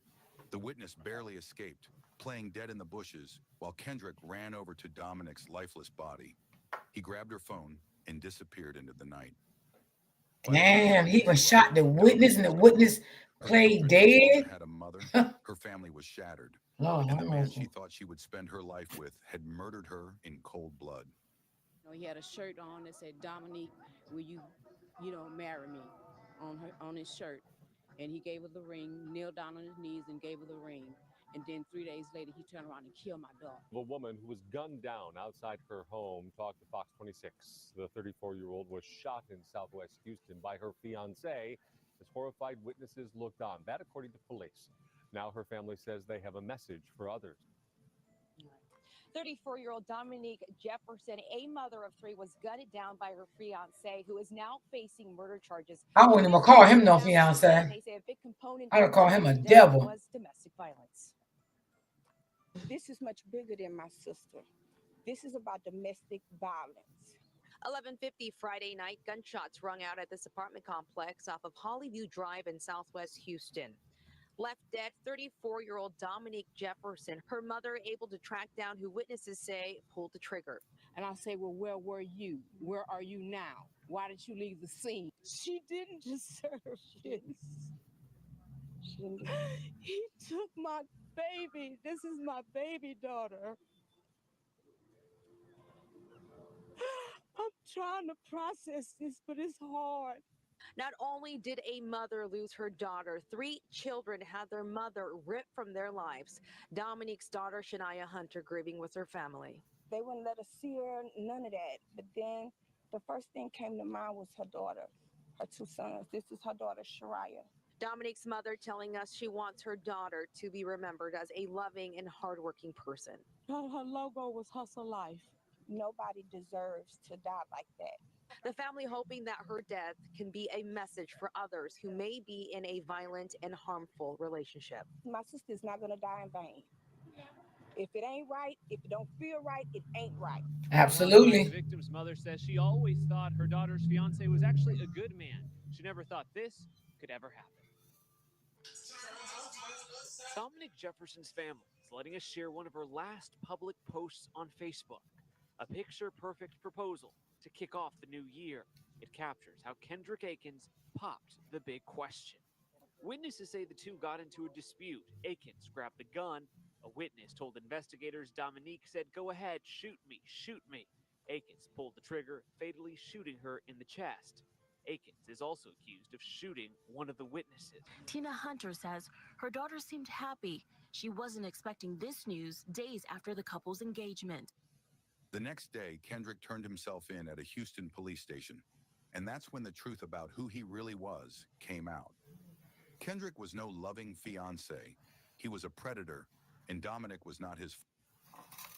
The witness barely escaped, playing dead in the bushes, while Kendrick ran over to Dominic's lifeless body. He grabbed her phone and disappeared into the night. By the time Damn, he police even shot arrived, the witness, Dominic and the was gone. witness Her played children no longer dead. had a mother. Her family was shattered. Lord And have the man she mercy. thought she would spend her life with had murdered her in cold blood. He had a shirt on that said, Dominique, will you, marry me on his shirt. And he gave her the ring, kneeled down on his knees and gave her the ring. And then 3 days later, he turned around and killed my daughter. A woman who was gunned down outside her home talked to Fox 26. The 34-year-old was shot in southwest Houston by her fiancé as horrified witnesses looked on. That according to police. Now her family says they have a message for others. 34-year-old Dominique Jefferson, a mother of three, was gunned down by her fiance, who is now facing murder charges. I wouldn't even call him no fiance. They say a big component I would call of him a his death devil. was domestic violence. This is much bigger than my sister. This is about domestic violence. 11:50 Friday night, gunshots rung out at this apartment complex off of Hollyview Drive in southwest Houston. Left dead, 34-year-old Dominique Jefferson, her mother able to track down who witnesses say pulled the trigger. And I say, well, where were you? Where are you now? Why did you leave the scene? She didn't deserve this. He took my baby. This is my baby daughter. I'm trying to process this, but it's hard. Not only did a mother lose her daughter, three children had their mother ripped from their lives. Dominique's daughter, Shania Hunter, grieving with her family. They wouldn't let us see her, none of that. But then the first thing came to mind was her daughter, her two sons. This is her daughter, Shariah. Dominique's mother telling us she wants her daughter to be remembered as a loving and hardworking person. Her logo was Hustle Life. Nobody deserves to die like that. The family hoping that her death can be a message for others who may be in a violent and harmful relationship. My sister's not going to die in vain. If it ain't right, if it don't feel right, it ain't right. Alongside the Absolutely. victim's mother says she always thought her daughter's fiance was actually a good man. She never thought this could ever happen. Dominic Jefferson's family is letting us share one of her last public posts on Facebook. A picture-perfect proposal to kick off the new year. It captures how Kendrick Akins popped the big question. Witnesses say the two got into a dispute. Akins grabbed the gun. A witness told investigators Dominique said, "Go ahead, shoot me, shoot me." Akins pulled the trigger, fatally shooting her in the chest. Akins is also accused of shooting one of the witnesses. Tina Hunter says her daughter seemed happy. She wasn't expecting this news days after the couple's engagement. The next day, Kendrick turned himself in at a Houston police station. And that's when the truth about who he really was came out. Kendrick was no loving fiance. He was a predator, and Dominic was not his.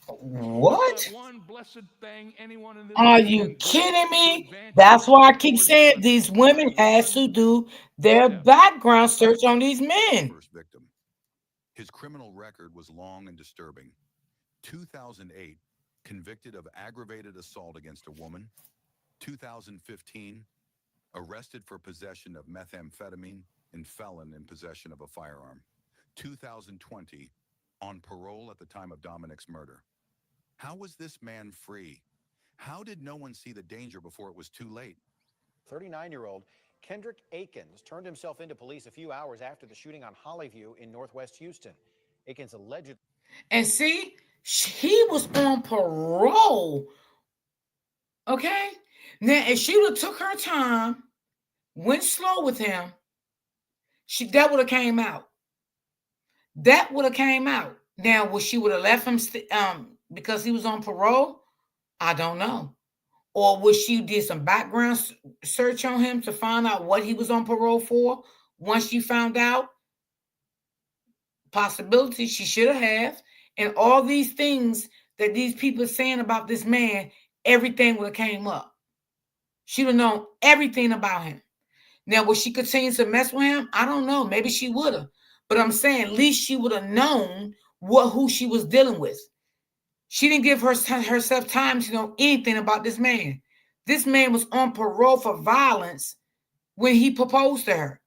What? One blessed thing anyone in this Are world you can do kidding to me? advance That's why I keep towards saying these women has to do their background search on these men. First victim. His criminal record was long and disturbing. 2008, convicted of aggravated assault against a woman. 2015, arrested for possession of methamphetamine and felon in possession of a firearm. 2020, on parole at the time of Dominic's murder. How was this man free? How did no one see the danger before it was too late? 39-year-old Kendrick Akins turned himself into police a few hours after the shooting on Hollyview in northwest Houston. Akins allegedly. And see, he was on parole Okay? Now, if she would have took her time, went slow with him, that would have came out. That would have came out. Now, would she would have left him because he was on parole? I don't know. Or would she did some background search on him to find out what he was on parole for? Once she found out, possibility she should have, and all these things that these people are saying about this man, everything would have came up. She would have known everything about him. Now, would she continue to mess with him? I don't know. Maybe she would have. But I'm saying at least she would have known who she was dealing with. She didn't give herself time to know anything about this man. This man was on parole for violence when he proposed to her.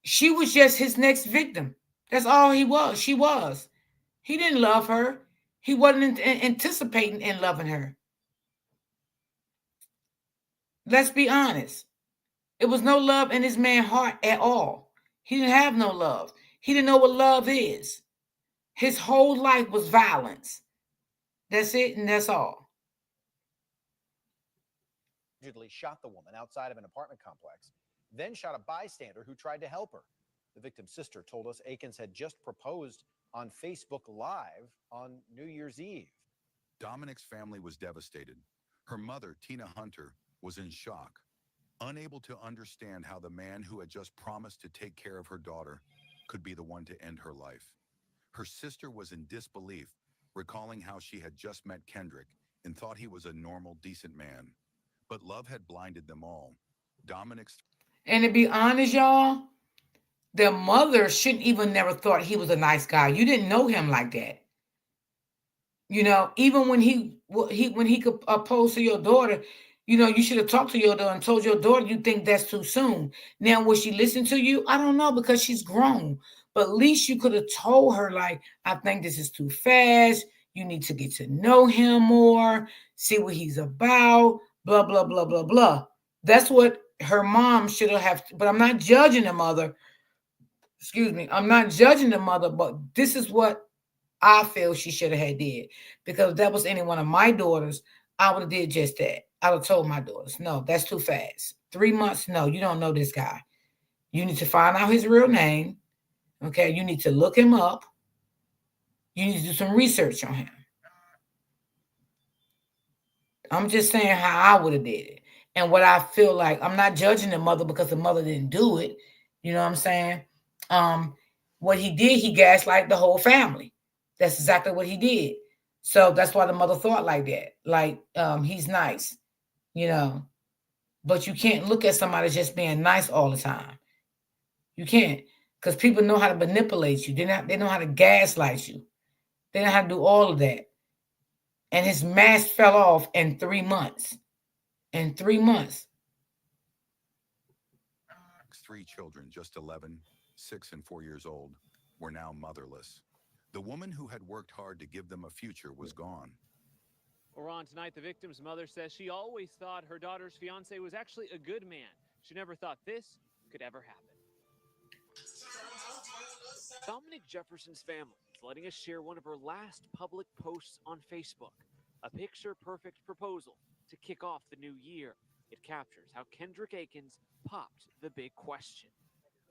She was just his next victim. That's all he was. She was. He didn't love her. He wasn't anticipating in loving her. Let's be honest. It was no love in this man's heart at all. He didn't have no love. He didn't know what love is. His whole life was violence. That's it, and that's all. Allegedly shot the woman outside of an apartment complex, then shot a bystander who tried to help her. The victim's sister told us Akins had just proposed on Facebook Live on New Year's Eve. Dominic's family was devastated. Her mother, Tina Hunter, was in shock, unable to understand how the man who had just promised to take care of her daughter could be the one to end her life. Her sister was in disbelief, recalling how she had just met Kendrick and thought he was a normal, decent man. But love had blinded them all. Dominic's And to be honest, y'all, the mother shouldn't even never thought he was a nice guy. You didn't know him like that. Even when he could oppose to your daughter, you should have talked to your daughter and told your daughter you think that's too soon. Now, will she listen to you? I don't know, because she's grown. But at least you could have told her, like, I think this is too fast. You need to get to know him more, see what he's about, blah, blah, blah, blah, blah. That's what her mom should have. But I'm not judging the mother. Excuse me. I'm not judging the mother, but this is what I feel she should have had did. Because if that was any one of my daughters, I would have did just that. I would have told my daughters, no, that's too fast. 3 months, no, you don't know this guy. You need to find out his real name. Okay, you need to look him up. You need to do some research on him. I'm just saying how I would have did it. And what I feel like, I'm not judging the mother because the mother didn't do it. You know what I'm saying? Um, what he did, he gaslighted the whole family. That's exactly what he did. So that's why the mother thought like that. Like, he's nice, you know. But you can't look at somebody just being nice all the time. You can't. Because people know how to manipulate you. They know how to gaslight you. They know how to do all of that. And his mask fell off in 3 months. In 3 months. three children, just 11, 6, and 4 years old, were now motherless. The woman who had worked hard to give them a future was gone. We're on tonight. The victim's mother says she always thought her daughter's fiance was actually a good man. She never thought this could ever happen. Dominic Jefferson's family is letting us share one of her last public posts on Facebook. A picture-perfect proposal to kick off the new year. It captures how Kendrick Akins popped the big question.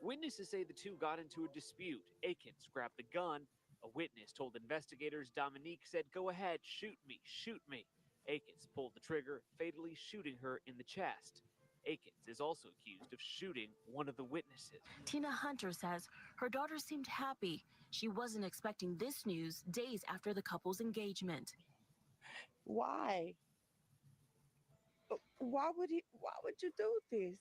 Witnesses say the two got into a dispute. Akins grabbed the gun. A witness told investigators Dominique said, "Go ahead, shoot me, shoot me." Akins pulled the trigger, fatally shooting her in the chest. Akins is also accused of shooting one of the witnesses. Tina Hunter says her daughter seemed happy. She wasn't expecting this news days after the couple's engagement. Why? Why would you do this?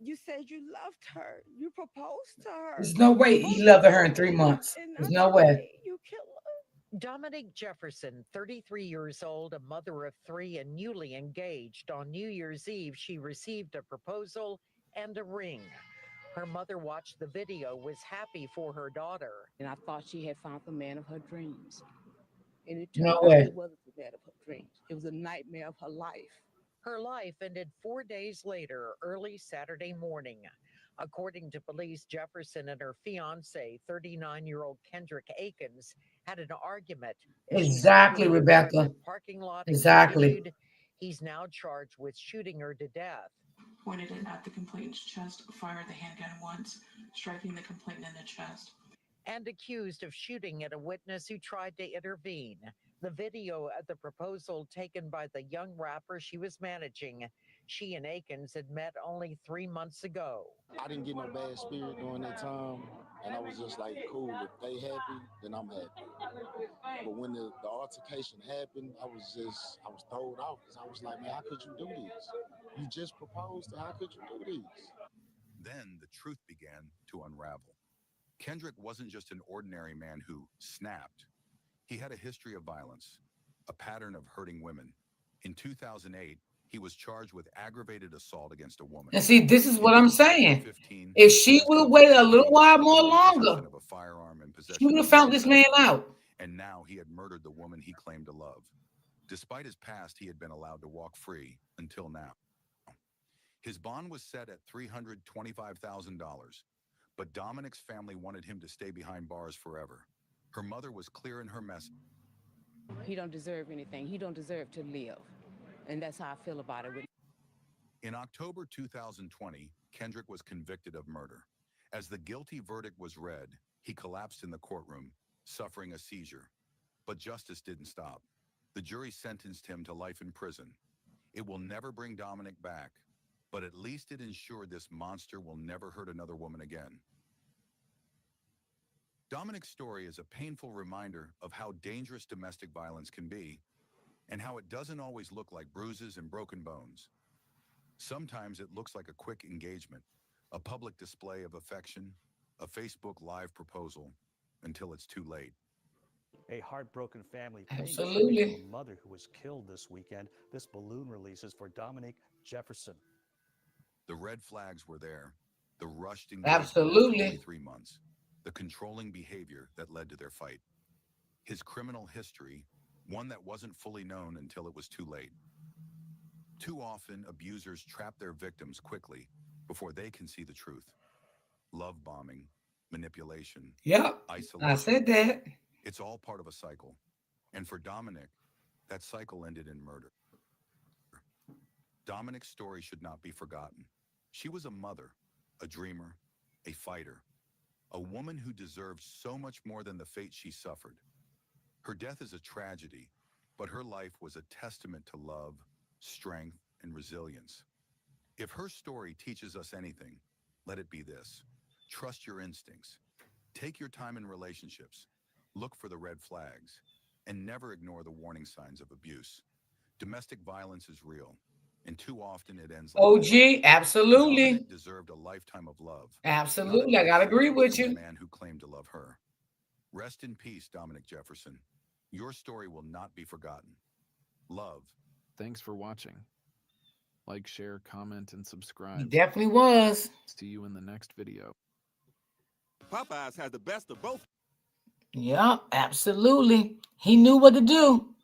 You said you loved her. You proposed to her. There's no way he loved her in 3 months. And There's now no way. today you kill her. Dominic Jefferson, 33 years old, a mother of three, and newly engaged. On New Year's Eve, she received a proposal and a ring. Her mother watched the video, was happy for her daughter. And I thought she had found the man of her dreams. And it No turned out way. it wasn't the man of her dreams. It was a nightmare of her life. Her life ended 4 days later, early Saturday morning. According to police, Jefferson and her fiance, 39-year-old Kendrick Akins, had an argument. As she Exactly, stood in the Rebecca. apartment parking lot and Exactly. continued, He's now charged with shooting her to death. Pointed it at the complainant's chest, fired the handgun once, striking the complainant in the chest. And accused of shooting at a witness who tried to intervene. The video of the proposal taken by the young rapper she was managing. She and Akins had met only 3 months ago. I didn't get no bad spirit during that time, and I was just like, cool, if they happy, then I'm happy. But when the altercation happened, I was thrown off because I was like, man, how could you do this? You just proposed, how could you do this? Then the truth began to unravel. Kendrick wasn't just an ordinary man who snapped. He had a history of violence, a pattern of hurting women. In 2008, he was charged with aggravated assault against a woman. And see, this is In what I'm saying. 2015, If he she was would have waited a convicted of little being while found more in possession longer, of a firearm and she would possession have of found this man methamphetamine. out. And now he had murdered the woman he claimed to love. Despite his past, he had been allowed to walk free until now. His bond was set at $325,000, but Dominic's family wanted him to stay behind bars forever. Her mother was clear in her message. He don't deserve anything. He don't deserve to live. And that's how I feel about it. In October 2020, Kendrick was convicted of murder. As the guilty verdict was read, he collapsed in the courtroom, suffering a seizure. But justice didn't stop. The jury sentenced him to life in prison. It will never bring Dominic back, but at least it ensured this monster will never hurt another woman again. Dominic's story is a painful reminder of how dangerous domestic violence can be, and how it doesn't always look like bruises and broken bones. Sometimes it looks like a quick engagement, a public display of affection, a Facebook Live proposal, until it's too late. A heartbroken family paying tribute to Absolutely. a mother who was killed this weekend. This balloon releases for Dominic Jefferson. The red flags were there. The rushed engagement after Absolutely. only 3 months. The controlling behavior that led to their fight. His criminal history, one that wasn't fully known until it was too late. Too often, abusers trap their victims quickly before they can see the truth. Love bombing, manipulation, Yep, I isolation. said that. It's all part of a cycle. And for Dominic, that cycle ended in murder. Dominic's story should not be forgotten. She was a mother, a dreamer, a fighter, a woman who deserved so much more than the fate she suffered. Her death is a tragedy, but her life was a testament to love, strength, and resilience. If her story teaches us anything, let it be this. Trust your instincts. Take your time in relationships. Look for the red flags, and never ignore the warning signs of abuse. Domestic violence is real, and too often it ends like this. OG, absolutely. Dominic deserved a lifetime of love, not a Absolutely. I life got to agree sentence with from the you. man who claimed to love her. Rest in peace, Dominic Jefferson. Your story will not be forgotten. Love. Thanks for watching. Like, share, comment, and He subscribe. definitely was. See you in the next video. Popeyes has the best of both. Yeah, absolutely. He knew what to do.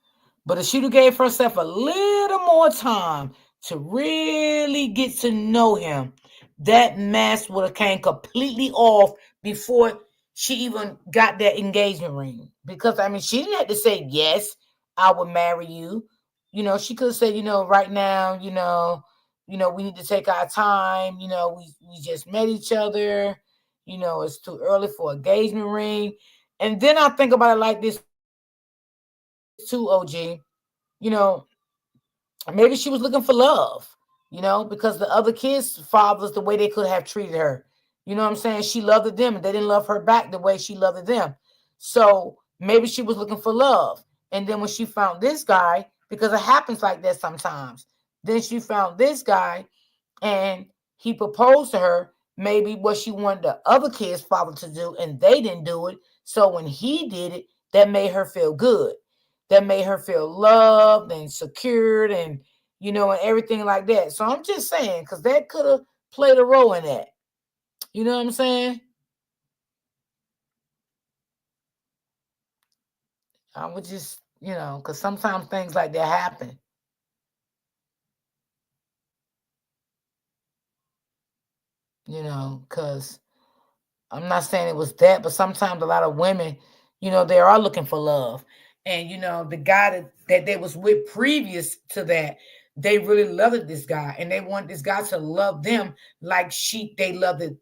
But if she'd have gave herself a little more time to really get to know him, that mask would have came completely off before she even got that engagement ring. Because I mean, she didn't have to say yes, I would marry you. She could have said, right now, we need to take our time. We just met each other. It's too early for engagement ring. And then I think about it like this too, OG. You know, maybe she was looking for love, because the other kids' fathers, the way they could have treated her. You know what I'm saying? She loved them and they didn't love her back the way she loved them. So maybe she was looking for love. And then when she found this guy, because it happens like that sometimes, then she found this guy and he proposed to her maybe what she wanted the other kid's father to do and they didn't do it. So when he did it, that made her feel good. That made her feel loved and secured and and everything like that. So I'm just saying, because that could have played a role in that. You know what I'm saying? I would just, because sometimes things like that happen. Because I'm not saying it was that, but sometimes a lot of women, they are looking for love. And the guy that they was with previous to that, they really loved this guy, and they want this guy to love them like they loved it,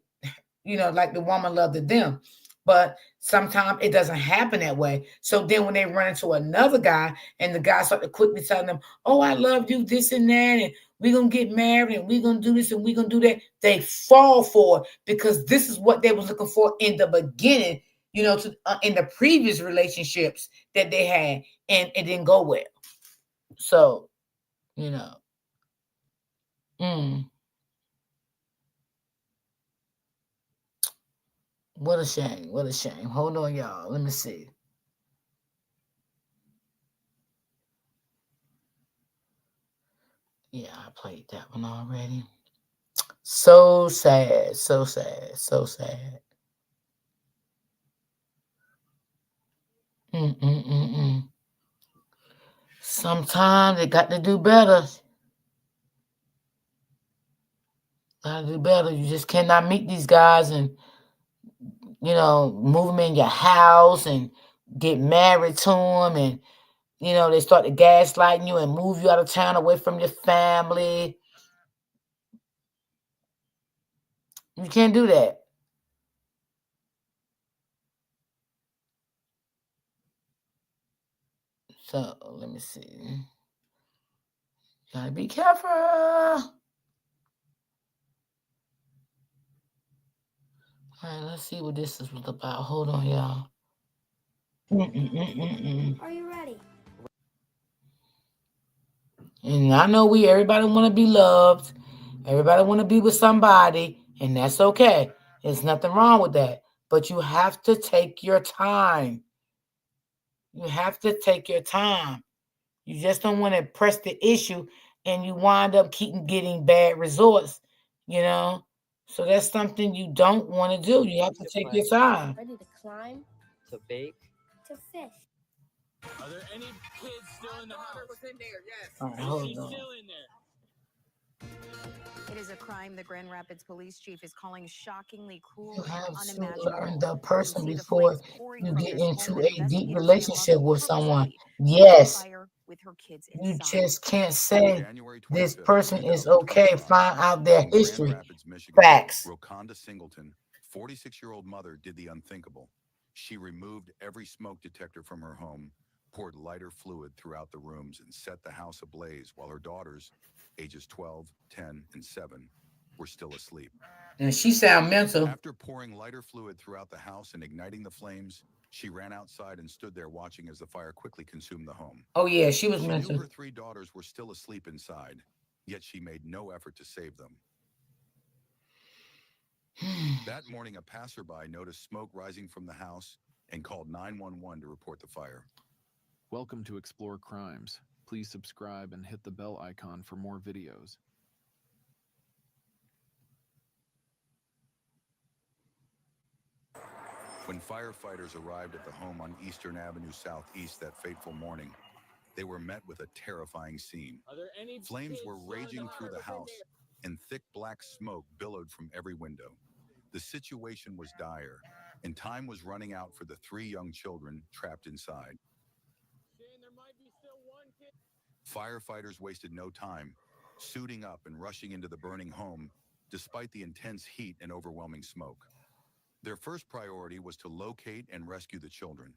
like the woman loved them. But sometimes it doesn't happen that way. So then when they run into another guy and the guy start to quickly telling them, oh, I love you, this and that, and we're going to get married and we're going to do this and we're going to do that, they fall for it because this is what they was looking for in the beginning, in the previous relationships that they had, and it didn't go well. So, you know. Mm. What a shame. What a shame. Hold on, y'all. Let me see. Yeah, I played that one already. So sad. So sad. So sad. Mm-mm-mm-mm. Sometimes they got to do better. Gotta do better. You just cannot meet these guys and, move them in your house and get married to them. And, they start to gaslighting you and move you out of town away from your family. You can't do that. So let me see. Gotta be careful. All right, let's see what this is about. Hold on, y'all. Are you ready? And I know everybody want to be loved. Everybody want to be with somebody, and that's okay. There's nothing wrong with that. But you have to take your time. You have to take your time. You just don't want to press the issue and you wind up keeping getting bad results, you know? So that's something you don't want to do. You have to take your time. Ready to climb? To bake? To fish. Are there any kids still in the house? Was in there, yes. All right, Is hold she on. still in there? It is a crime the Grand Rapids police chief is calling shockingly cruel You and have to unimaginable. learn the You can person see the before flames pouring you from get this home into when a deep investigators say a relationship mother with someone. purposely Yes. fire with her kids You inside. just can't say January this 25th, person is okay. 2025, Find out their in Grand history. Rapids, Michigan, Facts. Rokonda Singleton, 46-year-old mother, did the unthinkable. She removed every smoke detector from her home, poured lighter fluid throughout the rooms, and set the house ablaze while her daughters, ages 12, 10, and 7, were still asleep. And she sound mental. After pouring lighter fluid throughout the house and igniting the flames, she ran outside and stood there watching as the fire quickly consumed the home. Oh, yeah, she was She mental. knew her 3 daughters were still asleep inside, yet she made no effort to save them. That morning, a passerby noticed smoke rising from the house and called 911 to report the fire. Welcome to Explore Crimes. Please subscribe and hit the bell icon for more videos. When firefighters arrived at the home on Eastern Avenue Southeast that fateful morning, they were met with a terrifying scene. Are there any Flames were kids still in the raging through the house, and thick black smoke billowed from every window. The situation was dire, and time was running out for the 3 young children trapped inside. Firefighters wasted no time, suiting up and rushing into the burning home, despite the intense heat and overwhelming smoke. Their first priority was to locate and rescue the children.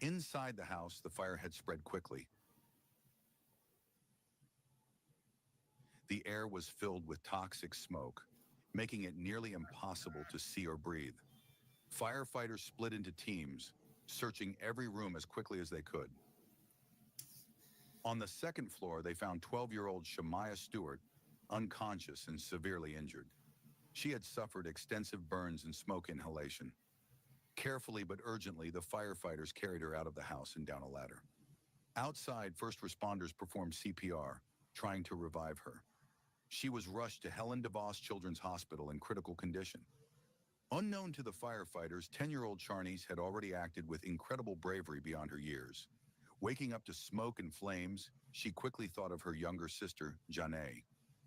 Inside the house, the fire had spread quickly. The air was filled with toxic smoke, making it nearly impossible to see or breathe. Firefighters split into teams, searching every room as quickly as they could. On the second floor, they found 12-year-old Shemaiah Stewart, unconscious and severely injured. She had suffered extensive burns and smoke inhalation. Carefully but urgently, the firefighters carried her out of the house and down a ladder. Outside, first responders performed CPR, trying to revive her. She was rushed to Helen DeVos Children's Hospital in critical condition. Unknown to the firefighters, 10-year-old Charnice had already acted with incredible bravery beyond her years. Waking up to smoke and flames, she quickly thought of her younger sister, Janae.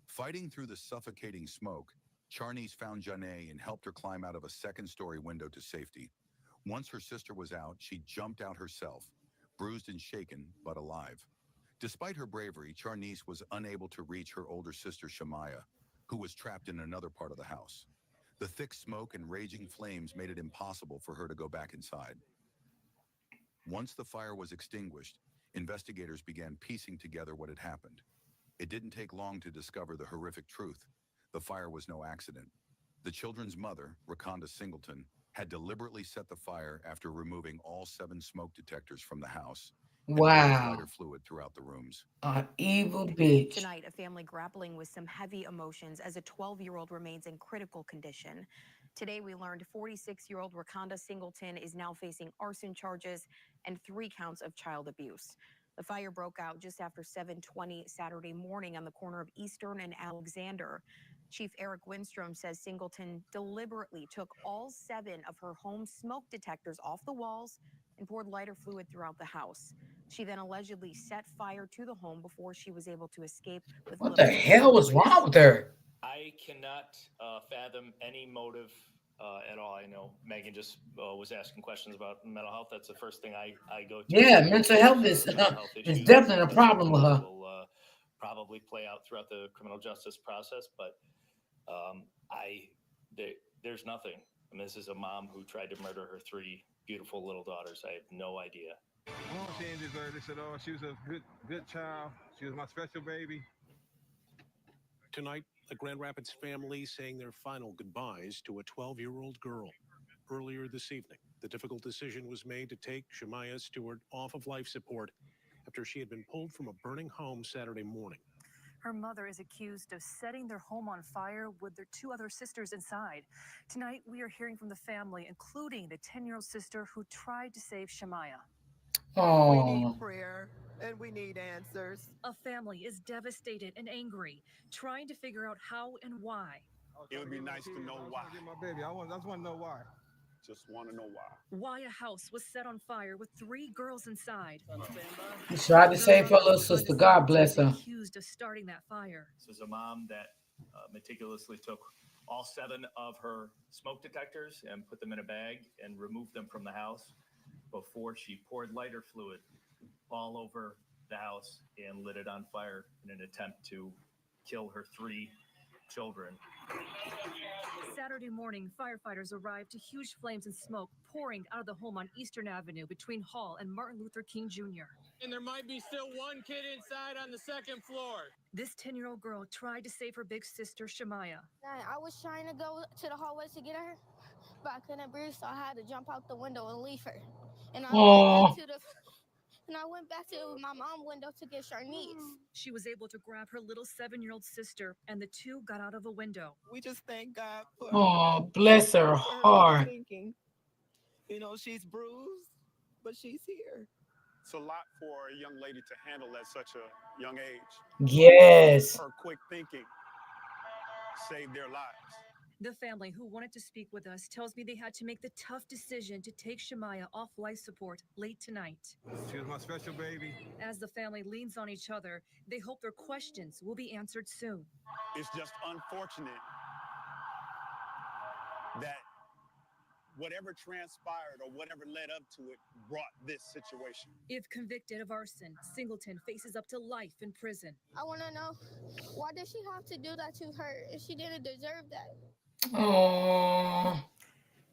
Fighting through the suffocating smoke, Charnice found Janae and helped her climb out of a second-story window to safety. Once her sister was out, she jumped out herself, bruised and shaken, but alive. Despite her bravery, Charnice was unable to reach her older sister Shamaya, who was trapped in another part of the house. The thick smoke and raging flames made it impossible for her to go back inside. Once the fire was extinguished, investigators began piecing together what had happened. It didn't take long to discover the horrific truth. The fire was no accident. The children's mother, Rakonda Singleton, had deliberately set the fire after removing all 7 smoke detectors from the house and poured lighter Wow. fluid throughout the rooms. An evil bitch. Tonight, a family grappling with some heavy emotions as a 12-year-old remains in critical condition. Today, we learned 46-year-old Rakonda Singleton is now facing arson charges and 3 counts of child abuse. The fire broke out just after 7:20 Saturday morning on the corner of Eastern and Alexander. Chief Eric Winstrom says Singleton deliberately took all 7 of her home smoke detectors off the walls and poured lighter fluid throughout the house. She then allegedly set fire to the home before she was able to escape with What the little to no hell was damage. wrong with her? I cannot fathom any motive at all. I know Megan just was asking questions about mental health. That's the first thing I go to. Yeah, If mental health there's is mental health is issues, definitely a that's problem something with that her. will probably play out throughout the criminal justice process. But there's nothing. I mean, this is a mom who tried to murder her 3 beautiful little daughters. I have no idea. Mom, she didn't deserve this at all. She was a good child. She was my special baby. Tonight, a Grand Rapids family saying their final goodbyes to a 12-year-old girl. Earlier this evening, the difficult decision was made to take Shamaya Stewart off of life support after she had been pulled from a burning home Saturday morning. Her mother is accused of setting their home on fire with their 2 other sisters inside. Tonight, we are hearing from the family, including the 10-year-old sister who tried to save Shamaya. We need Oh, prayer and we need answers. A family is devastated and angry, trying to figure out how and why. It would be nice to know why. Get my baby. I just want to know why. Just want to know why. Why a house was set on fire with 3 girls inside. she tried to Her save her mother, little Rakonda sister. God Singleton, bless is her. accused of starting that fire. This is a mom that meticulously took all 7 of her smoke detectors and put them in a bag and removed them from the house before she poured lighter fluid all over the house and lit it on fire in an attempt to kill her 3 children. Saturday morning, firefighters arrived to huge flames and smoke pouring out of the home on Eastern Avenue between Hall and Martin Luther King Jr. And there might be still 1 kid inside on the 2nd floor. This 10-year-old girl tried to save her big sister, Shamaya. I was trying to go to the hallway to get her, but I couldn't breathe, so I had to jump out the window and leave her. And I Oh, went back to my mom's window to get Charnice. She was able to grab her little 7-year-old sister, and the 2 got out of a window. We just thank God for oh, bless her for her quick heart. thinking. You know, she's bruised, but she's here. It's a lot for a young lady to handle at such a young age. Yes. Her quick thinking saved their lives. The family who wanted to speak with us tells me they had to make the tough decision to take Shamaya off life support late tonight. She was my special baby. As the family leans on each other, they hope their questions will be answered soon. It's just unfortunate that whatever transpired or whatever led up to it brought this situation. If convicted of arson, Singleton faces up to life in prison. I want to know, why did she have to do that to her if she didn't deserve that? Oh,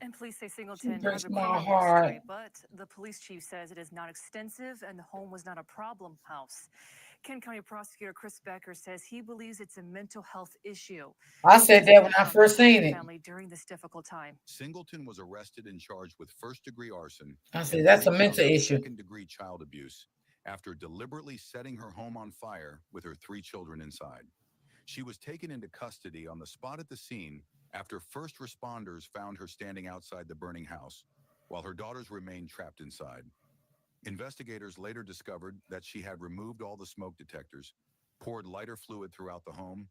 And police say she Singleton has breaks a my criminal heart. history, but the police chief says it is not extensive and the home was not a problem house. Kent County Prosecutor Chris Becker says he believes it's a mental health issue. I He said says that when he I found first support seen the it. family during this difficult time. Singleton was arrested and charged with first-degree arson I said and that's 3 a counts mental of issue. second-degree child abuse after deliberately setting her home on fire with her 3 children inside. She was taken into custody on the spot at the scene after first responders found her standing outside the burning house, while her daughters remained trapped inside. Investigators later discovered that she had removed all the smoke detectors, poured lighter fluid throughout the home,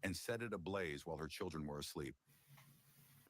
and set it ablaze while her children were asleep.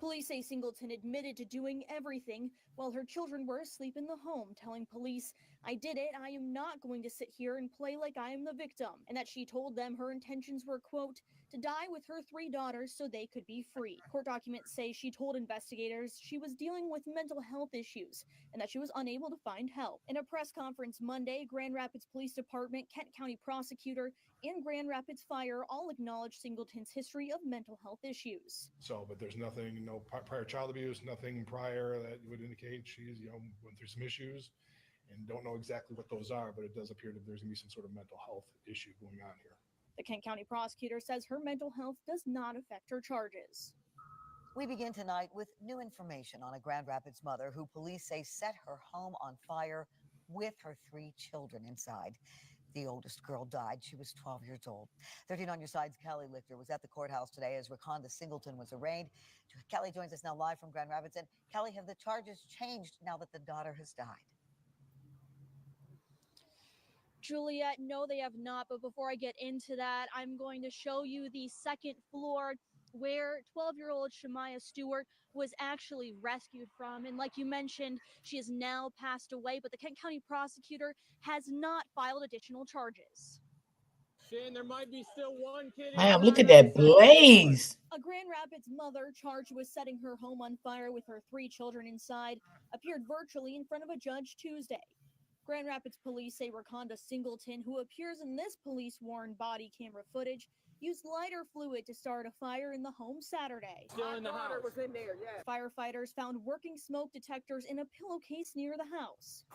Police say Singleton admitted to doing everything while her children were asleep in the home, telling police, "I did it. I am not going to sit here and play like I am the victim," and that she told them her intentions were, quote, to die with her 3 daughters so they could be free. Court documents say she told investigators she was dealing with mental health issues and that she was unable to find help. In a press conference Monday, Grand Rapids Police Department, Kent County Prosecutor, and Grand Rapids Fire all acknowledged Singleton's history of mental health issues. So, but there's nothing, no prior child abuse, nothing prior that would indicate she's, went through some issues, and don't know exactly what those are, but it does appear that there's gonna be some sort of mental health issue going on here. The Kent County prosecutor says her mental health does not affect her charges. We begin tonight with new information on a Grand Rapids mother who police say set her home on fire with her 3 children inside. The oldest girl died. She was 12 years old. 13 on your side's Kelly Lichter was at the courthouse today as Raconda Singleton was arraigned. Kelly joins us now live from Grand Rapids. And Kelly, have the charges changed now that the daughter has died? Juliet, no, they have not. But before I get into that, I'm going to show you the second floor where 12-year-old Shemaiah Stewart was actually rescued from. And like you mentioned, she has now passed away, but the Kent County prosecutor has not filed additional charges. Shane, there might be still one kid Damn, look at inside on that the second floor. blaze. A Grand Rapids mother charged with setting her home on fire with her 3 children inside appeared virtually in front of a judge Tuesday. Grand Rapids police say Raconda Singleton, who appears in this police-worn body camera footage, used lighter fluid to start a fire in the home Saturday. Still in the house. was in there, yeah. Firefighters found working smoke detectors in a pillowcase near the house.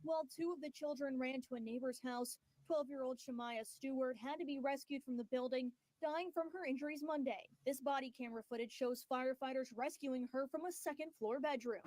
While 2 of the children ran to a neighbor's house, 12-year-old Shemaiah Stewart had to be rescued from the building, dying from her injuries Monday. This body camera footage shows firefighters rescuing her from a second-floor bedroom.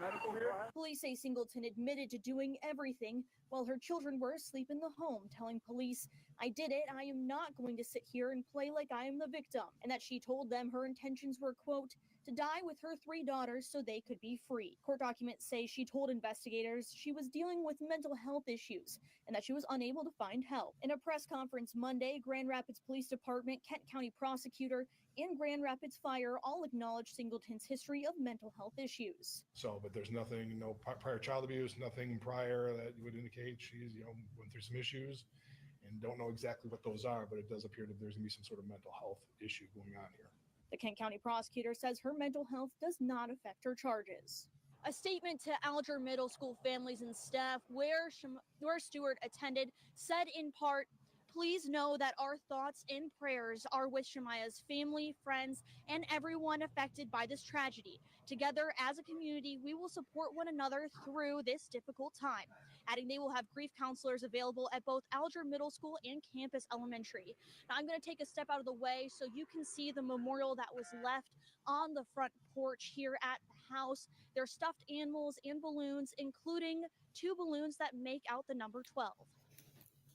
Police say Singleton admitted to doing everything while her children were asleep in the home, telling police, "I did it. I am not going to sit here and play like I am the victim," and that she told them her intentions were, quote, to die with her 3 daughters so they could be free. Court documents say she told investigators she was dealing with mental health issues and that she was unable to find help. In a press conference Monday, Grand Rapids Police Department, Kent County Prosecutor, and Grand Rapids Fire all acknowledged Singleton's history of mental health issues. So, but there's nothing, no prior child abuse, nothing prior that would indicate she's, went through some issues, and don't know exactly what those are, but it does appear that there's gonna be some sort of mental health issue going on here. The Kent County prosecutor says her mental health does not affect her charges. A statement to Alger Middle School families and staff where Stewart attended said in part, "Please know that our thoughts and prayers are with Shemaiah's family, friends, and everyone affected by this tragedy. Together as a community, we will support one another through this difficult time," adding they will have grief counselors available at both Alger Middle School and Campus Elementary. Now I'm going to take a step out of the way so you can see the memorial that was left on the front porch here at the house. There are stuffed animals and balloons, including 2 balloons that make out the number 12.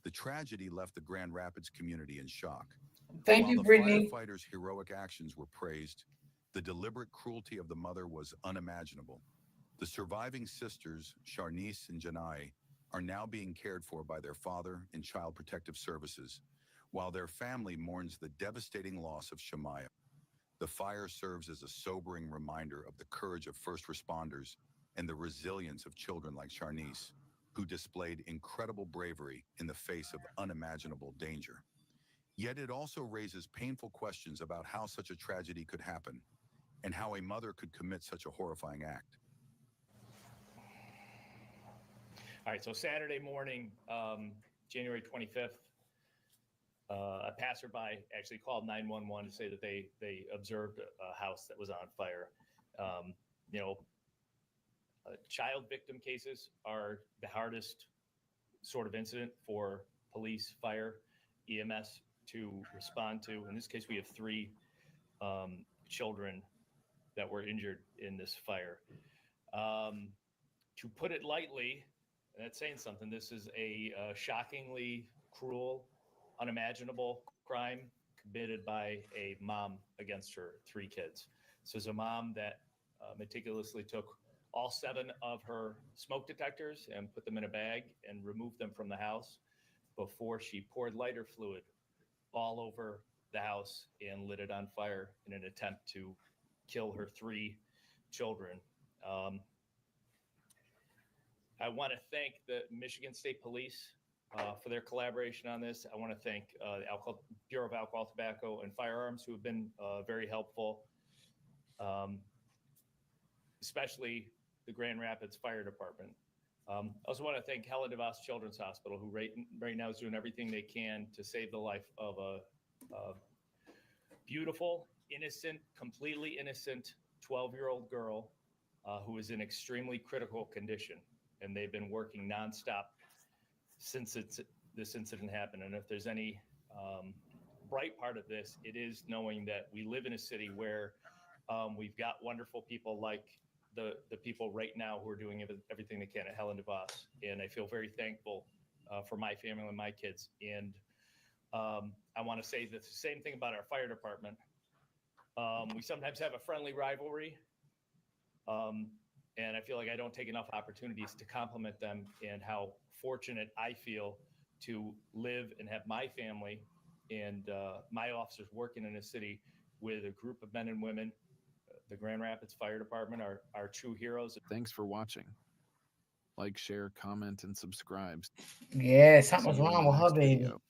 The tragedy left the Grand Rapids community in shock. Thank While you, the Brittany. firefighters' heroic actions were praised, the deliberate cruelty of the mother was unimaginable. The surviving sisters, Sharnice and Janai, are now being cared for by their father and Child Protective Services, while their family mourns the devastating loss of Shemaiah. The fire serves as a sobering reminder of the courage of first responders and the resilience of children like Sharnice, who displayed incredible bravery in the face of unimaginable danger. Yet it also raises painful questions about how such a tragedy could happen and how a mother could commit such a horrifying act. All right, so Saturday morning, January 25th, a passerby actually called 911 to say that they observed a house that was on fire. Child victim cases are the hardest sort of incident for police, fire, EMS to respond to. In this case, we have 3 children that were injured in this fire. To put it lightly, that's saying something. This is a shockingly cruel, unimaginable crime committed by a mom against her 3 kids. This is a mom that meticulously took all 7 of her smoke detectors and put them in a bag and removed them from the house before she poured lighter fluid all over the house and lit it on fire in an attempt to kill her 3 children. I want to thank the Michigan State Police for their collaboration on this. I want to thank the Bureau of Alcohol, Tobacco, and Firearms, who have been very helpful, especially the Grand Rapids Fire Department. I also want to thank Helen DeVos Children's Hospital, who right now is doing everything they can to save the life of a beautiful, innocent, completely innocent 12-year-old girl who is in extremely critical condition. And they've been working nonstop since this incident happened. And if there's any bright part of this, it is knowing that we live in a city where we've got wonderful people like the people right now who are doing everything they can at Helen DeVos. And I feel very thankful for my family and my kids. And I want to say the same thing about our fire department. We sometimes have a friendly rivalry. And I feel like I don't take enough opportunities to compliment them and how fortunate I feel to live and have my family and my officers working in a city with a group of men and women. The Grand Rapids Fire Department are true heroes. Thanks for watching. Like, share, comment, and subscribe. Yeah, See something's you in wrong the with her, next baby. video.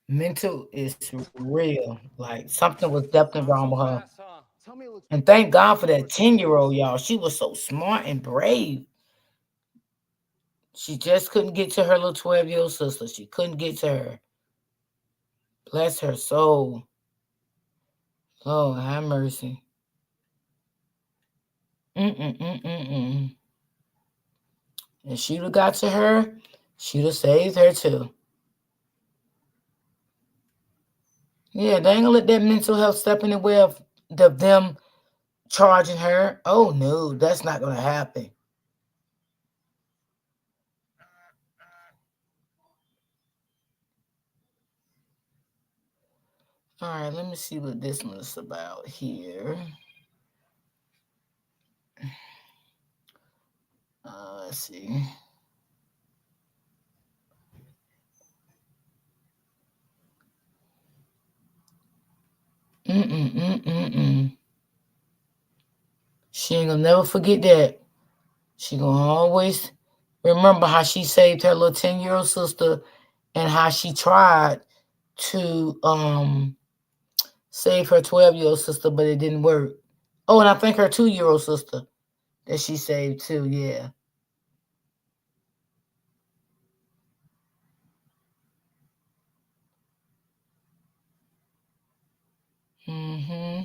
Mental is real. Like something was definitely wrong with her. Fast, huh? Tell me it looks And thank God for that 10-year-old, y'all. She was so smart and brave. She just couldn't get to her little 12-year-old sister. She couldn't get to her. Bless her soul. Lord, have mercy. Mm-mm-mm-mm-mm. If she'd have got to her, she'd have saved her too. Yeah, they ain't gonna let that mental health step in the way of them charging her. Oh no, that's not gonna happen. All right, let me see what this one is about here. Let's see. Mm-mm-mm-mm-mm. She ain't gonna never forget that. She gonna always remember how she saved her little 10-year-old sister and how she tried to save her 12-year-old sister, but it didn't work. Oh, and I think her 2-year-old sister that she saved too, yeah. Mm-hmm.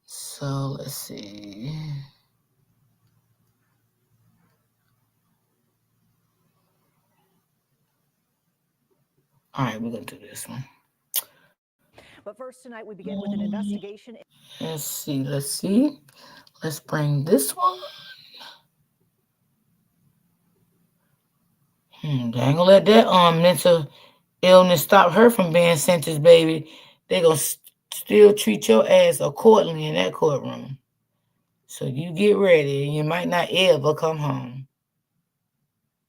So let's see. All right, we're gonna do this one. But first tonight, we begin with an investigation. Let's see. Let's bring this one. They ain't gonna let that mental illness stop her from being sentenced, baby. They gonna still treat your ass accordingly in that courtroom. So you get ready. You might not ever come home.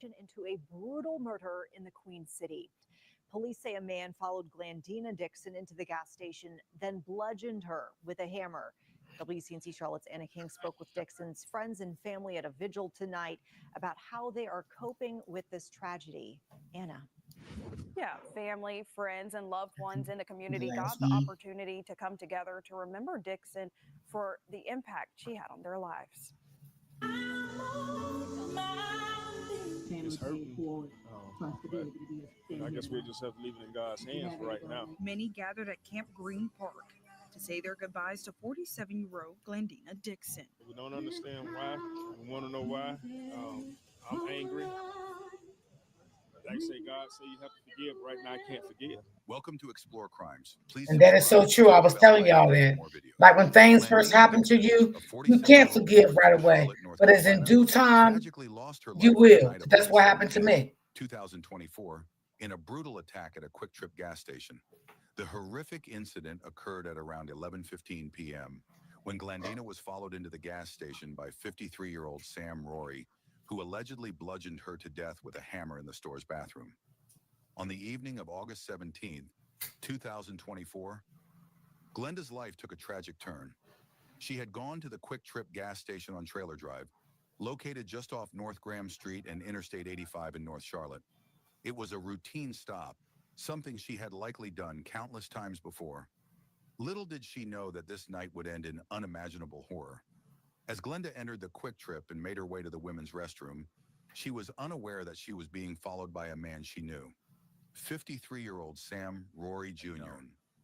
Into a brutal murder in the Queen City. Police say a man followed Glandina Dixon into the gas station, then bludgeoned her with a hammer. WCNC Charlotte's Anna King spoke with Dixon's friends and family at a vigil tonight about how they are coping with this tragedy. Anna. Yeah, family, friends, and loved ones in the community got the opportunity to come together to remember Dixon for the impact she had on their lives. It's hurting. I guess we just have to leave it in God's hands for right now. Many gathered at Camp Green Park to say their goodbyes to 47-year-old Glandina Dixon. We don't understand why. We want to know why. I'm angry. Like I say, God say you have to forgive. Right now, I can't forgive. Welcome to Explore Crimes. Please And that is so true. I was telling y'all that. Like when things first happen to you, you can't forgive right away. But as in due time, you will. That's what happened to me. 2024, in a brutal attack at a Quick Trip gas station. The horrific incident occurred at around 11:15 p.m. when Glandina was followed into the gas station by 53-year-old Sam Rory, who allegedly bludgeoned her to death with a hammer in the store's bathroom. On the evening of August 17th, 2024, Glenda's life took a tragic turn. She had gone to the Quick Trip gas station on Trailer Drive, located just off North Graham Street and Interstate 85 in North Charlotte. It was a routine stop, something she had likely done countless times before. Little did she know that this night would end in unimaginable horror. As Glenda entered the Quick Trip and made her way to the women's restroom, she was unaware that she was being followed by a man she knew. 53-year-old Sam Rory Jr.,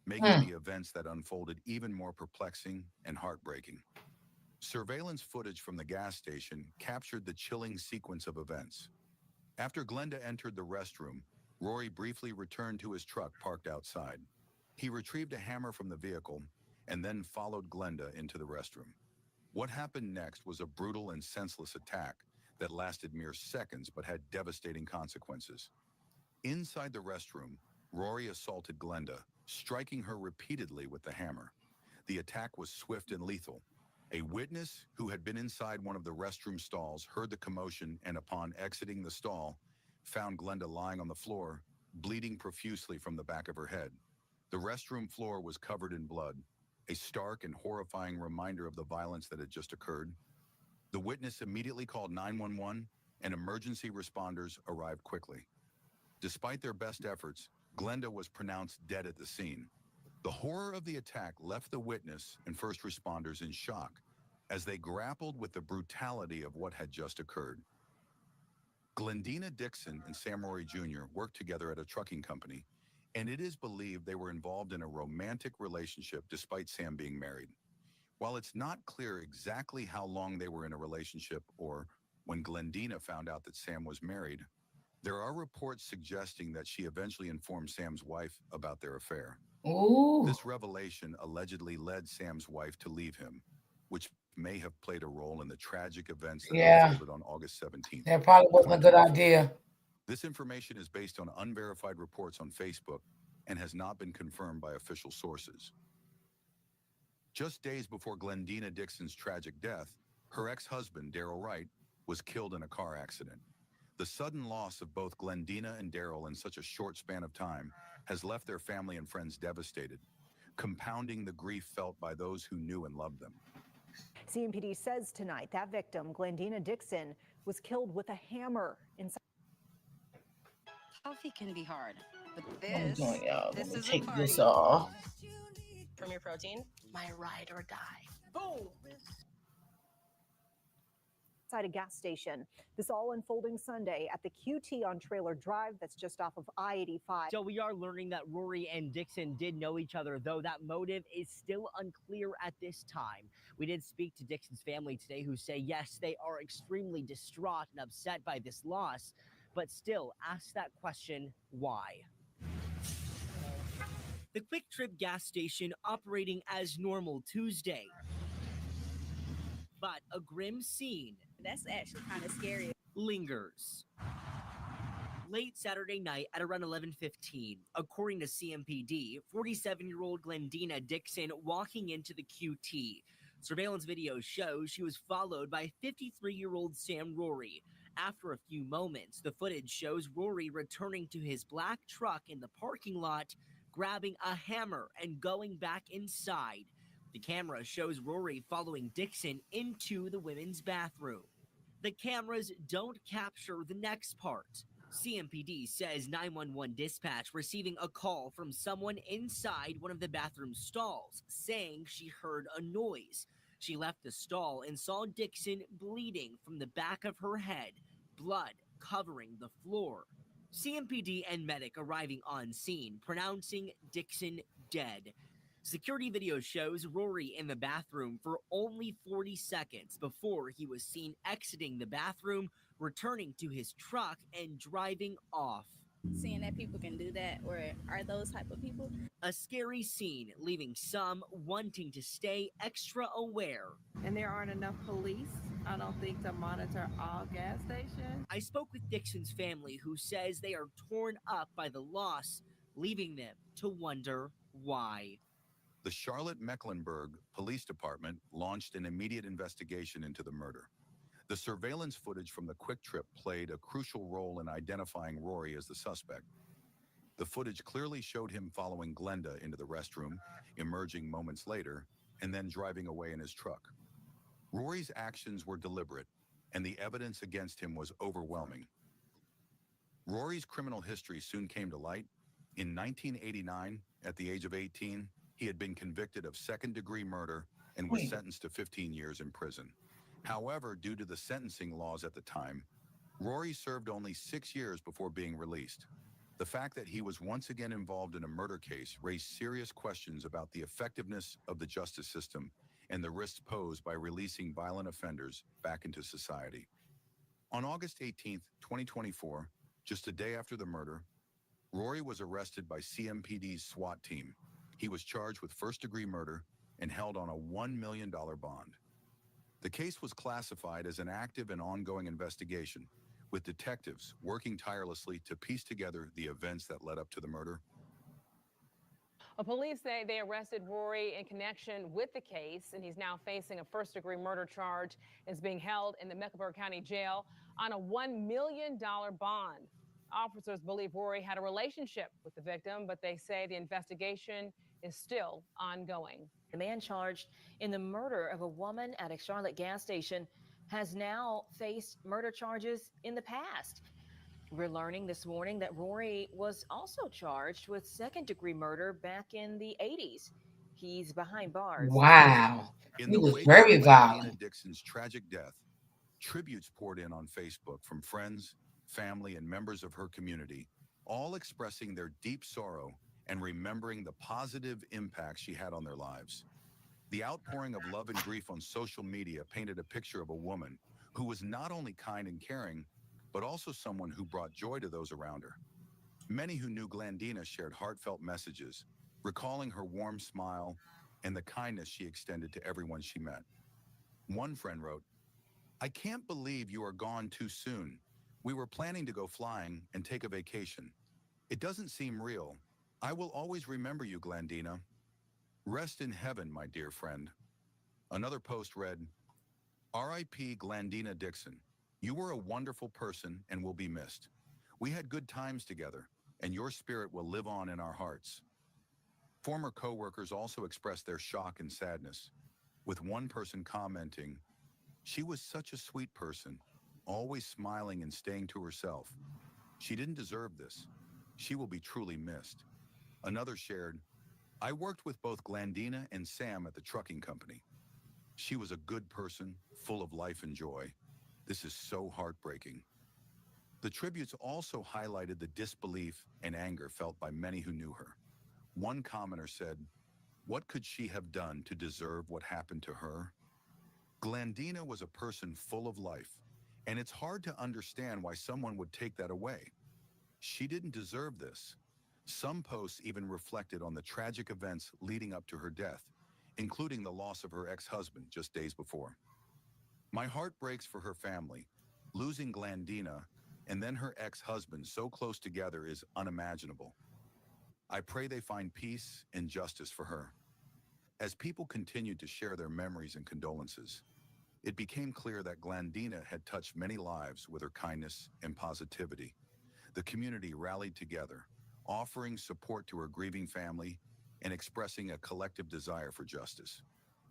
making the events that unfolded even more perplexing and heartbreaking. Surveillance footage from the gas station captured the chilling sequence of events. After Glenda entered the restroom, Rory briefly returned to his truck parked outside. He retrieved a hammer from the vehicle and then followed Glenda into the restroom. What happened next was a brutal and senseless attack that lasted mere seconds but had devastating consequences. Inside the restroom, Rory assaulted Glenda, striking her repeatedly with the hammer. The attack was swift and lethal. A witness who had been inside one of the restroom stalls heard the commotion and upon exiting the stall, found Glenda lying on the floor, bleeding profusely from the back of her head. The restroom floor was covered in blood, a stark and horrifying reminder of the violence that had just occurred. The witness immediately called 911 and emergency responders arrived quickly. Despite their best efforts, Glenda was pronounced dead at the scene. The horror of the attack left the witness and first responders in shock as they grappled with the brutality of what had just occurred. Glendina Dixon and Sam Rory Jr. worked together at a trucking company, and it is believed they were involved in a romantic relationship despite Sam being married. While it's not clear exactly how long they were in a relationship or when Glendina found out that Sam was married, there are reports suggesting that she eventually informed Sam's wife about their affair. Ooh. This revelation allegedly led Sam's wife to leave him, which may have played a role in the tragic events that Yeah. unfolded on August 17th. That probably wasn't a good 2024. idea. This information is based on unverified reports on Facebook and has not been confirmed by official sources. Just days before Glendina Dixon's tragic death, her ex-husband, Daryl Wright, was killed in a car accident. The sudden loss of both Glendina and Daryl in such a short span of time has left their family and friends devastated, compounding the grief felt by those who knew and loved them. CMPD says tonight that victim, Glendina Dixon, was killed with a hammer inside. Coffee can be hard, but What I'm this, doing, y'all. Let this me is a take party. this off. Premier Protein, my ride or die. Boom! Inside a gas station. This all unfolding Sunday at the QT on Trailer Drive that's just off of I-85. So we are learning that Rory and Dixon did know each other, though that motive is still unclear at this time. We did speak to Dixon's family today, who say, yes, they are extremely distraught and upset by this loss, but still ask that question, why? The Quick Trip gas station operating as normal Tuesday. But a grim scene. That's actually kind of scary. Lingers. Late Saturday night at around 11:15, according to CMPD, 47-year-old Glendina Dixon walking into the QT. Surveillance video shows she was followed by 53-year-old Sam Rory. After a few moments, the footage shows Rory returning to his black truck in the parking lot, grabbing a hammer and going back inside. The camera shows Rory following Dixon into the women's bathroom. The cameras don't capture the next part. CMPD says 911 dispatch receiving a call from someone inside one of the bathroom stalls saying she heard a noise. She left the stall and saw Dixon bleeding from the back of her head, blood covering the floor. CMPD and medic arriving on scene, pronouncing Dixon dead. Security video shows Rory in the bathroom for only 40 seconds before he was seen exiting the bathroom, returning to his truck and driving off. Seeing that people can do that or are those type of people. A scary scene, leaving some wanting to stay extra aware. And there aren't enough police, I don't think, to monitor all gas stations. I spoke with Dixon's family, who says they are torn up by the loss, leaving them to wonder why. The Charlotte-Mecklenburg Police Department launched an immediate investigation into the murder. The surveillance footage from the Quick Trip played a crucial role in identifying Rory as the suspect. The footage clearly showed him following Glenda into the restroom, emerging moments later, and then driving away in his truck. Rory's actions were deliberate, and the evidence against him was overwhelming. Rory's criminal history soon came to light. In 1989, at the age of 18, he had been convicted of second-degree murder and was sentenced to 15 years in prison. However, due to the sentencing laws at the time, Rory served only 6 years before being released. The fact that he was once again involved in a murder case raised serious questions about the effectiveness of the justice system and the risks posed by releasing violent offenders back into society. On August 18, 2024, just a day after the murder, Rory was arrested by CMPD's SWAT team. He was charged with first-degree murder and held on a $1 million bond. The case was classified as an active and ongoing investigation, with detectives working tirelessly to piece together the events that led up to the murder. Police say they arrested Rory in connection with the case, and he's now facing a first-degree murder charge and is being held in the Mecklenburg County Jail on a $1 million bond. Officers believe Rory had a relationship with the victim, but they say the investigation is still ongoing. The man charged in the murder of a woman at a Charlotte gas station has now faced murder charges in the past. We're learning this morning that Rory was also charged with second-degree murder back in the 80s. He's behind bars. Wow. In He the was wake very of Glendina violent. Dixon's tragic death, tributes poured in on Facebook from friends, family, and members of her community, all expressing their deep sorrow and remembering the positive impact she had on their lives. The outpouring of love and grief on social media painted a picture of a woman who was not only kind and caring, but also someone who brought joy to those around her. Many who knew Glendina shared heartfelt messages, recalling her warm smile and the kindness she extended to everyone she met. One friend wrote, "I can't believe you are gone too soon. We were planning to go flying and take a vacation. It doesn't seem real. I will always remember you, Glendina. Rest in heaven, my dear friend." Another post read, "R.I.P. Glendina Dixon. You were a wonderful person and will be missed. We had good times together, and your spirit will live on in our hearts." Former co-workers also expressed their shock and sadness, with one person commenting, "She was such a sweet person, always smiling and staying to herself. She didn't deserve this. She will be truly missed." Another shared, "I worked with both Glendina and Sam at the trucking company. She was a good person, full of life and joy. This is so heartbreaking." The tributes also highlighted the disbelief and anger felt by many who knew her. One commenter said, "What could she have done to deserve what happened to her?" Glendina was a person full of life, and it's hard to understand why someone would take that away. She didn't deserve this. Some posts even reflected on the tragic events leading up to her death, including the loss of her ex-husband just days before. "My heart breaks for her family. Losing Glendina and then her ex-husband so close together is unimaginable. I pray they find peace and justice for her." As people continued to share their memories and condolences, it became clear that Glendina had touched many lives with her kindness and positivity. The community rallied together, offering support to her grieving family and expressing a collective desire for justice.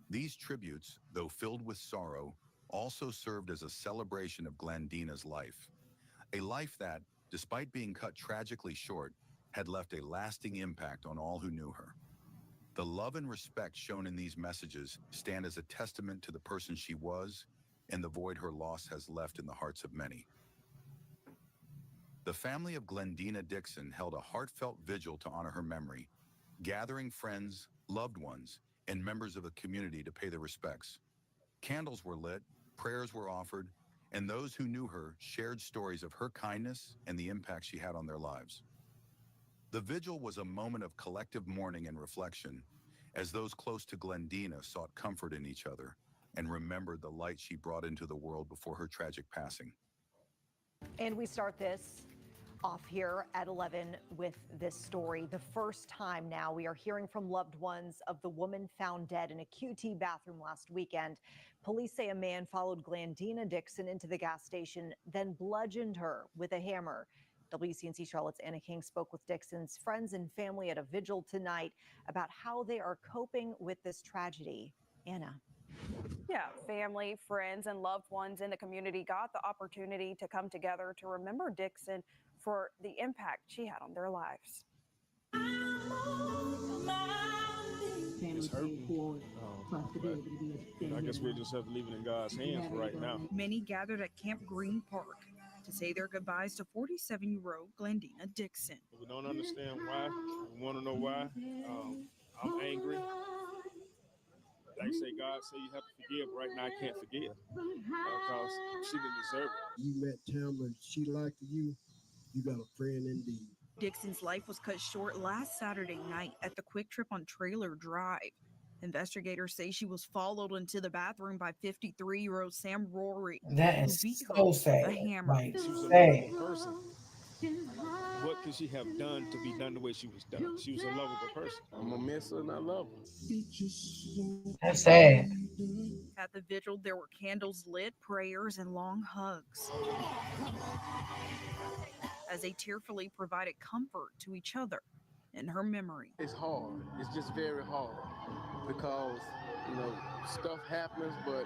These tributes, though filled with sorrow, also served as a celebration of Glendina's life. A life that, despite being cut tragically short, had left a lasting impact on all who knew her. The love and respect shown in these messages stand as a testament to the person she was and the void her loss has left in the hearts of many. The family of Glendina Dixon held a heartfelt vigil to honor her memory, gathering friends, loved ones, and members of the community to pay their respects. Candles were lit, prayers were offered, and those who knew her shared stories of her kindness and the impact she had on their lives. The vigil was a moment of collective mourning and reflection, as those close to Glendina sought comfort in each other and remembered the light she brought into the world before her tragic passing. And we start this off here at 11 with this story. The first time now we are hearing from loved ones of the woman found dead in a QT bathroom last weekend. Police say a man followed Glendina Dixon into the gas station, then bludgeoned her with a hammer. WCNC Charlotte's Anna King spoke with Dixon's friends and family at a vigil tonight about how they are coping with this tragedy. Anna. Yeah, family, friends, and loved ones in the community got the opportunity to come together to remember Dixon for the impact she had on their lives. It's hurting. I guess we'll just have to leave it in God's hands for right now. Many gathered at Camp Green Park to say their goodbyes to 47-year-old Glendina Dixon. We don't understand why. We want to know why. I'm angry. Like I say, God say you have to forgive. Right now, I can't forgive because she didn't deserve it. You met Tamara, she liked you. You got a friend indeed. Dixon's life was cut short last Saturday night at the Quick Trip on Trailer Drive. Investigators say she was followed into the bathroom by 53-year-old Sam Rory, That who is beat her so with sad. a hammer. Like, She was a sad. lovable person. What could she have done to be done the way she was done? She was a lovable person. I'm gonna miss her and I love her. That's sad. At the vigil, there were candles lit, prayers, and long hugs as they tearfully provided comfort to each other in her memory. It's hard. It's just very hard because, stuff happens, but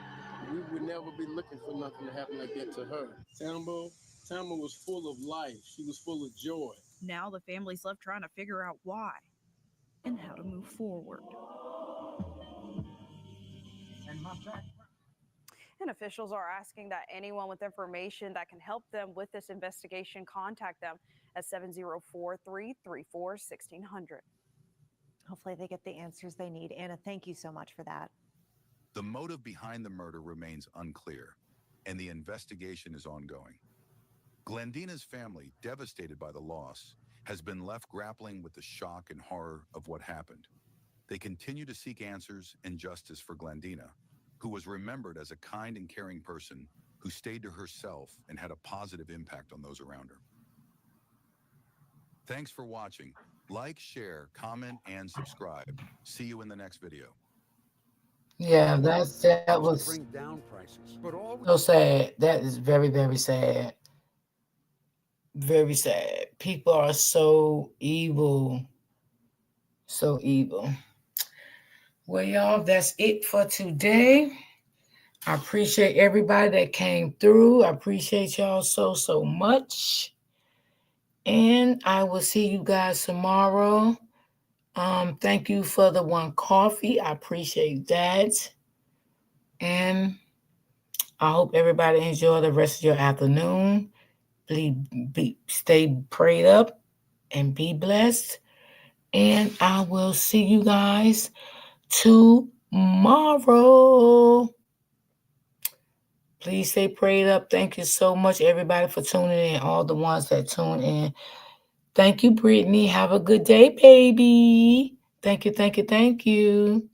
we would never be looking for nothing to happen like that to her. Tama was full of life. She was full of joy. Now the family's left trying to figure out why and how to move forward. And officials are asking that anyone with information that can help them with this investigation contact them at 704-334-1600. Hopefully they get the answers they need. Anna, thank you so much for that. The motive behind the murder remains unclear, and the investigation is ongoing. Glendina's family, devastated by the loss, has been left grappling with the shock and horror of what happened. They continue to seek answers and justice for Glendina, who was remembered as a kind and caring person who stayed to herself and had a positive impact on those around her. Thanks for watching. Like, share, comment, and subscribe. See you in the next video. Yeah, that was Bring down prices, but all so sad. That is very, very sad. Very sad. People are so evil. So evil. Well, y'all, that's it for today. I appreciate everybody that came through. I appreciate y'all so, so much. And I will see you guys tomorrow. Thank you for the one coffee. I appreciate that. And I hope everybody enjoy the rest of your afternoon. Stay prayed up and be blessed. And I will see you guys tomorrow. Please stay prayed up. Thank you so much, everybody, for tuning in. All the ones that tune in. Thank you, Brittany. Have a good day, baby. Thank you, thank you, thank you.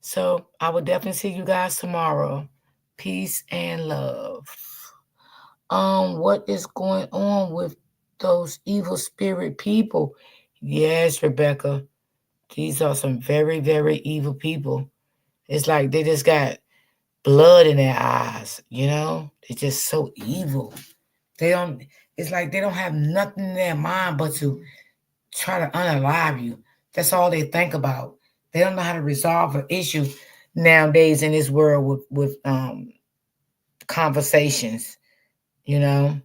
So I will definitely see you guys tomorrow. Peace and love. What is going on with those evil spirit people? Yes, Rebecca. These are some very, very evil people. It's like they just got blood in their eyes, They're just so evil. It's like they don't have nothing in their mind but to try to unalive you. That's all they think about. They don't know how to resolve an issue nowadays in this world with conversations, They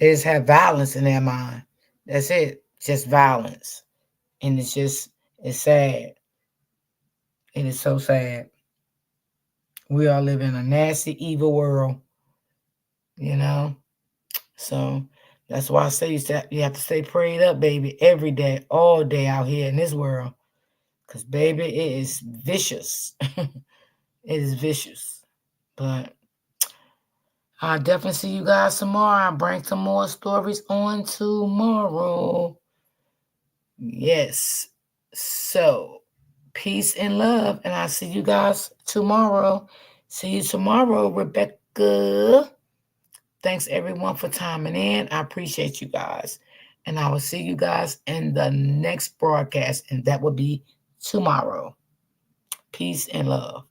just have violence in their mind. That's it. Just violence. And it's sad. It is so sad. We all live in a nasty, evil world, So that's why I say you have to stay prayed up, baby, every day, all day out here in this world. Because, baby, it is vicious. It is vicious. But I'll definitely see you guys tomorrow. I'll bring some more stories on tomorrow. Yes. So, peace and love. And I'll see you guys tomorrow. See you tomorrow, Rebecca. Thanks, everyone, for timing in. I appreciate you guys. And I will see you guys in the next broadcast. And that will be tomorrow. Peace and love.